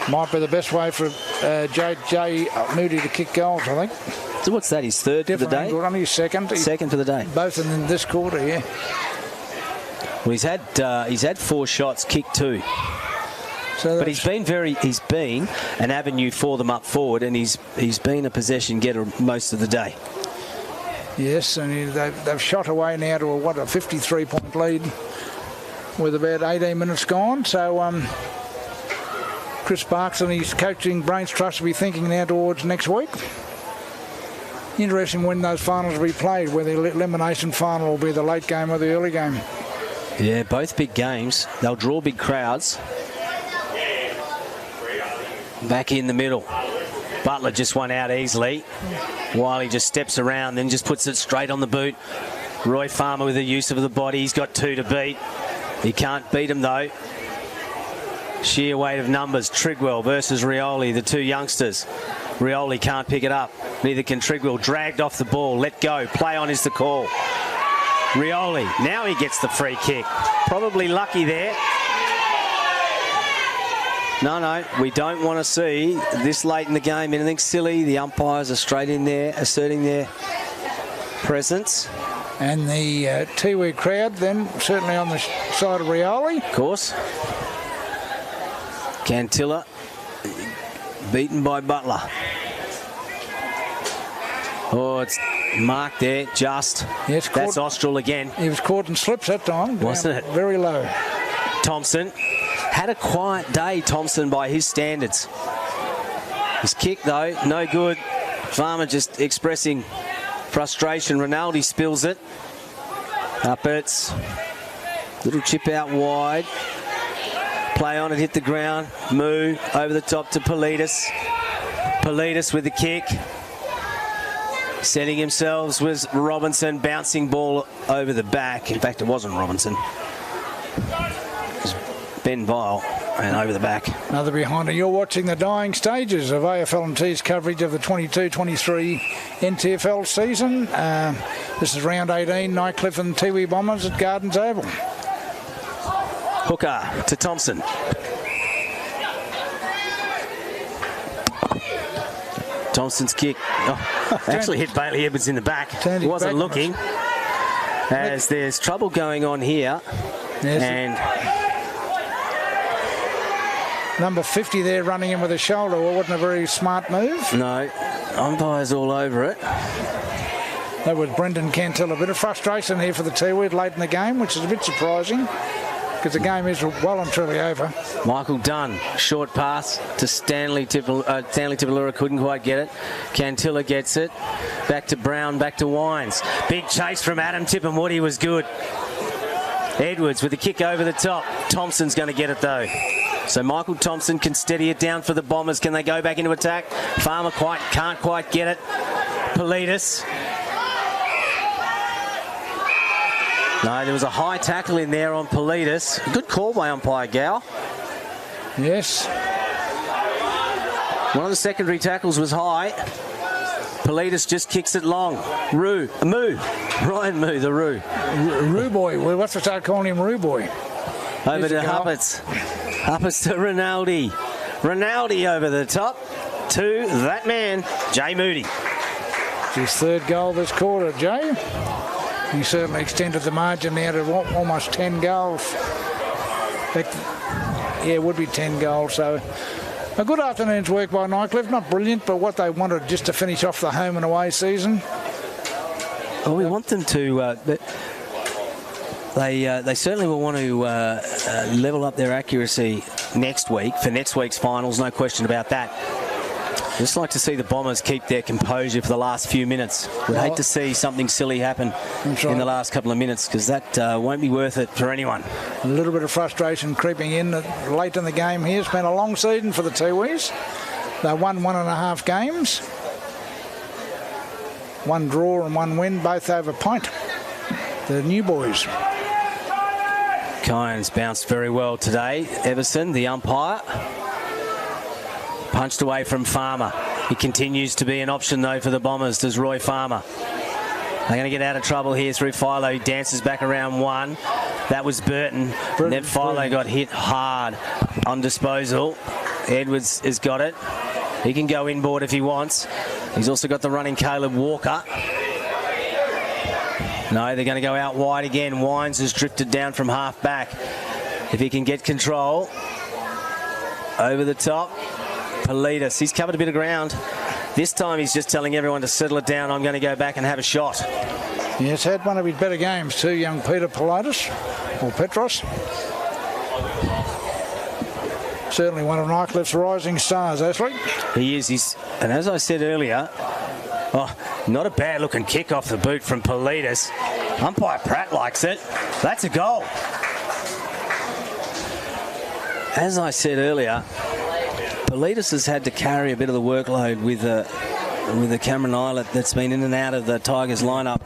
Might be the best way for J. Moody to kick goals, I think. So what's that? His third for the day? Only his second. Second for the day. Both in this quarter, yeah. Well, he's had 4 shots, kicked 2. So but he's been an avenue for them up forward, and he's been a possession getter most of the day. Yes, and they've shot away now to a 53-point lead with about 18 minutes gone. So Chris Parks and his coaching brains trust will be thinking now towards next week. Interesting when those finals will be played, whether the elimination final will be the late game or the early game. Yeah, both big games. They'll draw big crowds. Back in the middle. Butler just won out easily. Wiley just steps around, then just puts it straight on the boot. Roy Farmer with the use of the body. He's got 2 to beat. He can't beat him, though. Sheer weight of numbers. Trigwell versus Rioli, the 2 youngsters. Rioli can't pick it up. Neither can Trigwell. Dragged off the ball. Let go. Play on is the call. Rioli. Now he gets the free kick. Probably lucky there. No, we don't want to see this late in the game anything silly. The umpires are straight in there, asserting their presence. And the Tiwi crowd then certainly on the side of Rioli. Of course. Cantilla beaten by Butler. Oh, it's Mark there, just. Yes, that's Austral again. He was caught in slips that time. Wasn't it? Very low. Thompson. Had a quiet day, Thompson, by his standards. His kick, though, no good. Farmer just expressing frustration. Rinaldi spills it. Upperts. Little chip out wide. Play on it, hit the ground. Moo over the top to Politis. Politis with the kick. Setting himself was Robinson. Bouncing ball over the back. In fact, it wasn't Robinson. It was Ben Vile. And over the back. Another behinder. You're watching the dying stages of AFL&T's coverage of the 22-23 NTFL season. This is round 18, Nightcliff and Tiwi Bombers at Gardens Oval. Hooker to Thompson. Thompson's kick. Oh, actually hit Bailey Edwards in the back. He wasn't looking. As there's trouble going on here. Yes. And number 50 there running in with a shoulder. Well, wasn't a very smart move. No, umpires all over it. That was Brendan Cantil. A bit of frustration here for the Tiwi late in the game, which is a bit surprising because the game is well and truly over. Michael Dunn, short pass to Stanley Tipalura, couldn't quite get it. Cantilla gets it. Back to Brown, back to Wines. Big chase from Adam Tipperwoody was good. Edwards with the kick over the top. Thompson's going to get it though. So Michael Thompson can steady it down for the Bombers. Can they go back into attack? Farmer can't quite get it. Politis. No, there was a high tackle in there on Politis. Good call by umpire Gow. Yes. One of the secondary tackles was high. Politis just kicks it long. Moo. Ryan Moo, the Roo. Roo boy. Well, what's to start calling him Roo boy? Over to Huppets. Huppets to Rinaldi. Rinaldi over the top to that man, Jay Moody. It's his third goal this quarter, Jay. He certainly extended the margin now to almost 10 goals. Yeah, it would be 10 goals. So a good afternoon's work by Nightcliff. Not brilliant, but what they wanted just to finish off the home and away season. Well, we want them to... They certainly will want to level up their accuracy next week for next week's finals, no question about that. Just like to see the Bombers keep their composure for the last few minutes. We'd hate to see something silly happen in the last couple of minutes because that won't be worth it for anyone. A little bit of frustration creeping in late in the game here. It's been a long season for the Tiwis. They won 1.5 games. 1 draw and 1 win, both over Pint. The new boys. Kynes bounced very well today. Everson, the umpire, punched away from Farmer. He continues to be an option, though, for the Bombers. Does Roy Farmer. They're going to get out of trouble here through Philo. He dances back around one. That was Burton. And then Philo got hit hard on disposal. Edwards has got it. He can go inboard if he wants. He's also got the running Caleb Walker. No, they're going to go out wide again. Wines has drifted down from half back. If he can get control. Over the top. Politis. He's covered a bit of ground. This time he's just telling everyone to settle it down. I'm going to go back and have a shot. Yes, had one of his better games too, young Peter Politis, or Petros. Certainly one of Nightcliff's rising stars, Ashley. He is. And as I said earlier, not a bad looking kick off the boot from Politis. Umpire Pratt likes it. That's a goal. As I said earlier, Politis has had to carry a bit of the workload with the Cameron Islet that's been in and out of the Tigers lineup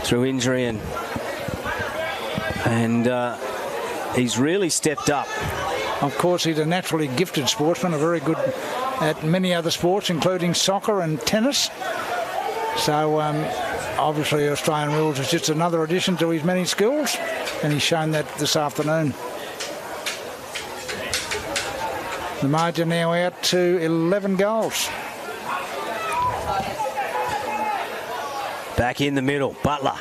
through injury, and he's really stepped up. Of course, he's a naturally gifted sportsman, a very good at many other sports, including soccer and tennis. So obviously Australian rules is just another addition to his many skills, and he's shown that this afternoon. The margin now out to 11 goals. Back in the middle, Butler.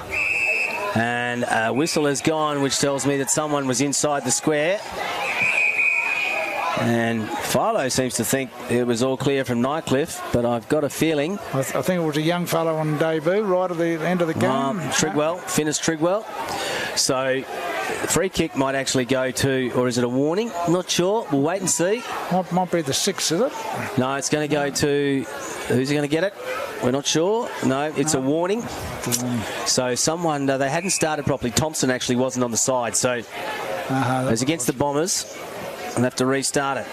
And a whistle has gone, which tells me that someone was inside the square. And Philo seems to think it was all clear from Nightcliff, but I've got a feeling. I think it was a young fellow on debut right at the end of the game. Trigwell, finished Trigwell. So free kick might actually go to, or is it a warning? Not sure. We'll wait and see. Might be the 6th, is it? No, it's going to go to, who's going to get it? We're not sure. No, it's a warning. So someone, they hadn't started properly. Thompson actually wasn't on the side. So it was against the Bombers. They'll have to restart it.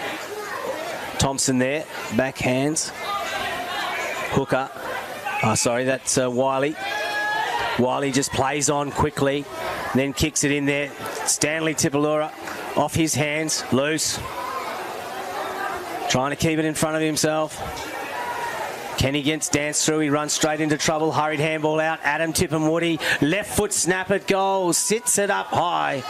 Thompson there, backhands. Hooker. Oh, sorry, that's Wiley. Wiley just plays on quickly, then kicks it in there. Stanley Tipalura off his hands, loose. Trying to keep it in front of himself. Kenny gets danced through. He runs straight into trouble. Hurried handball out. Adam Tipperwoody. Left foot snap at goal. Sits it up high.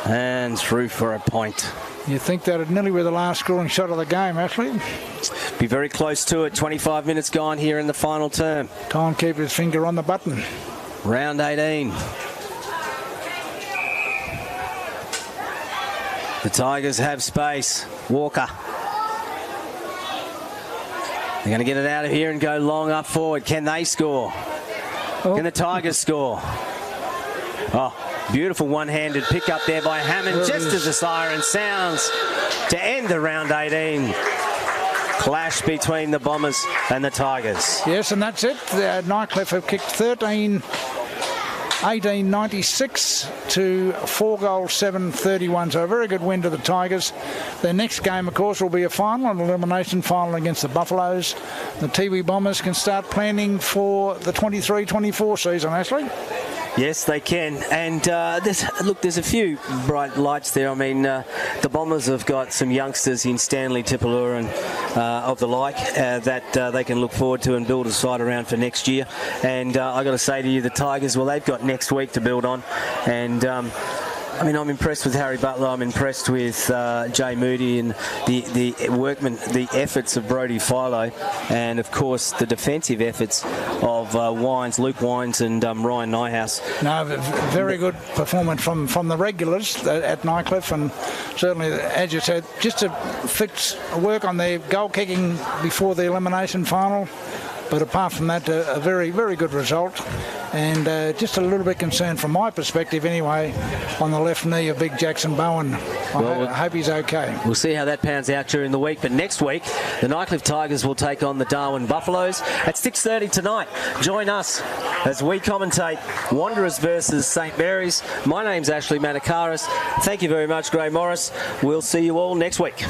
And through for a point. You think that'd nearly be the last scoring shot of the game, actually? Be very close to it. 25 minutes gone here in the final term. Timekeeper's finger on the button. Round 18. The Tigers have space. Walker. They're going to get it out of here and go long up forward. Can they score? Can the Tigers score? Oh, beautiful one-handed pick up there by Hammond, just as the siren sounds to end the round 18 clash between the Bombers and the Tigers. Yes, and that's it. Nightcliff have kicked 18-96 to 4 goals, 7-31. So a very good win to the Tigers. Their next game, of course, will be a final, an elimination final against the Buffaloes. The Tiwi Bombers can start planning for the 23-24 season, Ashley. Yes, they can. And there's a few bright lights there. I mean, the Bombers have got some youngsters in Stanley Tipalura and of the like that they can look forward to and build a side around for next year. And I got to say to you, the Tigers, well, they've got next week to build on. And I mean, I'm impressed with Harry Butler. I'm impressed with Jay Moody and the efforts of Brodie Philo, and of course the defensive efforts of Luke Wines, and Ryan Nyhouse. No, very good performance from the regulars at Nightcliff, and certainly, as you said, just to work on their goal kicking before the elimination final. But apart from that, a very, very good result. And just a little bit concerned from my perspective anyway on the left knee of Big Jackson Bowen. I hope he's okay. We'll see how that pans out during the week. But next week, the Nightcliff Tigers will take on the Darwin Buffaloes at 6:30 tonight. Join us as we commentate Wanderers versus St Mary's. My name's Ashley Manakaris. Thank you very much, Gray Morris. We'll see you all next week.